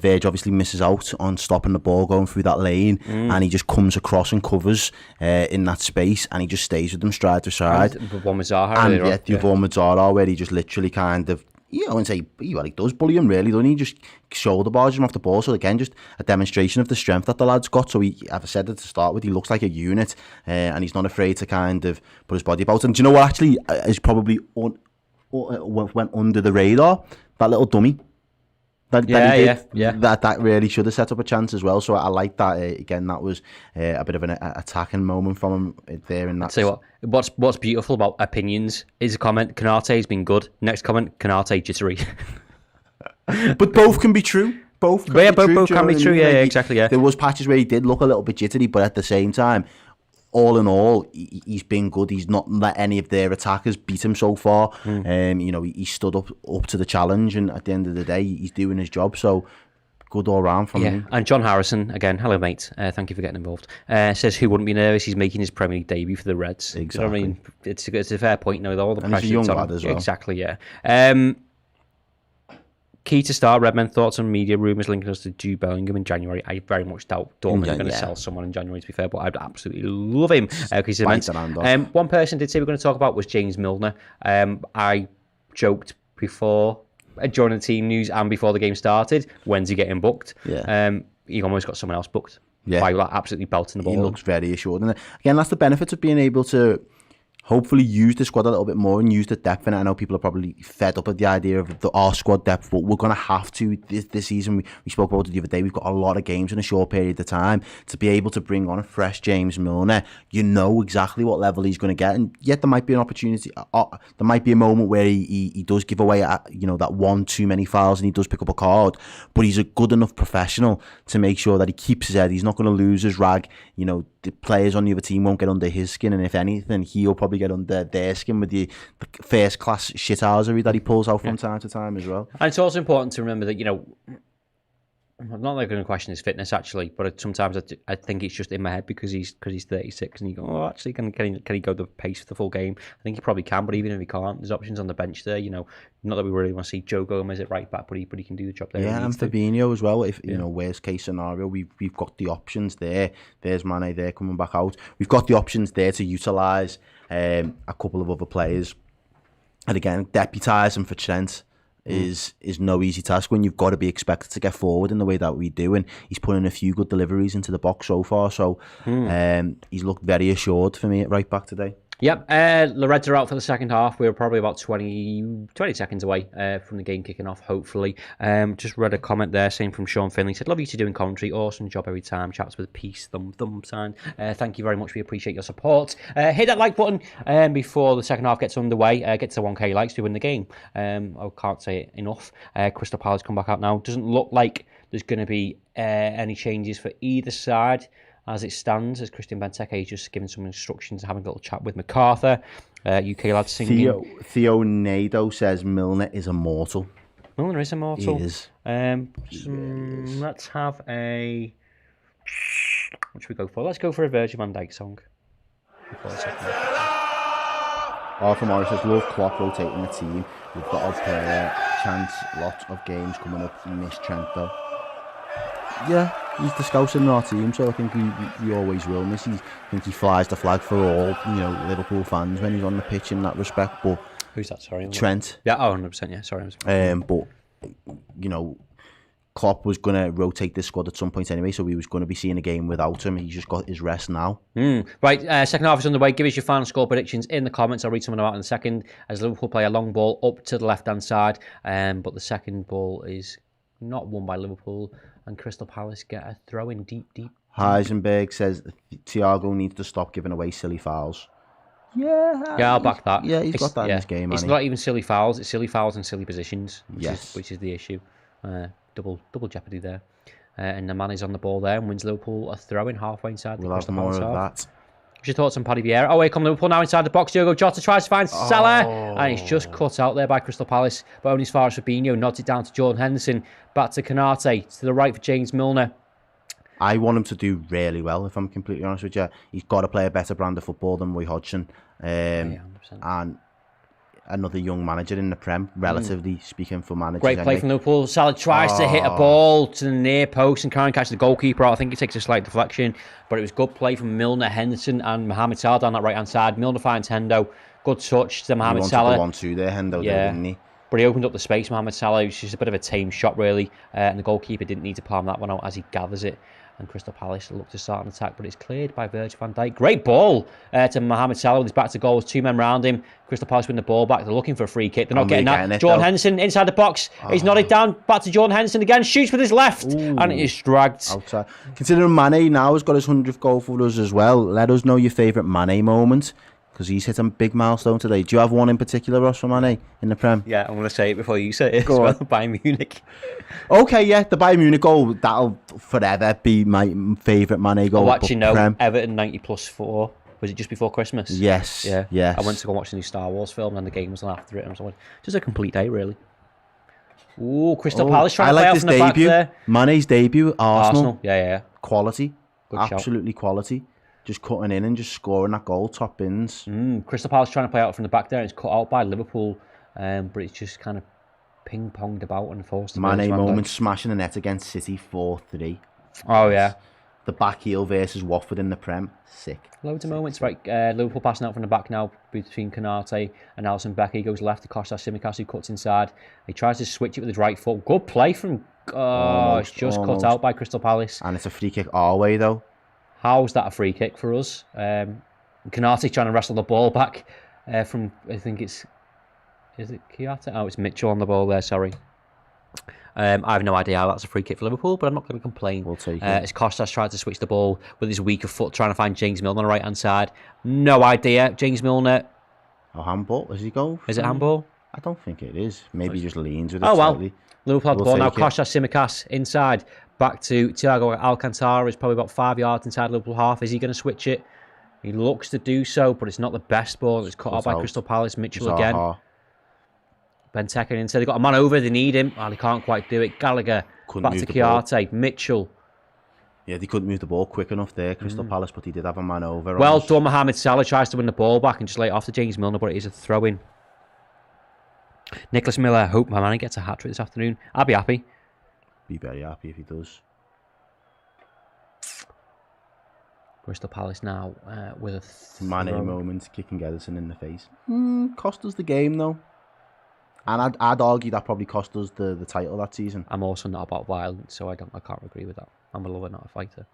Verge obviously misses out on stopping the ball going through that lane, and he just comes across and covers in that space, and he just stays with them stride to side. The one with Zaha. And the other one with Zaha, where he just literally kind of I wouldn't say he does bully him really, doesn't he? Just shoulder barges him off the ball. So again, just a demonstration of the strength that the lad's got. So I've said it to start with, he looks like a unit, and he's not afraid to kind of put his body about. And do you know what actually is probably went under the radar? That little dummy. That really should have set up a chance as well. So I like that. Again, that was a bit of an attacking moment from him there. In that. I'll tell you what's beautiful about opinions is a comment. Konate's been good. Next comment, Konate jittery. But both can be true. Both can be true. Yeah, exactly. Yeah. There was patches where he did look a little bit jittery, but at the same time, all in all, he's been good. He's not let any of their attackers beat him so far. He stood up to the challenge, and at the end of the day, he's doing his job. So good all round from him. And John Harrison again. Hello, mate. Thank you for getting involved. Says who wouldn't be nervous? He's making his Premier League debut for the Reds. Exactly. You know what I mean, it's a fair point. All the and pressure. He's a young lad as well. Exactly. Yeah. Key to start, Redmen thoughts on media rumours linking us to Jude Bellingham in January. I very much doubt Dortmund are going to sell someone in January, to be fair, but I'd absolutely love him because he's immense. One person did say we're going to talk about was James Milner. I joked before joining the team news and before the game started, when's he getting booked? He almost got someone else booked. By absolutely belting the ball. He looks very assured. And again, that's the benefit of being able to hopefully use the squad a little bit more and use the depth in it. I know people are probably fed up of the idea of our squad depth, but we're going to have to this season. We spoke about it the other day. We've got a lot of games in a short period of time to be able to bring on a fresh James Milner. You know exactly what level he's going to get, and yet there might be an opportunity. There might be a moment where he does give away that one too many fouls and he does pick up a card, but he's a good enough professional to make sure that he keeps his head. He's not going to lose his rag. The players on the other team won't get under his skin, and if anything, he'll probably get under their skin with the first class shithousery that he pulls out from time to time as well. And it's also important to remember that I'm not going to question his fitness actually, but sometimes I think it's just in my head because he's 36 and you go, actually can he go the pace for the full game? I think he probably can, but even if he can't, there's options on the bench there. Not that we really want to see Joe Gomez at right back, but he can do the job there. Yeah, and Fabinho as well. If worst case scenario, we've got the options there. There's Mane there coming back out. We've got the options there to utilise a couple of other players, and again, deputise him for Trent is no easy task when you've got to be expected to get forward in the way that we do, and he's putting a few good deliveries into the box so far. So he's looked very assured for me at right back today. Yep, the Reds are out for the second half. We're probably about 20 seconds away from the game kicking off, hopefully. Just read a comment there saying from Sean Finley. Said, love you to doing commentary. Awesome job every time. Chats with a peace, thumb sign. Thank you very much. We appreciate your support. Hit that like button before the second half gets underway. Get to 1k likes to win the game. I can't say it enough. Crystal Palace come back out now. Doesn't look like there's going to be any changes for either side as it stands, as Christian Benteke is just giving some instructions, having a little chat with MacArthur. UK lads singing. Theo Nado says Milner is immortal. Milner is immortal. He is. Let's have a... What should we go for? Let's go for a Virgil van Dijk song. Arthur Morris says, love Klopp rotating the team. We've got a player chance, lots of games coming up. Miss Trent though. Yeah, he's the scouser in our team, so I think we always will miss. I think he flies the flag for all, Liverpool fans when he's on the pitch in that respect. But who's that? Sorry, Trent. Yeah, 100%. Yeah, sorry. But Klopp was going to rotate this squad at some point anyway, so we was going to be seeing a game without him. He's just got his rest now. Right, second half is underway. Give us your final score predictions in the comments. I'll read some of them out in a second. As Liverpool play a long ball up to the left-hand side, but the second ball is not won by Liverpool, and Crystal Palace get a throw in deep. Heisenberg says Thiago needs to stop giving away silly fouls. Yeah, I'll back that. Yeah, he's got that in this game. It's not even silly fouls; it's silly fouls and silly positions. Which is the issue. Double jeopardy there. And the man is on the ball there and wins Liverpool a throw in halfway inside. We'll have more of that. What's your thoughts on Paddy Vieira? Oh, here come Liverpool now inside the box. Diogo Jota tries to find Salah, and it's just cut out there by Crystal Palace, but only as far as Fabinho. Nods it down to Jordan Henderson. Back to Konate, to the right for James Milner. I want him to do really well, if I'm completely honest with you. He's got to play a better brand of football than Roy Hodgson. And another young manager in the Prem, relatively speaking, for managers. Great play from Liverpool. Salah tries to hit a ball to the near post and can't catch the goalkeeper. I think he takes a slight deflection, but it was good play from Milner, Henderson and Mohamed Salah down that right-hand side. Milner finds Hendo. Good touch to Mohamed Salah. He wanted the 1-2 there, Hendo, didn't he? But he opened up the space, Mohamed Salah. It was just a bit of a tame shot, really. And the goalkeeper didn't need to palm that one out as he gathers it. And Crystal Palace look to start an attack, but it's cleared by Virgil van Dijk. Great ball to Mohamed Salah with his back to goal. There's 2 men round him. Crystal Palace win the ball back. They're looking for a free kick. They're not getting that. Jordan Henderson inside the box. He's nodded down. Back to Jordan Henderson again. Shoots with his left. And it is dragged. Outside. Considering Mane now has got his 100th goal for us as well, let us know your favourite Mane moment. Because he's hit a big milestone today. Do you have one in particular, Ross, for Mane in the Prem? Yeah, I'm going to say it before you say it. Go on. Bayern Munich. Okay, yeah, the Bayern Munich goal, that'll forever be my favourite Mane goal. Oh, actually, no. Prem. Everton 90+4. Was it just before Christmas? Yes. Yeah. Yes. I went to go watch the new Star Wars film, and the game was on after it. And I was like, just a complete day, really. Ooh, Crystal Palace trying to play off in the back there. Mane's debut, Arsenal. Yeah. Quality. Good Absolutely shout. Quality. Just cutting in and just scoring that goal, top bins. Crystal Palace trying to play out from the back there. It's cut out by Liverpool, but it's just kind of ping-ponged about and forced. Mane moment smashing the net against City 4-3. Oh, yeah. The back heel versus Watford in the Prem. Sick. Loads of moments. Right, Liverpool passing out from the back now between Konate and Alisson Becker. He goes left to Kostas Tsimikas, who cuts inside. He tries to switch it with his right foot. Good play from... it's just cut out by Crystal Palace. And it's a free kick our way, though. How's that a free kick for us? Konate trying to wrestle the ball back from, I think it's... Is it Kiata? Oh, it's Mitchell on the ball there, sorry. I have no idea how that's a free kick for Liverpool, but I'm not going to complain. We'll take it. As Kostas tried to switch the ball with his weaker foot, trying to find James Milner on the right-hand side. No idea. James Milner. Oh, handball? Is he go? Is it handball? I don't think it is. Maybe he just leans with it slightly. Liverpool had the ball now. It. Kostas Tsimikas inside. Back to Thiago Alcantara. Is probably about 5 yards inside Liverpool half. Is he going to switch it? He looks to do so, but it's not the best ball. It's cut out by Crystal Palace. Mitchell again. Benteke instead. They've got a man over. They need him. Oh, they can't quite do it. Gallagher. Back to Kiarte. Mitchell. Yeah, they couldn't move the ball quick enough there, Crystal Palace, but he did have a man over. Well done, Mohamed Salah tries to win the ball back and just lay it off to James Milner, but it is a throw-in. Nicholas Miller, I hope my man gets a hat-trick this afternoon. I'll be happy. Be very happy if he does. Crystal Palace now with a Mane moment, kicking Ederson in the face. Cost us the game, though. And I'd argue that probably cost us the title that season. I'm also not about violence, so I can't agree with that. I'm a lover, not a fighter.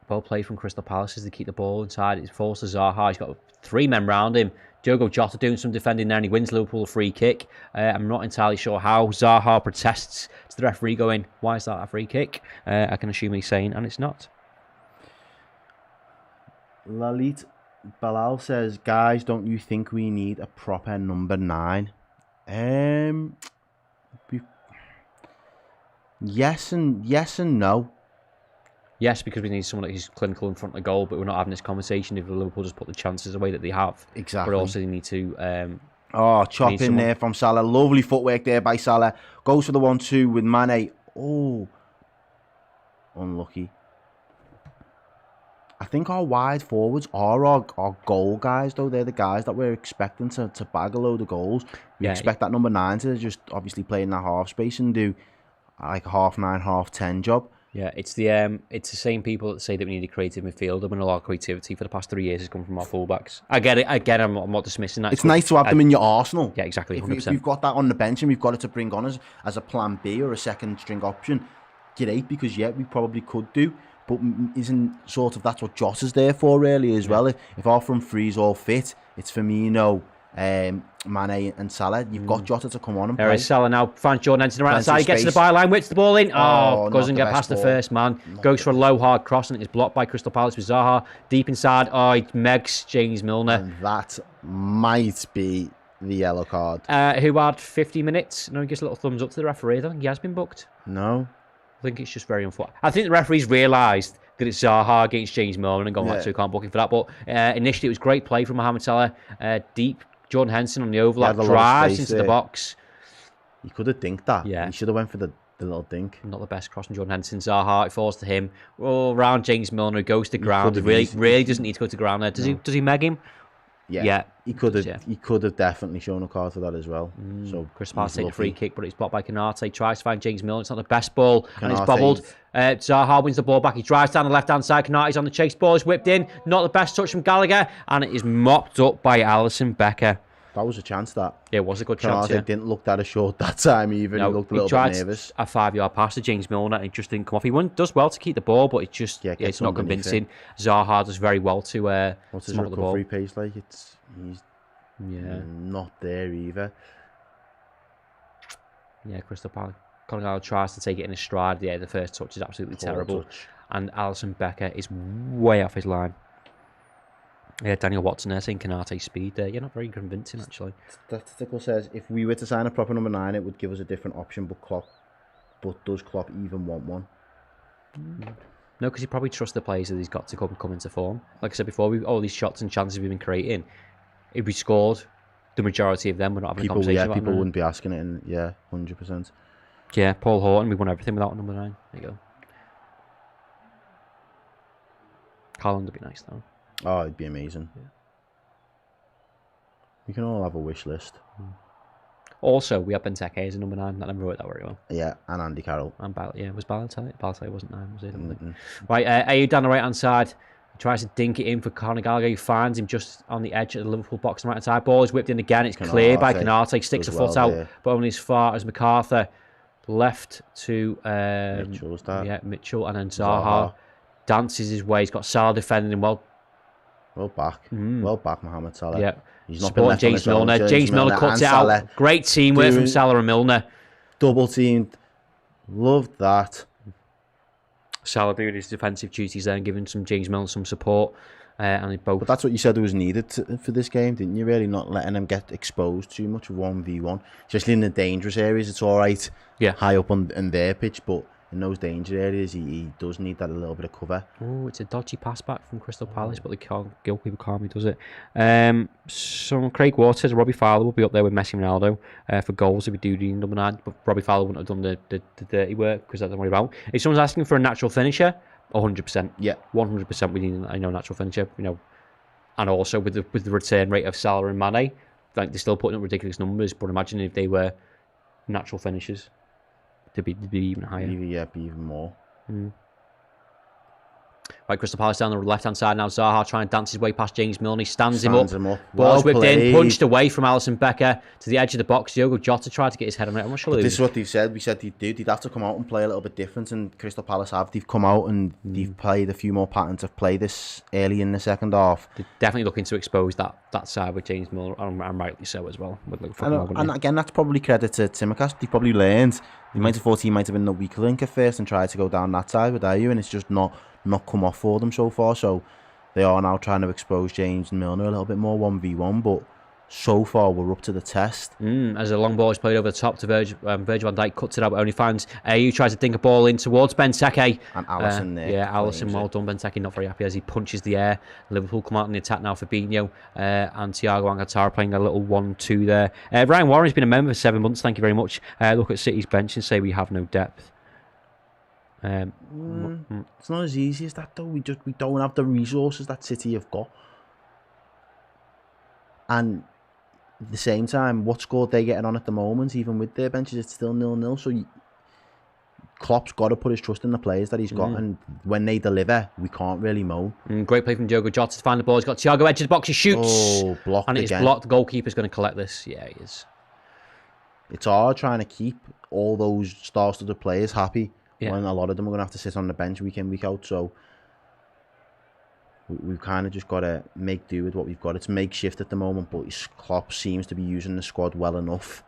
Well played from Crystal Palace as they keep the ball inside. It's forced to Zaha. He's got 3 men round him. Diogo Jota doing some defending there, and he wins Liverpool a free kick. I'm not entirely sure how. Zaha protests to the referee going, why is that a free kick? I can assume he's saying, and it's not. Lalit Balal says, guys, don't you think we need a proper number 9? Yes and no. Yes, because we need someone who's clinical in front of the goal, but we're not having this conversation if Liverpool just put the chances away that they have. Exactly. But also they need to... chop in there from Salah. Lovely footwork there by Salah. Goes for the 1-2 with Mane. Oh. Unlucky. I think our wide forwards are our goal guys, though. They're the guys that we're expecting to bag a load of goals. We expect that number 9 to just obviously play in that half space and do like a half 9, half 10 job. Yeah, it's the same people that say that we need a creative midfielder, when a lot of creativity for the past 3 years has come from our fullbacks. I get it. I'm not dismissing that. It's nice to have them in your arsenal. Yeah, exactly. 100%. If we've got that on the bench and we've got it to bring on as a plan B or a second string option, great, because we probably could do. But isn't sort of that's what Jota's there for really as well. If our front three's all fit, it's Firmino, Mane and Salah. You've got Jota to come on and play. There is Salah now. Finds Jordan Henderson around the side. Gets to the byline, whips the ball in. Doesn't get past the first man. Goes for a low, hard cross, and it's blocked by Crystal Palace with Zaha. Deep inside. He megs James Milner. And that might be the yellow card. Who had 50 minutes. No, he gives a little thumbs up to the referee. I don't think he has been booked. No. I think it's just very unfortunate. I think the referees realised that it's Zaha against James Milner and gone, so we can't book him for that. But initially, it was great play from Mohamed Salah. Deep. Jordan Henderson on the overlap, drives into the box. He could have dinked that. Yeah. He should have went for the little dink. Not the best cross from Jordan Henderson. Zaha, it falls to him. Around James Milner, who goes to ground. He really doesn't need to go to ground there. Does he meg him? Yeah. He could have definitely shown a card for that as well. So Chris Pass takes a free kick, but it's blocked by Konate. Tries to find James Milner. It's not the best ball, and it's bobbled. Zaha wins the ball back. He drives down the left-hand side. Konate's on the chase. Ball is whipped in. Not the best touch from Gallagher, and it is mopped up by Alisson Becker. That was a chance, that. Yeah, it was a good chance, He didn't look that assured that time either. No, he looked a little bit nervous. A 5-yard pass to James Milner and it just didn't come off. He does well to keep the ball, but it's not convincing. Zaha does very well to what's his the ball. recovery pace like? He's not there either. Yeah, Crystal Palace. Conor Gallagher tries to take it in his stride. Yeah, the first touch is absolutely terrible. And Alisson Becker is way off his line. Yeah, Daniel Watson there saying Kanate's speed there. You're not very convincing, actually. Statistical says if we were to sign a proper number 9, it would give us a different option. But does Klopp even want one? No, because he probably trusts the players that he's got to come into form. Like I said before, all these shots and chances we've been creating, if we scored the majority of them, we're not having a conversation about people them. wouldn't be asking it. And 100%. Yeah, Paul Horton, we won everything without number 9. There you go. Haaland would be nice though. Oh, it'd be amazing. Yeah. We can all have a wish list. Also, we have Benteke as a number 9. That never worked that very well. Yeah, and Andy Carroll. And was Balotelli? Balotelli wasn't 9, was he? Right, Ayew down the right-hand side. He tries to dink it in for Conor Gallagher. He finds him just on the edge of the Liverpool box on the right-hand side. Ball is whipped in again. It's cleared by Konate. Sticks a foot out, but only as far as MacArthur. Left to Mitchell, and then Zaha dances his way. He's got Salah defending him well. Well back, Mohamed Salah. Yeah, he's not been left James Milner. James Milner cuts it out. Great teamwork from Salah and Milner. Double teamed. Loved that. Salah doing his defensive duties there and giving some James Milner some support. And they both. But that's what you said was needed for this game, didn't you? Really, not letting them get exposed too much 1v1, especially in the dangerous areas. It's all right, high up on their pitch, but in those danger areas, he does need that a little bit of cover. Oh, it's a dodgy pass back from Crystal Palace, but the goalkeeper calmly does it. So Craig Ward says Robbie Fowler will be up there with Messi and Ronaldo for goals if we do need number 9, but Robbie Fowler wouldn't have done the dirty work because that's what I'm worried about. If someone's asking for a natural finisher, 100%. Yeah, 100%. We need a natural finisher. And also with the return rate of Salah and Mane, like they're still putting up ridiculous numbers. But imagine if they were natural finishers, they'd be even higher. Be even more. Right, Crystal Palace down the left-hand side now. Zaha trying to dance his way past James Milner. He stands him up. Ball's whipped in, punched away from Alisson Becker to the edge of the box. Diogo Jota tried to get his head on it. I'm not sure. This is what they've said. We said they'd have to come out and play a little bit different, and Crystal Palace have. They've come out and they've played a few more patterns of play this early in the second half. They're definitely looking to expose that side with James Milner, and rightly so as well. And again, that's probably credit to Tsimikas. They probably learned. They might have thought he might have been the weak link at first and tried to go down that side with Ayew, and it's just not come off for them so far. So they are now trying to expose James and Milner a little bit more 1v1, but so far we're up to the test. As a long ball is played over the top to Virgil van Dijk, cuts it out but only finds Ayew, tries to dink a ball in towards Benteke. And Alisson there. Yeah, Alisson, well done. Benteke not very happy as he punches the air. Liverpool come out in the attack now. Fabinho and Thiago Alcantara playing a little 1-2 there. Ryan Warren has been a member for 7 months, thank you very much. Look at City's bench and say we have no depth. It's not as easy as that though. We don't have the resources that City have got. And at the same time, what score they're getting on at the moment, even with their benches, it's still 0-0. So Klopp's got to put his trust in the players that he's got, and when they deliver, we can't really moan. Great play from Diogo Jota to find the ball. He's got Thiago edge of the box. He shoots. Oh, blocked and again. It's blocked. The goalkeeper's going to collect this. Yeah, he is. It's hard trying to keep all those star-studded players happy when a lot of them are going to have to sit on the bench week in, week out. So we've kind of just got to make do with what we've got. It's makeshift at the moment, but Klopp seems to be using the squad well enough,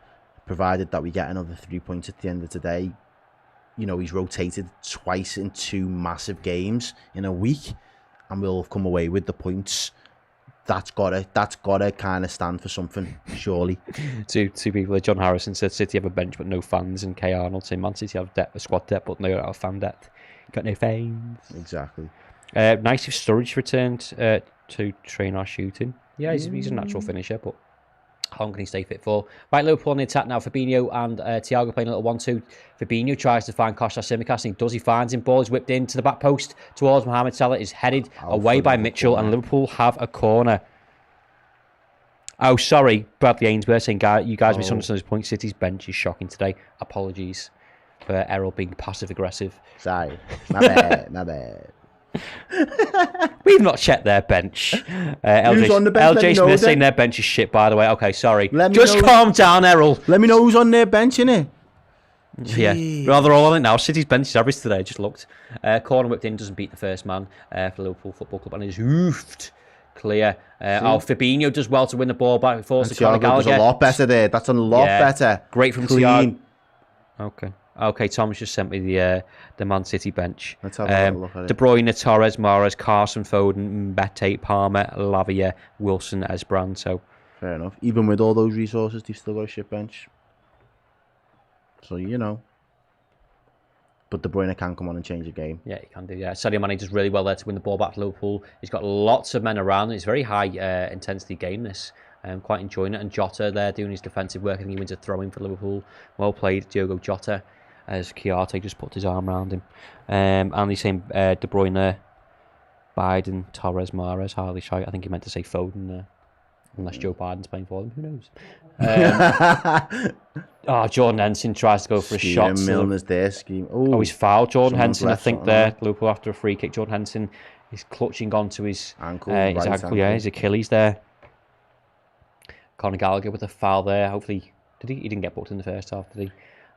provided that we get another 3 points at the end of today. He's rotated twice in 2 massive games in a week, and we'll have come away with the points. That's gotta kind of stand for something, surely. Two people. John Harrison said City have a bench but no fans, and K. Arnold saying Man City have a squad depth but no fan depth. Got no fans. Exactly. Nice if Sturridge returned to train our shooting. Yeah, he's a natural finisher, but how long can he stay fit for? Right, Liverpool on the attack now. Fabinho and Thiago playing a little 1-2. Fabinho tries to find Kostas Tsimikas, and he does. He finds him. Ball is whipped into the back post towards Mohamed Salah. Is headed away by Mitchell, and Liverpool have a corner. Oh, sorry, Bradley Ainsworth saying, you guys misunderstood his point. City's bench is shocking today. Apologies for Errol being passive aggressive. Sorry, my bad. We've not checked their bench. Who's on the bench? LJ Smith saying their bench is shit, by the way. Okay, sorry. Just know. calm down, Errol. Let me know who's on their bench, innit? Yeah, rather all on it now. City's bench is average today. Just looked. Corner whipped in, doesn't beat the first man for Liverpool Football Club, and is hoofed clear. Fabinho does well to win the ball back. Forces Conor Gallagher. Does a lot better there. That's a lot better. Great from Clean. Thiago. Okay. Tom's just sent me the Man City bench. Let's have a look at it. De Bruyne, Torres, Mahrez, Carson, Foden, Mbete, Palmer, Lavia, Wilson, Esbrand. So fair enough. Even with all those resources, they've still got a shit bench. So, you know. But De Bruyne can come on and change the game. Yeah, he can do, yeah. Sadio Mane does really well there to win the ball back to Liverpool. He's got lots of men around. It's a very high intensity game, this. I'm quite enjoying it. And Jota there doing his defensive work. I think he wins a throw-in for Liverpool. Well played, Diogo Jota, as Chiarte just put his arm around him. And he's saying De Bruyne there. Biden, Torres, Mahrez, Harley Shite. I think he meant to say Foden there. Unless Joe Biden's playing for them, who knows? Jordan Henson tries to go for a shot. Milner's there, scheme. Oh, he's fouled. Jordan Henson, I think, there. Liverpool after a free kick. Jordan Henson is clutching onto his ankle. Yeah, his Achilles there. Conor Gallagher with a foul there. Hopefully, he didn't get booked in the first half, did he?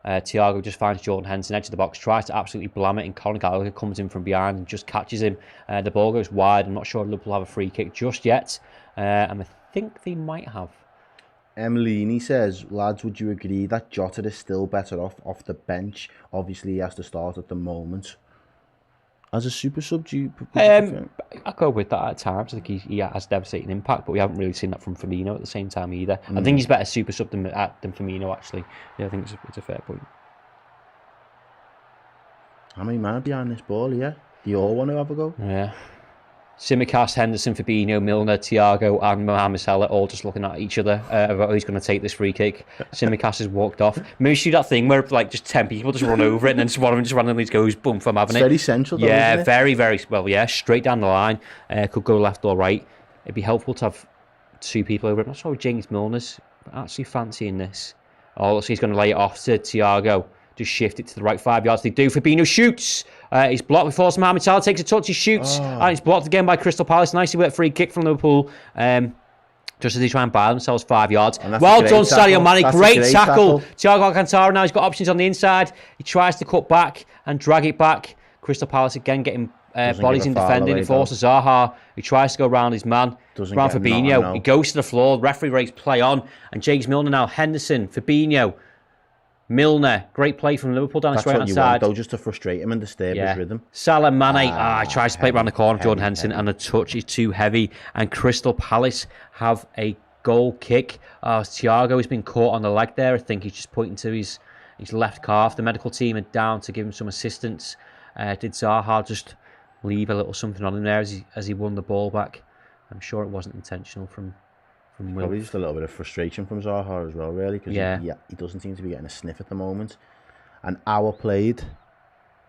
Thiago just finds Jordan Henson edge of the box, tries to absolutely blam it, and Conor Gallagher comes in from behind and just catches him. The ball goes wide. I'm not sure if Liverpool have a free kick just yet, and I think they might have. Emilini says, lads, would you agree that Jota is still better off the bench? Obviously, he has to start at the moment. As a super sub, do you... I go with that at times. I think he has devastating impact, but we haven't really seen that from Firmino at the same time either. I think he's better super sub than Firmino, actually. Yeah, I think it's a fair point. How many men are behind this ball, yeah? Do you all want to have a go? Yeah. Tsimikas, Henderson, Fabinho, Milner, Thiago and Mohamed Salah all just looking at each other about who's going to take this free kick. Tsimikas has walked off. Maybe see that thing where like just 10 people just run over it and then just one of them just randomly goes, boom, I'm having it. It's very central though, yeah, isn't it? very, very, well, yeah, straight down the line. Could go left or right. It'd be helpful to have two people over it. I'm not sure James Milner's actually fancying this. Oh, so he's going to lay it off to Thiago. Just shift it to the right 5 yards. They do. Fabinho shoots. He's blocked before Mohamed Salah takes a touch. He shoots. And it's blocked again by Crystal Palace. Nicely worked free kick from Liverpool. Just as they try and buy themselves 5 yards. Well done, Sadio Mane. Great tackle. Thiago Alcantara now. He's got options on the inside. He tries to cut back and drag it back. Crystal Palace again getting bodies in defending. It forces Zaha, who tries to go around his man. Around Fabinho. He goes to the floor. Referee rates play on. And James Milner now. Henderson. Fabinho. Milner, great play from Liverpool down his right-hand side. Though, just to frustrate him and disturb his rhythm. Salah, Mane, he tries to play it around the corner, Jordan Henderson, and the touch is too heavy. And Crystal Palace have a goal kick. Thiago has been caught on the leg there. I think he's just pointing to his left calf. The medical team are down to give him some assistance. Did Zaha just leave a little something on him there as he won the ball back? I'm sure it wasn't intentional from Probably just a little bit of frustration from Zaha as well, really, because he doesn't seem to be getting a sniff at the moment. An hour played.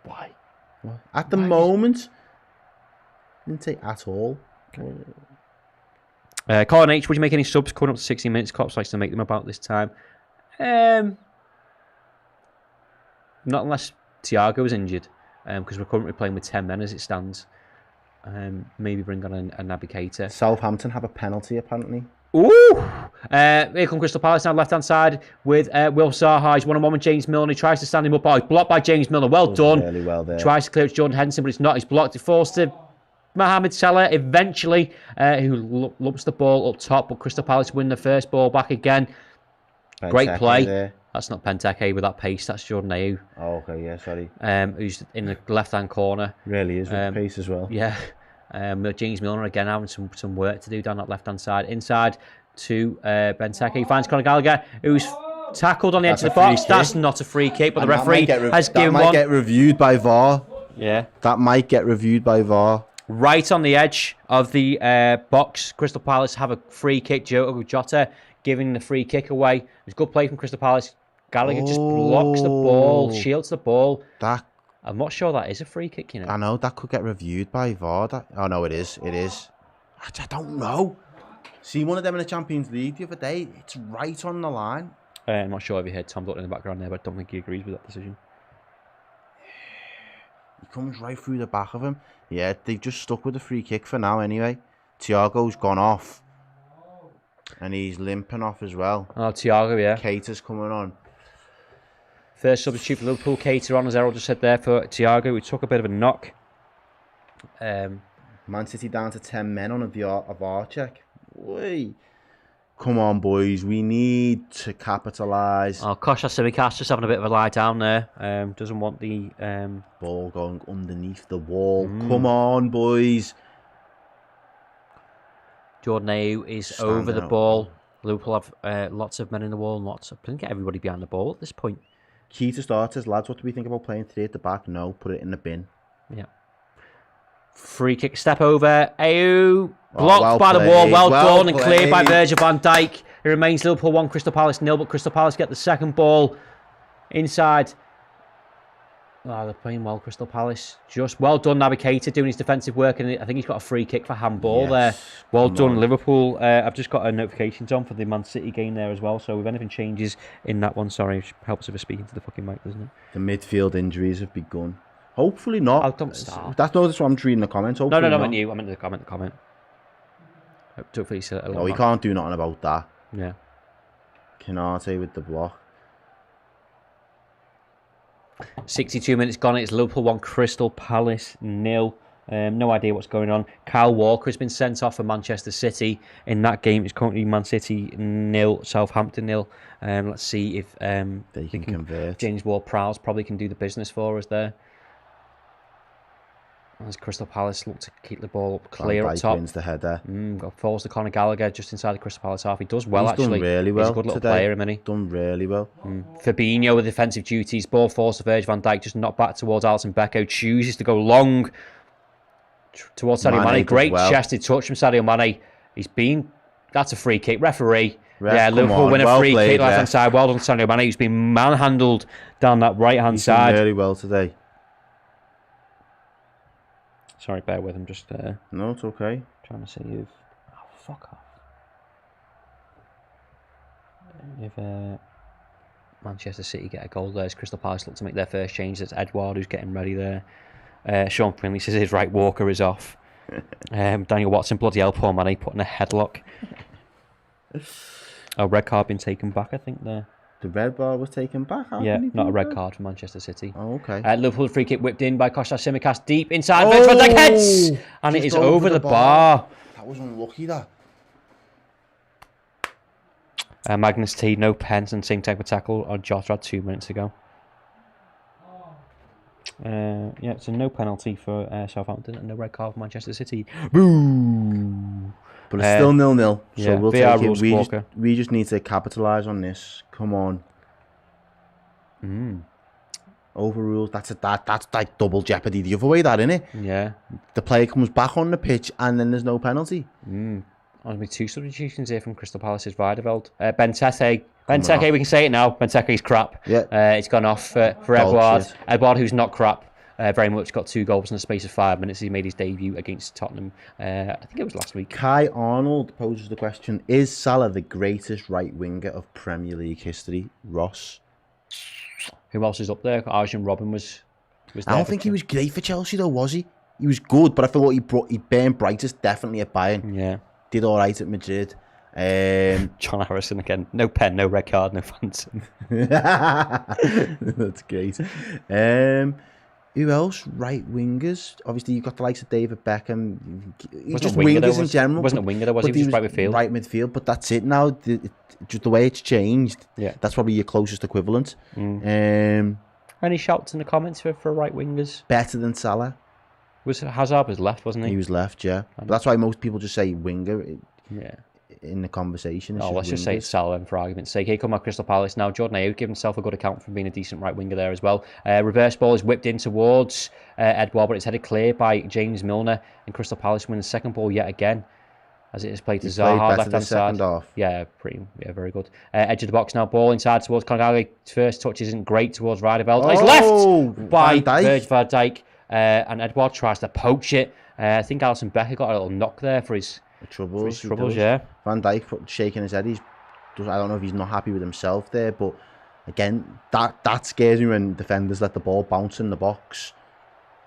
Why? What? At the moment, didn't take at all. Colin H, would you make any subs coming up to 60 minutes? Cops likes to make them about this time. Not unless Thiago is injured, because we're currently playing with 10 men as it stands. Maybe bring on a Naby Keita. Southampton have a penalty, apparently. Ooh! Here come Crystal Palace now, left-hand side with Will Zaha. He's one-on-one with James Milner. He tries to stand him up. Oh, he's blocked by James Milner. Well done. Really well there. Tries to clear it to Jordan Henderson, but it's not. He's blocked. It falls to Mohamed Salah eventually, who lumps the ball up top, but Crystal Palace win the first ball back again. Benteke Great play. There. That's not Benteke with that pace. That's Jordan Ayew. Oh, okay, yeah, sorry. Who's in the left-hand corner. Really is with pace as well. Yeah. James Milner again having some work to do down that left-hand side. Inside to Benteke. He finds Conor Gallagher, who's tackled on the edge of the box. That's not a free kick, but the referee has given one. That might get reviewed by VAR. Yeah. That might get reviewed by VAR. Right on the edge of the box. Crystal Palace have a free kick. Jota giving the free kick away. It was a good play from Crystal Palace. Gallagher just blocks the ball, shields the ball. I'm not sure that is a free kick, you know. I know, that could get reviewed by VAR. Oh, no, it is. It is. I don't know. See one of them in the Champions League the other day. It's right on the line. I'm not sure if you heard Tom Dutton in the background there, but I don't think he agrees with that decision. He comes right through the back of him. Yeah, they've just stuck with the free kick for now anyway. Thiago's gone off. And he's limping off as well. Oh, Thiago, yeah. Keita's coming on. First substitute for Liverpool, Keita on, as Errol just said there, for Thiago, who took a bit of a knock. Man City down to 10 men on a VAR check. Wait. Come on, boys. We need to capitalise. Oh, Kostas Tsimikas just having a bit of a lie down there. Doesn't want the... Ball going underneath the wall. Come on, boys. Jordan Ayew is over the ball. Liverpool have lots of men in the wall. I think get everybody behind the ball at this point. Key to starters, lads. What do we think about playing 3 at the back? No, put it in the bin. Yeah. Free kick, step over. Ayew blocked by the wall. Well done and cleared by Virgil van Dijk. It remains Liverpool 1, Crystal Palace 0, but Crystal Palace get the second ball inside. Oh, they're playing well, Crystal Palace. Just well done, Naby Keita doing his defensive work, and I think he's got a free kick for handball there. Well done, Liverpool. I've just got notifications on for the Man City game there as well, so if anything changes in that one, sorry, it helps if I speak into the fucking mic, doesn't it? The midfield injuries have begun. Hopefully not. Oh, don't start. That's what I'm reading the comments. Hopefully no, not. I meant you. I meant the comment. Hopefully it's a little no, we can't do nothing about that. Yeah. Canate with the block. 62 minutes gone. It's Liverpool 1, Crystal Palace 0. No idea what's going on. Kyle Walker has been sent off for Manchester City in that game. It's currently Man City 0, Southampton 0. Let's see if they can convert. James Ward-Prowse probably can do the business for us there. As Crystal Palace look to keep the ball up clear up top. Wins the header. Falls to Conor Gallagher just inside the Crystal Palace half. He does well, He's actually. Done really well. He's a good little today. player, isn't he? Done really well. Fabinho with defensive duties. Ball falls to Virgil van Dijk. Just knocked back towards Alisson Becker. Chooses to go long towards Sadio Mane. Great chested touch from Sadio Mane. That's a free kick. Referee. Liverpool win a free kick left hand side. Well done, Sadio Mane, who's been manhandled down that right hand side. Done really well today. Sorry, bear with him. Just no, it's okay. Trying to see if fuck off. If Manchester City get a goal there, as Crystal Palace look to make their first change. That's Edouard who's getting ready there. Sean Finley says his right Walker is off. Daniel Watson, bloody hell, poor Mane, putting a headlock. Red card been taken back, I think there. The red bar was taken back? Not a red card for Manchester City. Oh, okay. Liverpool free kick whipped in by Kostas Tsimikas deep inside. Virgil van Dijk heads! And it is over the bar. That was unlucky, that. Magnus T, no pens, and same type of tackle on Jota 2 minutes ago. So no penalty for Southampton and no red card for Manchester City. Boo! But it's still 0-0, so we'll VR take it. We just need to capitalise on this. Come on. Overruled. That's like double jeopardy the other way, that, isn't it? Yeah. The player comes back on the pitch and then there's no penalty. There's been 2 substitutions here from Crystal Palace's Weideveld. Benteke, we can say it now. Benteke's crap. Yeah. It's gone off for Edouard. Edouard, who's not crap. Very much got 2 goals in the space of 5 minutes. He made his debut against Tottenham. I think it was last week. Kai Arnold poses the question: is Salah the greatest right winger of Premier League history? Ross. Who else is up there? Arjen Robben was there. I don't think he was great for Chelsea though, was he? He was good, but I thought he burned brightest definitely at Bayern. Yeah. Did all right at Madrid. John Harrison again. No pen, no red card, no fans. That's great. Who else? Right wingers. Obviously, you've got the likes of David Beckham. Just wingers in general. Wasn't a winger though, was he? He was just right midfield. Right midfield, but that's it now. Just the way it's changed. Yeah. That's probably your closest equivalent. Any shouts in the comments for right wingers? Better than Salah. Hazard was left, wasn't he? He was left, yeah. But that's why most people just say winger. Yeah. In the conversation. Let's just say it's Salah for argument's sake. Here come my Crystal Palace now. Jordan Ayew giving himself a good account for being a decent right winger there as well. Reverse ball is whipped in towards Edouard, but it's headed clear by James Milner, and Crystal Palace win the second ball yet again, as it is played to Zaha left hand side. Very good. Edge of the box now. Ball inside towards Conor Gallagher. First touch isn't great towards Weideveld. He's left by Virgil van Dijk, and Edouard tries to poach it. I think Alisson Becker got a little knock there for his troubles, yeah. Van Dijk shaking his head. I don't know if he's not happy with himself there, but again, that scares me when defenders let the ball bounce in the box.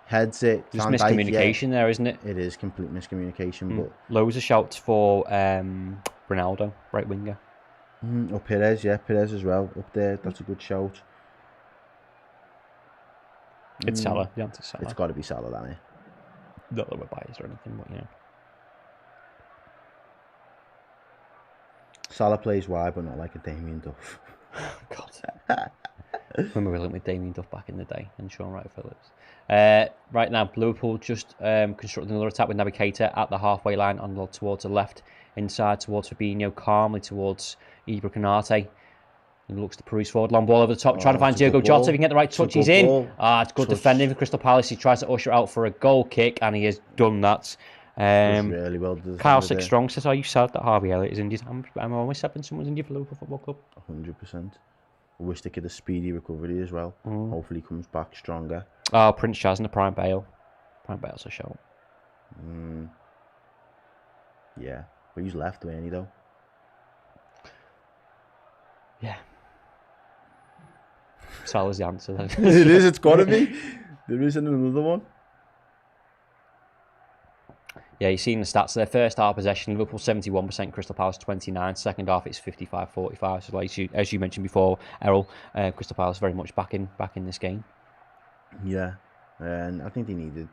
Heads it. There's Van Dijk, miscommunication there, isn't it? It is complete miscommunication. But loads of shouts for Ronaldo, right winger. Or Perez, Perez as well up there. That's a good shout. It's Salah. The answer's Salah. It's got to be Salah, isn't it? Not that we're biased or anything, but you know. Salah plays wide, but not like a Damien Duff. God. Remember we linked with Damien Duff back in the day and Sean Wright-Phillips. Right now, Liverpool just constructing another attack with Naby Keita at the halfway line towards the left, inside towards Fabinho, calmly towards Ibra Konate. He looks to Peruz forward, long ball over the top, trying to find Diogo Jota. If he can get the right touch, he's in. It's good defending for Crystal Palace. He tries to usher out for a goal kick, and he has done that. Really well. Kyle Six Strong says, "Are you sad that Harvey Elliott is injured?" I'm always sad when someone's injured for Liverpool Football Club. 100%. I wish they get a speedy recovery as well. Hopefully, he comes back stronger. Oh, Prince Chaz and the Prime Bale. Prime Bale's a show. Yeah, but he's left, ain't he, though? Yeah. Salah's the answer then. It is, it's got to be. There isn't another one. Yeah, you've seen the stats there. First half possession, Liverpool 71%, Crystal Palace 29%. Second half, it's 55-45. So, like as you mentioned before, Errol, Crystal Palace very much back in this game. Yeah, and I think they needed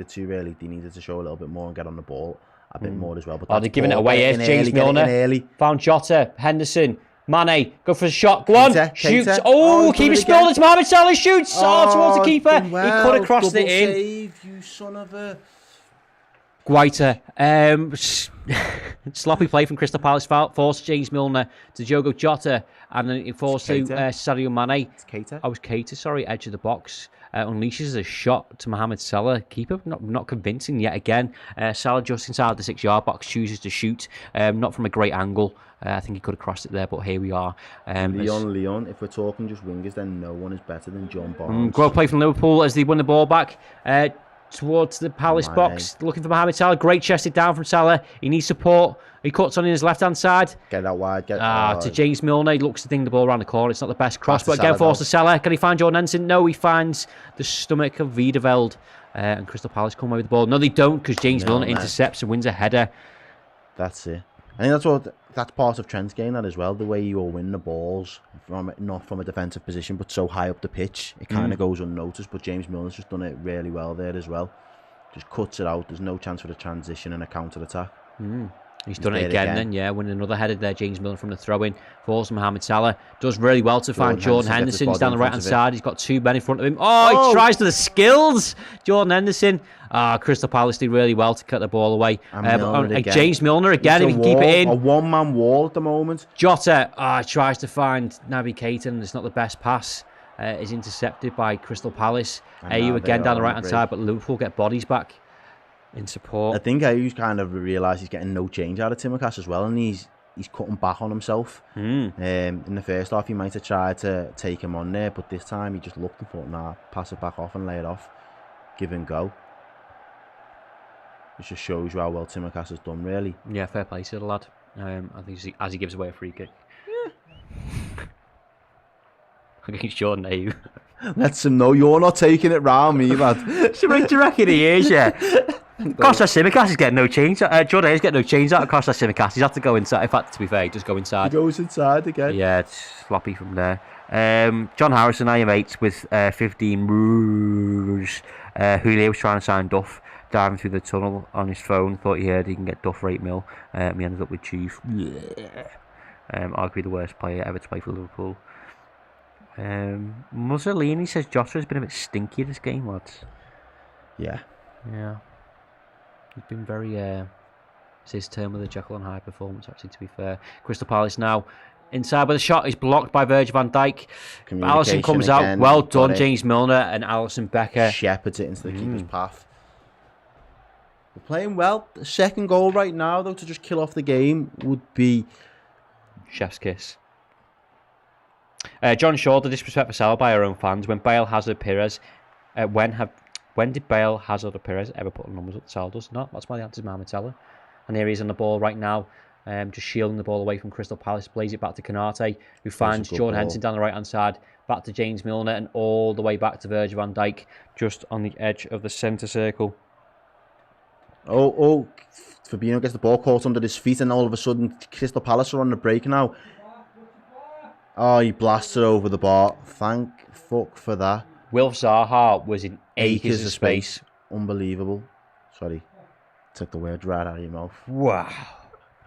to really. They needed to show a little bit more and get on the ball a bit more as well. But they're giving it away here. James Milner found Jota, Henderson, Mane, go for a shot. Go on, shoots. Oh, keeper spilled. It's Mohamed Salah shoots. Towards the keeper. He could have crossed it in. Save, you son of a... Guaita. Sloppy play from Crystal Palace. Forced James Milner to Diogo Jota, and then it forced to Sadio Mane. It's Keita. I was Keita, sorry, edge of the box. Unleashes a shot to Mohamed Salah. Keeper not convincing yet again. Salah just inside the 6-yard box chooses to shoot. Not from a great angle. I think he could have crossed it there, but here we are. Leon, if we're talking just wingers, then no one is better than John Barnes. Great play from Liverpool as they win the ball back. Towards the Palace box, looking for Mohamed Salah. Great chested down from Salah. He needs support. He cuts on in his left-hand side. Get that wide. To James Milner. He looks to ding the ball around the corner. It's not the best cross, but again, forced to Salah. Can he find Jordan Henderson? No, he finds the stomach of Wiedeveld. And Crystal Palace come away with the ball. No, they don't, because James Milner intercepts and wins a header. That's it. I think that's part of Trent's game, that as well. The way you all win the balls, not from a defensive position, but so high up the pitch, it kind of goes unnoticed. But James Milner's just done it really well there as well. Just cuts it out. There's no chance for the transition and a counter attack. He's done it again then, winning another header there. James Milner from the throw-in. Falls Mohamed Salah. Does really well to find Jordan Henderson. He's down the right-hand side. He's got two men in front of him. He tries to the skills. Jordan Henderson. Crystal Palace did really well to cut the ball away. James Milner again, if he can keep it in. A one-man wall at the moment. Jota tries to find Naby Keita, and it's not the best pass. Is intercepted by Crystal Palace. Ayew again down the right-hand side, but Liverpool get bodies back in support. I think Ayew's kind of realised he's getting no change out of Tsimikas as well, and he's cutting back on himself. In the first half, he might have tried to take him on there, but this time he just looked and thought, nah, pass it back off and lay it off. Give and go. It just shows you how well Tsimikas has done, really. Yeah, fair play to the lad. I think as he gives away a free kick. Against Jordan Ayew. Lets him know you're not taking it round me, lad. Do you reckon he is, yeah? Kostas Tsimikas is getting no change. Jordan Ayew's getting no change out of Kostas Tsimikas. He's had to go inside. In fact, to be fair, he does go inside. He goes inside again. Yeah, it's sloppy from there. John Harrison, I am 8 with 15 moves. Julio was trying to sign Duff, diving through the tunnel on his phone. Thought he heard he can get Duff for 8 mil. He ended up with Chief. Arguably the worst player ever to play for Liverpool. Mussolini says Jota has been a bit stinky this game, lads. Yeah. He's been very it's his term with the Jekyll and Hyde performance, actually, to be fair. Crystal Palace now inside, but the shot is blocked by Virgil van Dijk. Alisson comes out. Well done, James Milner, and Alisson Becker shepherds it into the keeper's path. We're playing well. The second goal right now, though, to just kill off the game would be chef's kiss. John Shaw, the disrespect for Salah by our own fans. When Bale, Hazard, Perez, when did Bale, Hazard, or Perez ever put numbers up? Salah does not. That's why the answer is Mohamed Salah. And here he is on the ball right now. just shielding the ball away from Crystal Palace, plays it back to Konate, who finds Jordan Henderson down the right-hand side, back to James Milner, and all the way back to Virgil van Dijk, just on the edge of the centre circle. Oh, Fabinho gets the ball caught under his feet, and all of a sudden, Crystal Palace are on the break now. Oh, he blasts it over the bar. Thank fuck for that. Wilf Zaha was in acres of space. Unbelievable. Sorry. Took the word right out of your mouth. Wow.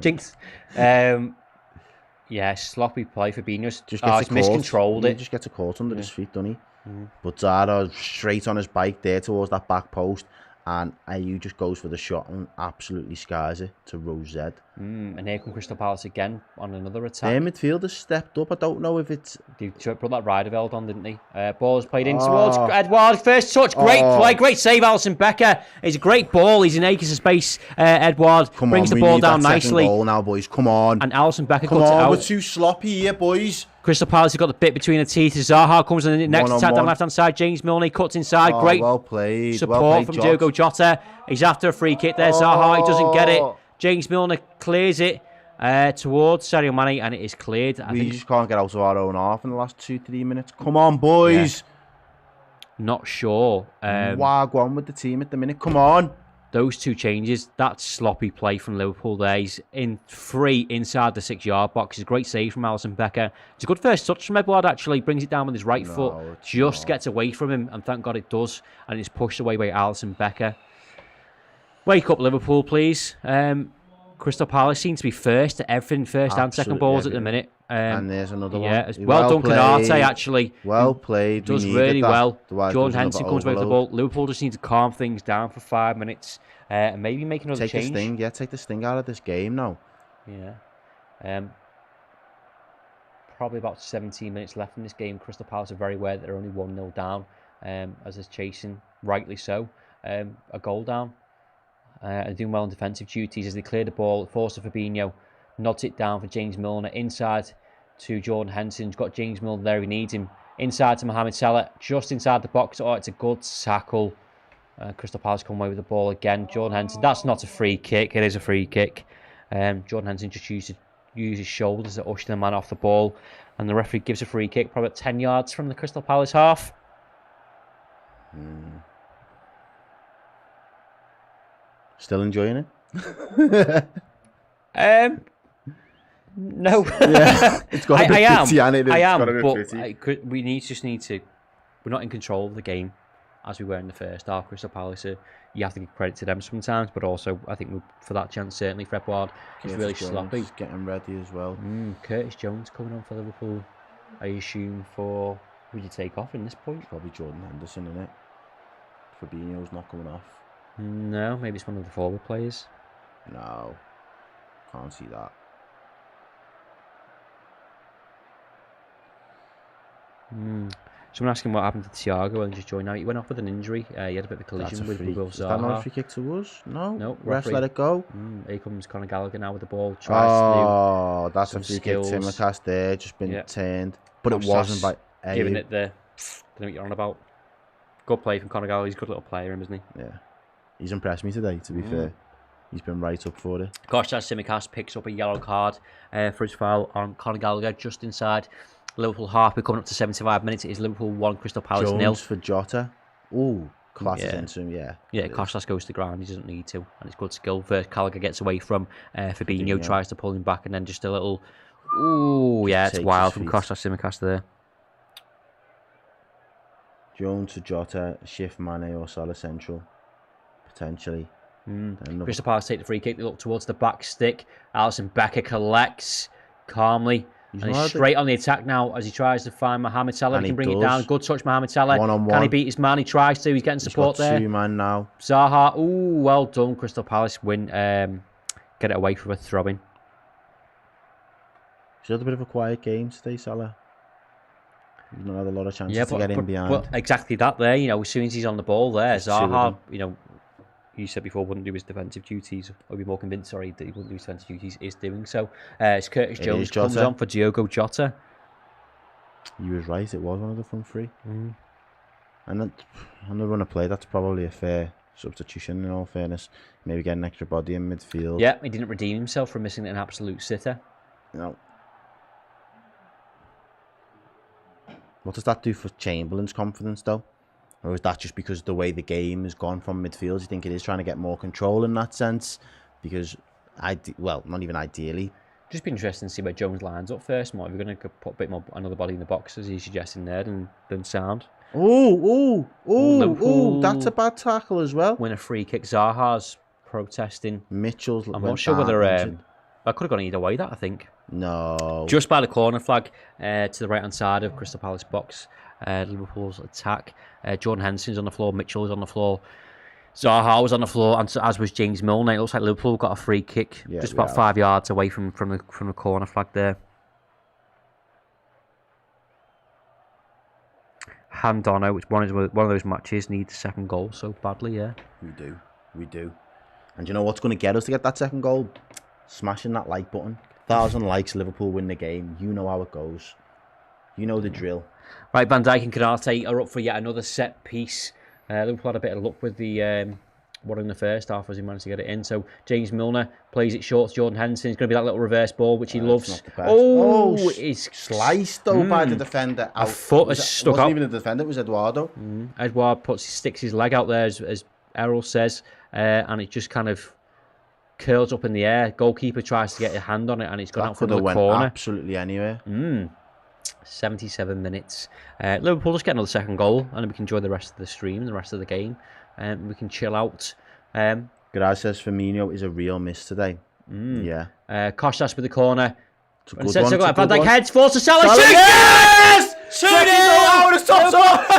Jinx. Yeah, sloppy play for Fabinho. Just he's miscontrolled it. He just gets a caught under his feet, doesn't he? But Zaha straight on his bike there towards that back post, and Ayew just goes for the shot and absolutely skies it to Rose. And here comes Crystal Palace again on another attack. Their midfielders stepped up. I don't know if it's... They put that Riederveld on, didn't they? Ball is played in towards Edouard. First touch, great play, great save, Alisson Becker. It's a great ball. He's in acres of space. Edouard brings the ball down nicely. Goal now, boys. Come on. And Alisson Becker cuts it out. We're too sloppy here, boys. Crystal Palace have got the bit between the teeth. Zaha comes in the next attack down left-hand side. James Milner cuts inside. Great well played. Support from Diogo Jota. He's after a free kick there. Zaha, he doesn't get it. James Milner clears it towards Sadio Mane, and it is cleared. I think just can't get out of our own half in the last 2-3 minutes. Come on, boys. Yeah. Not sure. Wagwan with the team at the minute. Come on. Those two changes, that sloppy play from Liverpool there. He's in free inside the 6-yard box. It's a great save from Alisson Becker. It's a good first touch from Edouard, actually. Brings it down with his right foot. Just gets away from him, and thank God it does. And it's pushed away by Alisson Becker. Wake up, Liverpool, please. Crystal Palace seem to be first at everything, first and second balls at the minute. And there's another one. Yeah, well done, Konate, actually. Well played. Does really well. Jordan Henderson comes away with the ball. Liverpool just need to calm things down for 5 minutes and maybe make another change. Take the sting out of this game now. Yeah. Probably about 17 minutes left in this game. Crystal Palace are very aware that they're only 1-0 down, as they're chasing, rightly so, a goal down. And doing well on defensive duties as they clear the ball, force to Fabinho, nods it down for James Milner, inside to Jordan Henderson. He's got James Milner there, he needs him. Inside to Mohamed Salah, just inside the box. Oh, it's a good tackle. Crystal Palace come away with the ball again. Jordan Henderson, that's not a free kick, it is a free kick. Jordan Henderson just used his shoulders to usher the man off the ball, and the referee gives a free kick, probably 10 yards from the Crystal Palace half. Still enjoying it? No. Yeah, it's got a bit pity on it. I am, but we just need to. We're not in control of the game as we were in the first half. Crystal Palace, you have to give credit to them sometimes, but also I think for that chance, certainly for Edouard, he's really sloppy. Getting ready as well. Curtis Jones coming on for Liverpool. I assume for who would you take off in this point? Probably Jordan Henderson, isn't it? Fabinho's not coming off. No, maybe it's one of the forward players. No, can't see that. Someone asking what happened to Thiago and just joined out. He went off with an injury. He had a bit of a collision with Will Zaha. Is that not a free kick to us? No. No. Ref let it go. Here comes Conor Gallagher now with the ball. That's a free kick. Timmercast there, just been turned. But it wasn't by Ayew. Giving it the... I don't know what you're on about. Good play from Conor Gallagher. He's a good little player, isn't he? Yeah. He's impressed me today, to be fair. He's been right up for it. Kostas Tsimikas picks up a yellow card for his foul on Conor Gallagher just inside Liverpool half. We're coming up to 75 minutes. It is Liverpool 1, Crystal Palace 0. Jones for Jota. Ooh, classes into him, yeah. Yeah, Kostas goes to the ground. He doesn't need to. And it's good skill. First, Gallagher gets away from Fabinho, tries to pull him back, and then just a little... Ooh, yeah, it's wild from Kostas Tsimikas there. Jones to Jota, shift Mane or Salah central. Potentially. Crystal Palace take the free kick. They look towards the back stick. Alisson Becker collects calmly. He's straight on the attack now as he tries to find Mohamed Salah. He can bring it down. Good touch, Mohamed Salah. Can he beat his man? He tries to. He's getting support there. 2 man now. Zaha. Ooh, well done. Crystal Palace win. Get it away from a throw-in. He's had a bit of a quiet game today, Salah. He's not had a lot of chances to get in behind. Well, exactly that there. As soon as he's on the ball there, Zaha, you said before, wouldn't do his defensive duties. I'd be more convinced, that he wouldn't do his defensive duties, is doing so. It's Curtis Jones comes on for Diogo Jota. You was right, it was one of the front three. And on the run of play, that's probably a fair substitution, in all fairness. Maybe get an extra body in midfield. Yeah, he didn't redeem himself from missing an absolute sitter. No. What does that do for Chamberlain's confidence, though? Or is that just because of the way the game has gone from midfield? Do you think it is trying to get more control in that sense? Because, well, not even ideally. Just be interesting to see where Jones lines up first. More, if we're going to put a bit more another body in the box, as he's suggesting there, then sound. Oh, that's a bad tackle as well. Win a free kick. Zaha's protesting. Mitchell's. I'm not sure whether that could have gone either way. That I think. No. Just by the corner flag to the right hand side of Crystal Palace box. Liverpool's attack. Jordan Henderson's on the floor. Mitchell is on the floor. Zaha was on the floor, and as was James Milner. It looks like Liverpool got a free kick just about 5 yards away from the corner flag there. Handono, which one of those matches needs a second goal so badly. Yeah, we do. And you know what's going to get us to get that second goal? Smashing that like button. 1,000 likes, Liverpool win the game. You know how it goes. You know the drill. Right, Van Dijk and Konate are up for yet another set piece. Liverpool had a bit of luck with the one in the first half as he managed to get it in. So James Milner plays it short to Jordan Henderson. It's going to be that little reverse ball, which he loves. It's sliced though by the defender. A foot has stuck out. It wasn't even the defender, it was Eduardo. Eduardo sticks his leg out there, as Errol says, and it just kind of curls up in the air. Goalkeeper tries to get a hand on it, and it's gone out from the corner. Absolutely anywhere. 77 minutes. Liverpool just get another second goal, and then we can enjoy the rest of the stream, the rest of the game, and we can chill out. Garage says Firmino is a real miss today. Yeah. Kostas with the corner. It's a good one. Van Dijk heads, force to Salah. Yes! 2-0!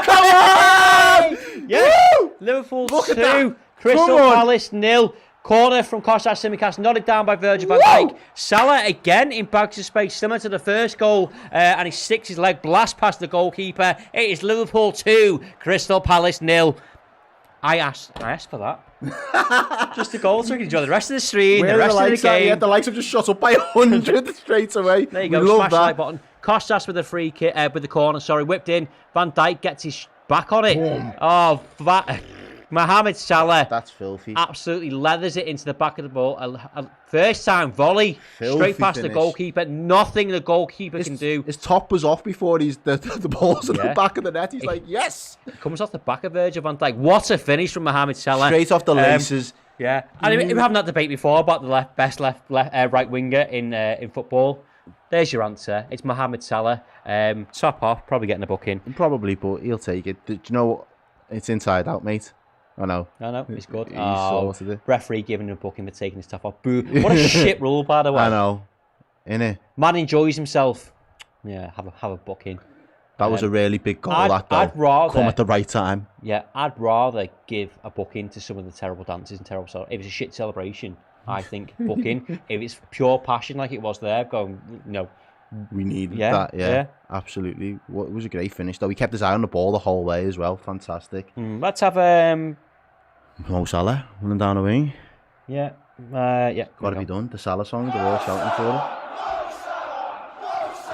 Come on! Yes! Liverpool 2, Crystal Palace 0. Corner from Kostas Tsimikas, nodded down by Virgil van Dijk. Salah again in bags of space, similar to the first goal, and he sticks his leg blast past the goalkeeper. It is Liverpool 2, Crystal Palace 0. I asked for that. Just a goal so we can enjoy the rest of the stream, the rest of the game. Yeah, the likes have just shot up by 100 straight away. There you go, smash the like button. Kostas with the free kick, with the corner, whipped in. Van Dijk gets his back on it. Boom. Oh, Mohamed Salah. That's filthy. Absolutely leathers it into the back of the ball. A first time volley. Filthy straight past finish. the goalkeeper. Nothing the goalkeeper can do. His top was off before the ball's in the back of the net. He's like, yes. It comes off the back of Virgil van Dijk. What a finish from Mohamed Salah. Straight off the laces. Yeah. And we've had that debate before about the best right winger in football. There's your answer. It's Mohamed Salah. Top off, probably getting a booking. Probably, but he'll take it. Do you know what? It's inside out, mate. I know. He's good. Sorted it. Referee giving him a booking for taking his stuff off. Boo. What a shit rule, by the way. I know. Innit? Man enjoys himself. Yeah, have a booking. That was a really big goal, I'd rather come at the right time. Yeah, I'd rather give a booking to some of the terrible dances and terrible stuff. If it's a shit celebration, I think booking. If it's pure passion like it was there, going, no. We needed that, yeah. Absolutely. It was a great finish, though. He kept his eye on the ball the whole way as well. Fantastic. Let's have Mo Salah running down the wing. Yeah. Got to be done. The Salah song, they're all shouting for it.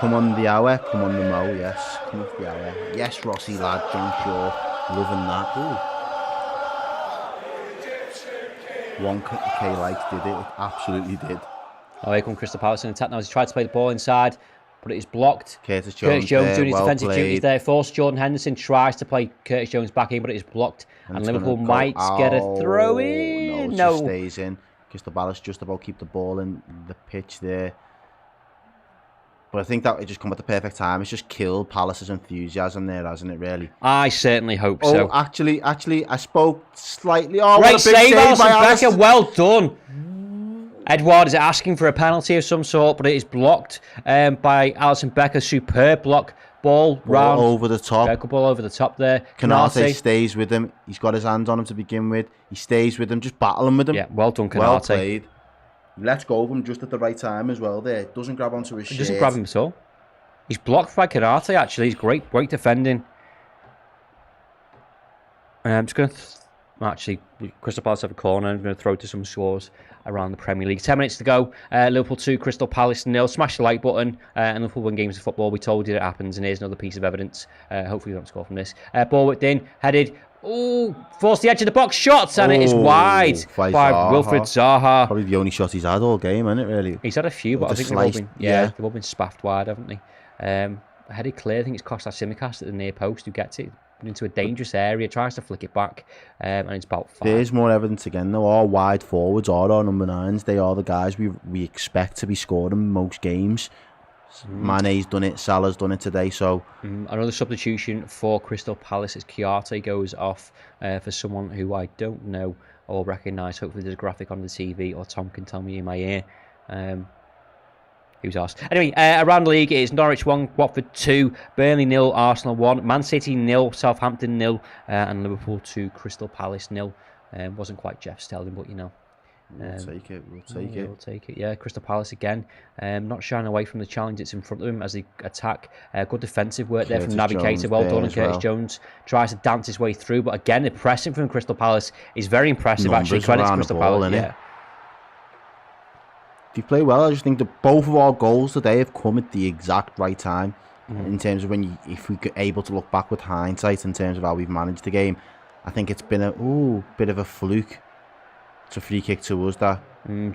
Come on the hour, come on the Mo, yes. Come off the hour. Yes, Rossi lad, John Shaw. Loving that. Ooh. 1K likes did it. It absolutely did. Oh, here come Crystal Palace in attack now. He's tried to play the ball inside, but it is blocked. Curtis Jones doing his defensive duties there. Forced Jordan Henderson, tries to play Curtis Jones back in, but it is blocked. And Liverpool might get a throw in. No, it just stays in. Crystal Palace just about keep the ball in the pitch there. But I think that it just come at the perfect time. It's just killed Palace's enthusiasm there, hasn't it, really? I certainly hope so. Actually, I spoke slightly. Great save, Alisson Becker. Well done. Edouard is asking for a penalty of some sort, but it is blocked by Alisson Becker. Superb block. Ball round. Over the top. Ball over the top there. Konate stays with him. He's got his hands on him to begin with. He stays with him, just battling with him. Yeah, well done, Konate. Well played. Let's go of him just at the right time as well there. Doesn't grab onto his shirt. He doesn't grab him at all. He's blocked by Konate, actually. He's great defending. I'm just going to... Actually, Crystal Palace have a corner. I'm going to throw to some scores around the Premier League. 10 minutes to go. Liverpool 2, Crystal Palace 0. Smash the like button. And Liverpool win games of football. We told you that it happens, and here's another piece of evidence. Hopefully you don't score from this. Ball whipped in, headed. Oh, forced the edge of the box shots, and it is wide by Wilfried Zaha. Probably the only shot he's had all game, isn't it, really? He's had a few, but I think they've all been spaffed wide, haven't they? Headed clear, I think it's Kostas Tsimikas at the near post who gets it into a dangerous area, tries to flick it back, and it's about 5. There's more evidence again, though. Our wide forwards are our number 9s. They are the guys we expect to be scoring most games. Mane's done it, Salah's done it today, so... Another substitution for Crystal Palace as Chiarte goes off for someone who I don't know or recognise. Hopefully there's a graphic on the TV or Tom can tell me in my ear. Who's asked? Anyway, around the league it is Norwich 1, Watford 2, Burnley 0, Arsenal 1, Man City 0, Southampton 0, and Liverpool 2, Crystal Palace 0. Wasn't quite Jeff Stelling, but you know. We'll take it. We'll take it. Yeah, Crystal Palace again, not shying away from the challenge that's in front of him as they attack. Good defensive work there from Navigator. Well done, and Curtis Jones tries to dance his way through, but again, the pressing from Crystal Palace is very impressive. Actually, credit to Crystal Palace. Yeah. They play well. I just think that both of our goals today have come at the exact right time in terms of if we're able to look back with hindsight in terms of how we've managed the game. I think it's been a bit of a fluke. It's a free kick to us, that.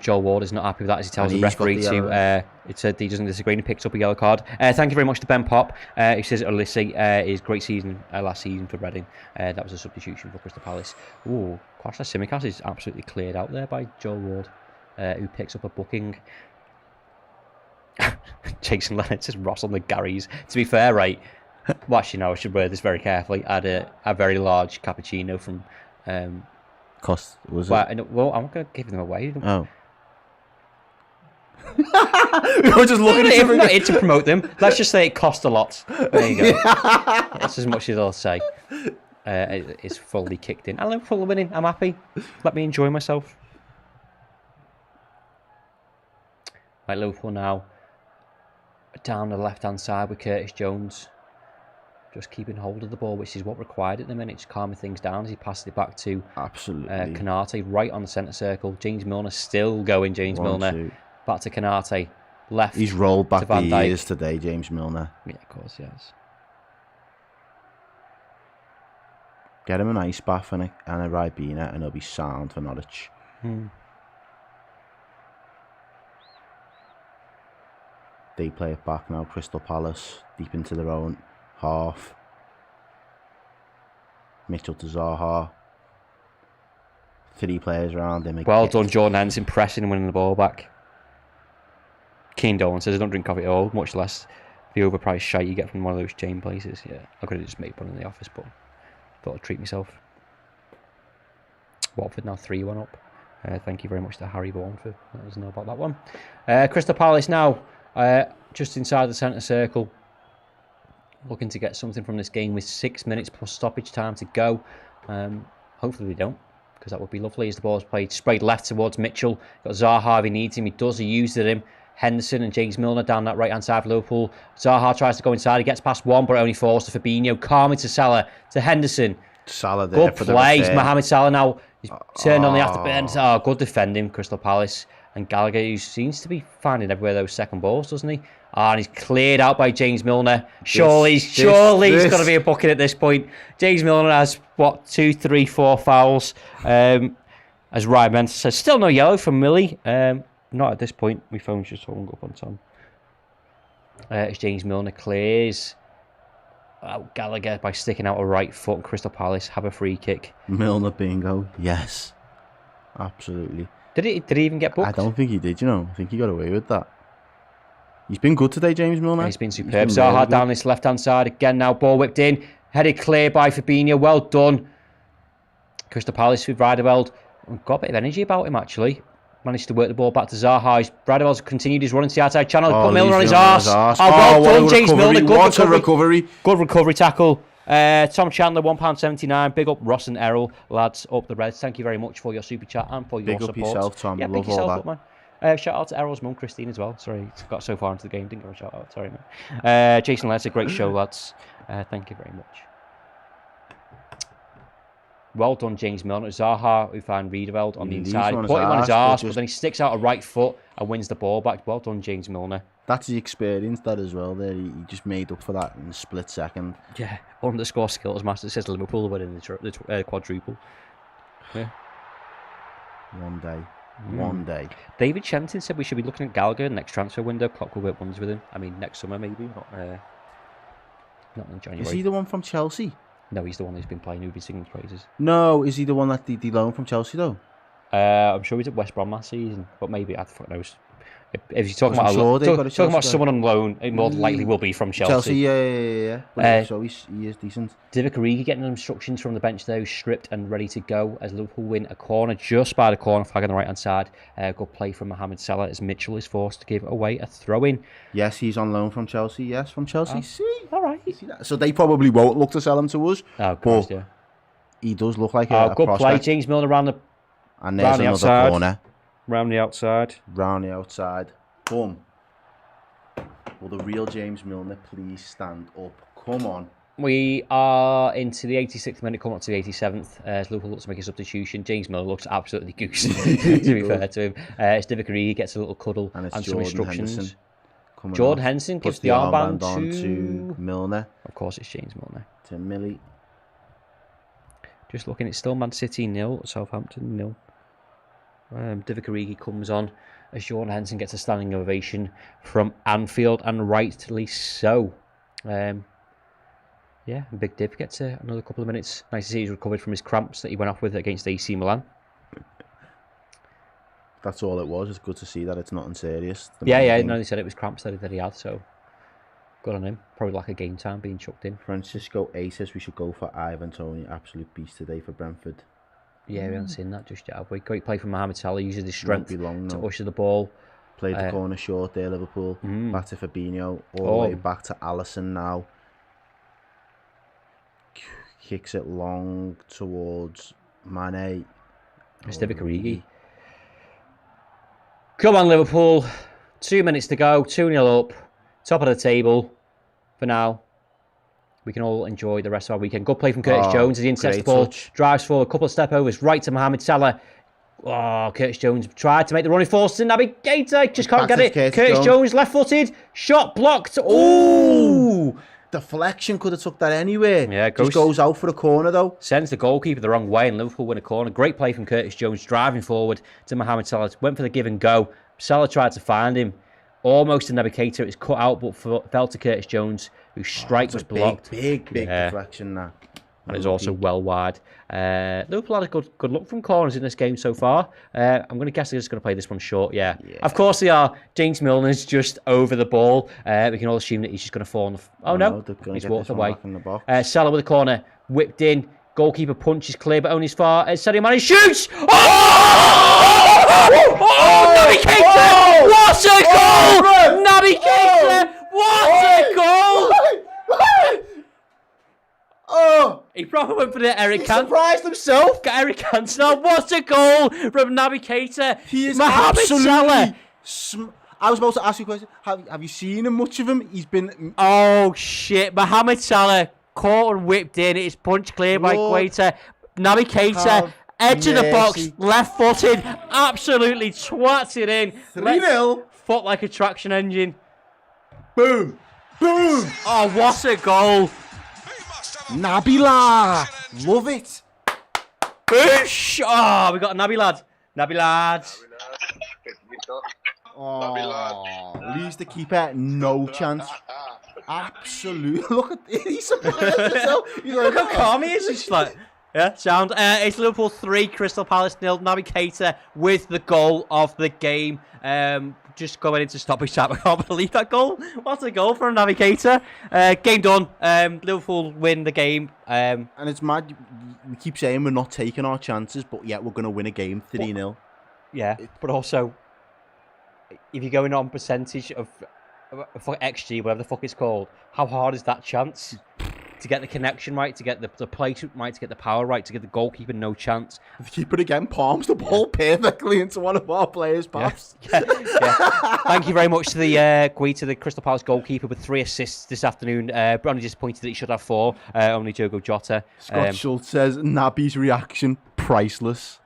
Joel Ward is not happy with that as he tells the referee it said he doesn't disagree and he picks up a yellow card. Thank you very much to Ben Pop. He says Ulysses is great season last season for Reading. That was a substitution for Crystal Palace. Ooh, Kostas Tsimikas is absolutely cleared out there by Joel Ward, who picks up a booking. Jason Leonard says Ross on the Garys. To be fair, right, well, actually no, I should word this very carefully. I had a very large cappuccino from... Cost was well, it? Well, I'm not going to give them away. Oh. We're just looking at it. Not it to promote them. Let's just say it cost a lot. There you go. That's as much as I'll say. It's fully kicked in. And Liverpool are winning. I'm happy. Let me enjoy myself. Right, Liverpool now down the left-hand side with Curtis Jones. Just keeping hold of the ball, which is what required at the minute, just calming things down as he passes it back to Canate, right on the centre circle. James Milner still going, Milner. Back to Canate, left. He's rolled back the years today, James Milner. Yeah, of course, yes. Get him an ice bath and a Ribena and he'll be sound for Norwich. They play it back now, Crystal Palace, deep into their own half. Mitchell to Zaha. 3 players around him. Well done, Jordan Henderson, pressing and winning the ball back. Keen Dolan says, I don't drink coffee at all, much less the overpriced shite you get from one of those chain places. Yeah, I could have just made one in the office, but thought I'd treat myself. Watford now 3-1 up. Thank you very much to Harry Vaughan for letting us know about that one. Crystal Palace now just inside the centre circle. Looking to get something from this game with 6 minutes plus stoppage time to go. Hopefully we don't, because that would be lovely as the ball's played straight left towards Mitchell. Got Zaha if he needs him. He does. He uses him. Henderson and James Milner down that right-hand side for Liverpool. Zaha tries to go inside. He gets past one, but only falls to Fabinho. Calming to Salah. To Henderson. Salah there. Good play. Mohamed Salah now. He's turned on the afterburn. Oh, good defending, Crystal Palace. And Gallagher, who seems to be finding everywhere those second balls, doesn't he? And he's cleared out by James Milner. Surely he's got to be a booking at this point. James Milner has, 2, 3, 4 fouls. As Redmen says, still no yellow from Millie. Not at this point. My phone's just hung up on Tom. As James Milner clears out Gallagher by sticking out a right foot. Crystal Palace have a free kick. Milner bingo. Yes. Absolutely. Did he even get booked? I don't think he did, I think he got away with that. He's been good today, James Milner. Yeah, he's been superb. Zaha down this left-hand side. Again now, ball whipped in. Headed clear by Fabinho. Well done. Crystal Palace with Riedewald. Got a bit of energy about him, actually. Managed to work the ball back to Zaha. Riedewald's continued his run into the outside channel. Put Milner on his arse. Well done, James Milner. What a recovery. Good recovery tackle. Tom Chandler, £1.79. Big up Ross and Errol, lads, up the Reds. Thank you very much for your super chat and for your support. Big up yourself, Tom. Yeah, love all that. Up, man. Shout out to Errol's mum, Christine, as well. Sorry, got so far into the game, didn't give a shout out. Sorry, man. Jason Letts, a great show, lads. Thank you very much. Well done, James Milner. Zaha, who found Riedewald on the inside. Put him on his arse, but then he sticks out a right foot and wins the ball back. Well done, James Milner. That's the experience, that as well. There, he just made up for that in a split second. Yeah, underscore skills master says Liverpool winning the quadruple. Yeah. One day. One day. David Shenton said we should be looking at Gallagher next transfer window. Klopp will work wonders with him. I mean, next summer maybe, not in January. Is he the one from Chelsea? No, he's the one who's been playing, who's been singing praises. No, is he the one that the loan from Chelsea though? I'm sure he's at West Brom last season, but maybe I fuck knows. If you're talking talking about someone on loan, it more than likely will be from Chelsea. Yeah. So he is decent. Divock Origi getting instructions from the bench there, stripped and ready to go as Liverpool win a corner just by the corner flag on the right hand side. Good play from Mohamed Salah as Mitchell is forced to give away a throw in. Yes, he's on loan from Chelsea. Yes, from Chelsea. See, all right. See that? So they probably won't look to sell him to us. Oh, of course, yeah. He does look like a good prospect. play, James Milner around the and there's another outside. corner. Round the outside. Round the outside. Boom. Will the real James Milner please stand up? Come on. We are into the 86th minute, coming up to the 87th. As Liverpool looks to make a substitution. James Milner looks absolutely goose, to be fair to him. As Divock Origi gets a little cuddle and some instructions. Jordan Henderson gives the armband on to Milner. Of course, it's James Milner. To Millie. Just looking, it's still Man City 0, Southampton 0. Divock Origi comes on as Jordan Henderson gets a standing ovation from Anfield, and rightly so. Yeah, and Big Div gets another couple of minutes. Nice to see he's recovered from his cramps that he went off with against AC Milan. That's all it was. It's good to see that it's nothing serious. Yeah. No, they said it was cramps that he had, so good on him. Probably like a game time being chucked in. Francisco A says we should go for Ivan Toney. Absolute beast today for Brentford. Yeah, we haven't seen that just yet, have we? Great play from Mohamed Salah, uses his strength to usher the ball. Played the corner short there, Liverpool. Back to Fabinho, all the way back to Alisson now. Kicks it long towards Mane. It's Divock Origi. Come on, Liverpool. 2 minutes to go, 2-0 up. Top of the table for now. We can all enjoy the rest of our weekend. Good play from Curtis Jones as he intercepts the ball. Drives forward, a couple of step overs, right to Mohamed Salah. Oh, Curtis Jones tried to make the running force to Naby Keita. Just can't get it. Curtis Jones, left-footed. Shot blocked. Ooh! Deflection, could have took that anywhere. Yeah, just goes out for a corner though. Sends the goalkeeper the wrong way and Liverpool win a corner. Great play from Curtis Jones, driving forward to Mohamed Salah. Went for the give and go. Salah tried to find him. Almost to Naby Keita. It was cut out, but fell to Curtis Jones, whose strike was blocked. Big deflection there. And it's also well wide. Liverpool had a good look from corners in this game so far. I'm going to guess they're just going to play this one short. Yeah. Of course they are. James Milner's just over the ball. We can all assume that he's just going to fall on the... Oh, no. He's walked away. Salah with the corner. Whipped in. Goalkeeper punches clear, but only as far as Sadio Mane shoots! Naby Keita! What a goal! Naby Keita! What a goal! He probably went for the Eric Cantona. Surprised himself. Got Eric Cantona. What a goal from Naby Keita. He is Mohamed Salah. I was about to ask you a question. Have you seen him much of him? He's been... Oh, shit. Mohamed Salah caught and whipped in. It's punched clear by Keita. Naby Keita, edge of the box, left-footed. Absolutely twats it in. 3-0. Foot like a traction engine. Boom. Boom. Oh, what a goal. Nabila. Love it. Boosh. Oh, we got a Naby lad. Naby lad. Oh, leaves the keeper no chance. Absolutely. Look at he's surprised himself. He's like, look how calm he is. He's like, yeah, sound. It's Liverpool 3, Crystal Palace 0. Naby Keita with the goal of the game. Just going into stoppage time. I can't believe that goal. What a goal from Naby Keita. Game done. Liverpool win the game. And it's mad. We keep saying we're not taking our chances, but yet we're going to win a game 3-0. Yeah, but also, if you're going on percentage of XG, whatever the fuck it's called, how hard is that chance? To get the connection right, to get the placement right, to get the power right, to get the goalkeeper no chance. The keeper again palms the ball perfectly into one of our players' paths. Yeah. Thank you very much to the Crystal Palace goalkeeper with 3 assists this afternoon. Only disappointed that he should have 4. Only Diogo Jota. Scott Schultz says Naby's reaction priceless.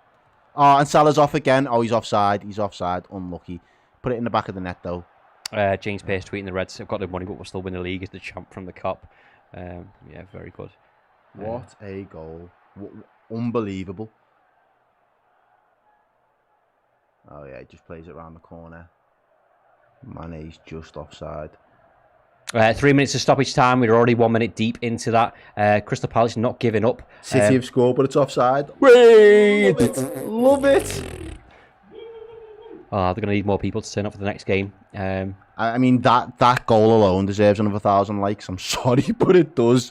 Oh, and Salah's off again. Oh, he's offside. He's offside. Unlucky. Put it in the back of the net though. James Pearce tweeting the Reds have got the money, but we'll still win the league as the champ from the Cup. Yeah, very good. What a goal. Unbelievable. Oh yeah, he just plays it around the corner. Mane's just offside. 3 minutes of stoppage time. We're already 1 minute deep into that. Crystal Palace not giving up. City have scored, but it's offside. Wait! Love it. Oh, they're going to need more people to turn up for the next game. I mean, that goal alone deserves another 1,000 likes. I'm sorry, but it does.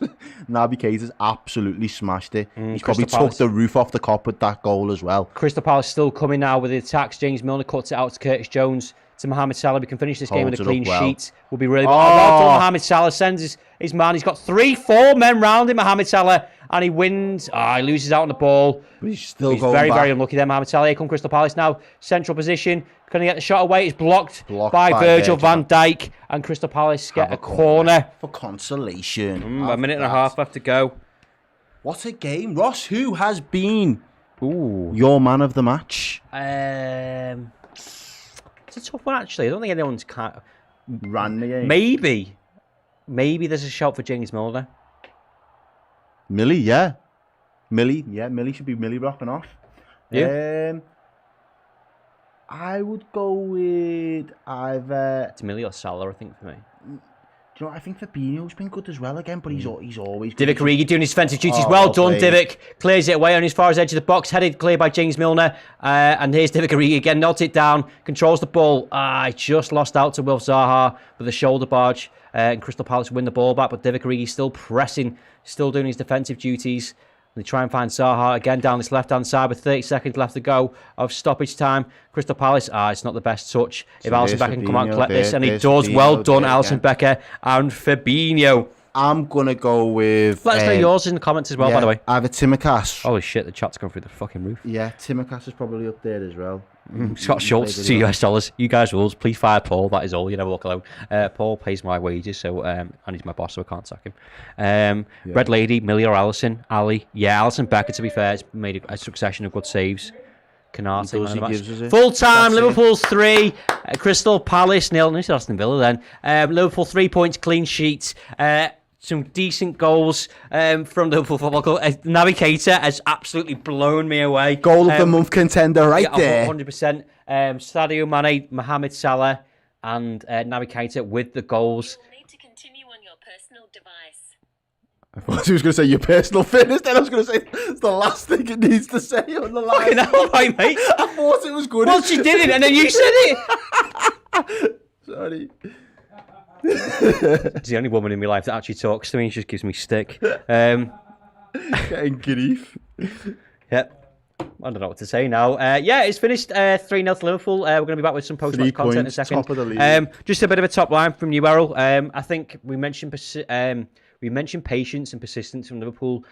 Naby Keita's absolutely smashed it. He's probably took the roof off the Kop with that goal as well. Crystal Palace still coming now with the attacks. James Milner cuts it out to Curtis Jones. To Mohamed Salah. We can finish this game with a clean sheet. We'll be really well done. Mohamed Salah sends his man. He's got 3-4 men round him, Mohamed Salah, and he wins. He loses out on the ball. But he's still going very, very unlucky there, Mohamed Salah. Here come Crystal Palace now. Central position. Can he get the shot away? It's blocked by Virgil van Dijk. And Crystal Palace get a corner. For consolation. A minute and a half left to go. What a game. Ross, who has been your man of the match? It's a tough one, actually. I don't think anyone's ran the game. Maybe there's a shout for James Milner. Millie, yeah. Millie should be rocking off. Yeah. I would go with either... It's Millie or Salah, I think, for me. Do you know what? I think Fabinho's been good as well again, but he's always good. Divock Origi doing his defensive duties. Well done, Divock. Clears it away on his far edge of the box. Headed clear by James Milner. And here's Divock Origi again. Nods it down. Controls the ball. Just lost out to Wilf Zaha with a shoulder barge. And Crystal Palace win the ball back. But Divock Origi still pressing. Still doing his defensive duties. They try and find Zaha again down this left-hand side with 30 seconds left to go of stoppage time. Crystal Palace, it's not the best touch. If Alisson Becker can come out and collect this, and he does. Well done, Alisson Becker and Fabinho. I'm going to go with... Let us know yours in the comments as well, by the way. Either Tsimikas. Holy shit, the chat's gone through the fucking roof. Yeah, Tsimikas is probably up there as well. Scott Schultz, $2 US. You guys rules. Please fire Paul. That is all. You never walk alone. Paul pays my wages, so and he's my boss, so I can't sack him. Red Lady, Millie or Alisson, Ali. Yeah, Alisson Becker, to be fair, has made a succession of good saves. Canate. Full time, Liverpool's 3, Crystal Palace 0. No, it's Aston Villa then. Liverpool 3 points, clean sheet. Some decent goals from Liverpool Football Club. Naby Keita has absolutely blown me away. Goal of the month contender there. 100%. Sadio Mane, Mohamed Salah and Naby Keita with the goals. You need to continue on your personal device. I thought he was going to say your personal fitness, then I was going to say it's the last thing it needs to say on the line. Fucking hell, right, mate. I thought it was good. Well, she didn't, and then you said it. Sorry. She's the only woman in my life that actually talks to me. She just gives me stick. Getting grief. Yep. I don't know what to say now. It's finished 3-0 to Liverpool. We're going to be back with some post-match content in a second. Top of the league. Just a bit of a top line from you, Errol. I think we mentioned patience and persistence from Liverpool.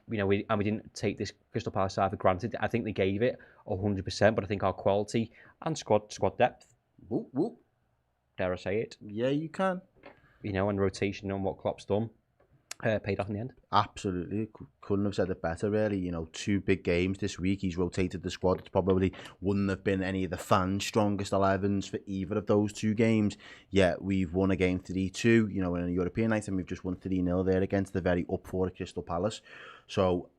We didn't take this Crystal Palace side for granted. I think they gave it 100%, but I think our quality and squad depth. Whoop. Dare I say it? Yeah, you can. And rotation on what Klopp's done paid off in the end. Absolutely. Couldn't have said it better, really. 2 big games this week. He's rotated the squad. It probably wouldn't have been any of the fans' strongest 11s for either of those 2 games. Yet we've won again 3-2, in a European night, and we've just won 3-0 there against the very up for Crystal Palace. So,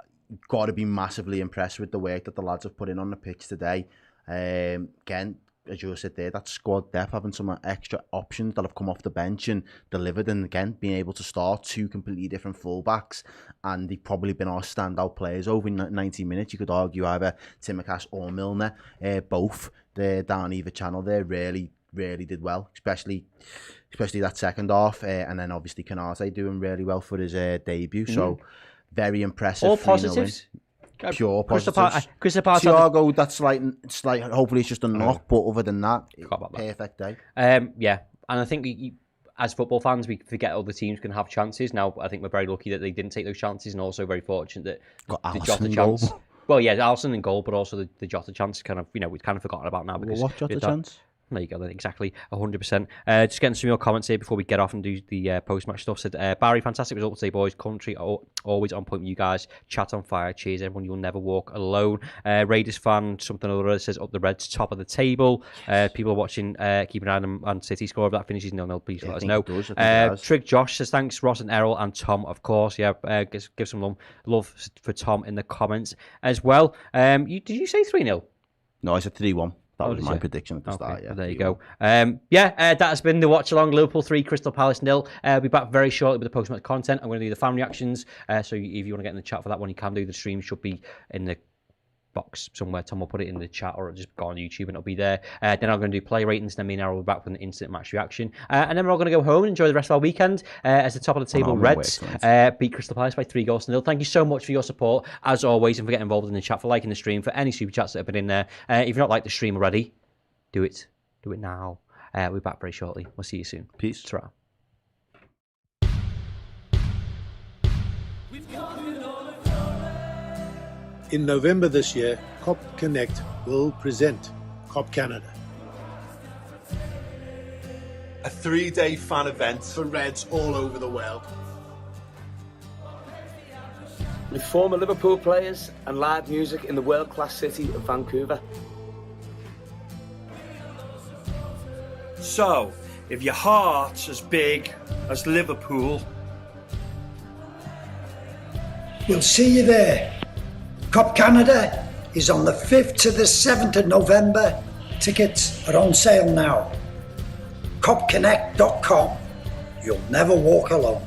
got to be massively impressed with the work that the lads have put in on the pitch today. Again, as you said there, that squad depth, having some extra options that have come off the bench and delivered, and again, being able to start 2 completely different fullbacks, and they've probably been our standout players over 90 minutes. You could argue either Tsimikas or Milner, both down either channel there, really did well, especially that second half, and then obviously Canate doing really well for his debut, so very impressive. All positives. Pure positives. Thiago, that's slight. Hopefully, it's just a knock. But other than that, perfect day. And I think as football fans, we forget other teams can have chances. Now, I think we're very lucky that they didn't take those chances, and also very fortunate that the Jota chance. Well, yeah, Alisson in goal, but also the Jota chance. We've kind of forgotten about now because what Jota chance? There you go, then, exactly 100%. Just getting some of your comments here before we get off and do the post-match stuff. Said Barry, fantastic result today, boys. Commentary always on point with you guys. Chat on fire. Cheers, everyone. You'll never walk alone. Raiders fan, something or other, says up the Reds, top of the table. People are watching, keep an eye on City score. If that finishes 0-0, please let us know. Trig Josh says thanks, Ross and Errol and Tom, of course. Yeah, give some love for Tom in the comments as well. Did you say 3-0? No, I said 3-1. That was my prediction at the start. Yeah, there you go. That has been the watch along. Liverpool 3, Crystal Palace 0. I'll be back very shortly with the post-match content. I'm going to do the fan reactions. So if you want to get in the chat for that one, you can do. The stream should be in the box somewhere. Tom will put it in the chat, or just go on YouTube and it'll be there. Then I'm going to do play ratings. Then me and Errol will be back with an instant match reaction. And then we're all going to go home and enjoy the rest of our weekend as the top of the table Reds beat Crystal Palace by 3-0. Thank you so much for your support, as always, and for getting involved in the chat, for liking the stream, for any super chats that have been in there. If you've not liked the stream already, do it. Do it now. We'll be back very shortly. We'll see you soon. Peace. Ta-ra. In November this year, Cop Connect will present Cop Canada. A 3-day fan event for Reds all over the world. With former Liverpool players and live music in the world-class city of Vancouver. So, if your heart's as big as Liverpool, we'll see you there. Cop Canada is on the 5th to the 7th of November. Tickets are on sale now. CopConnect.com. You'll never walk alone.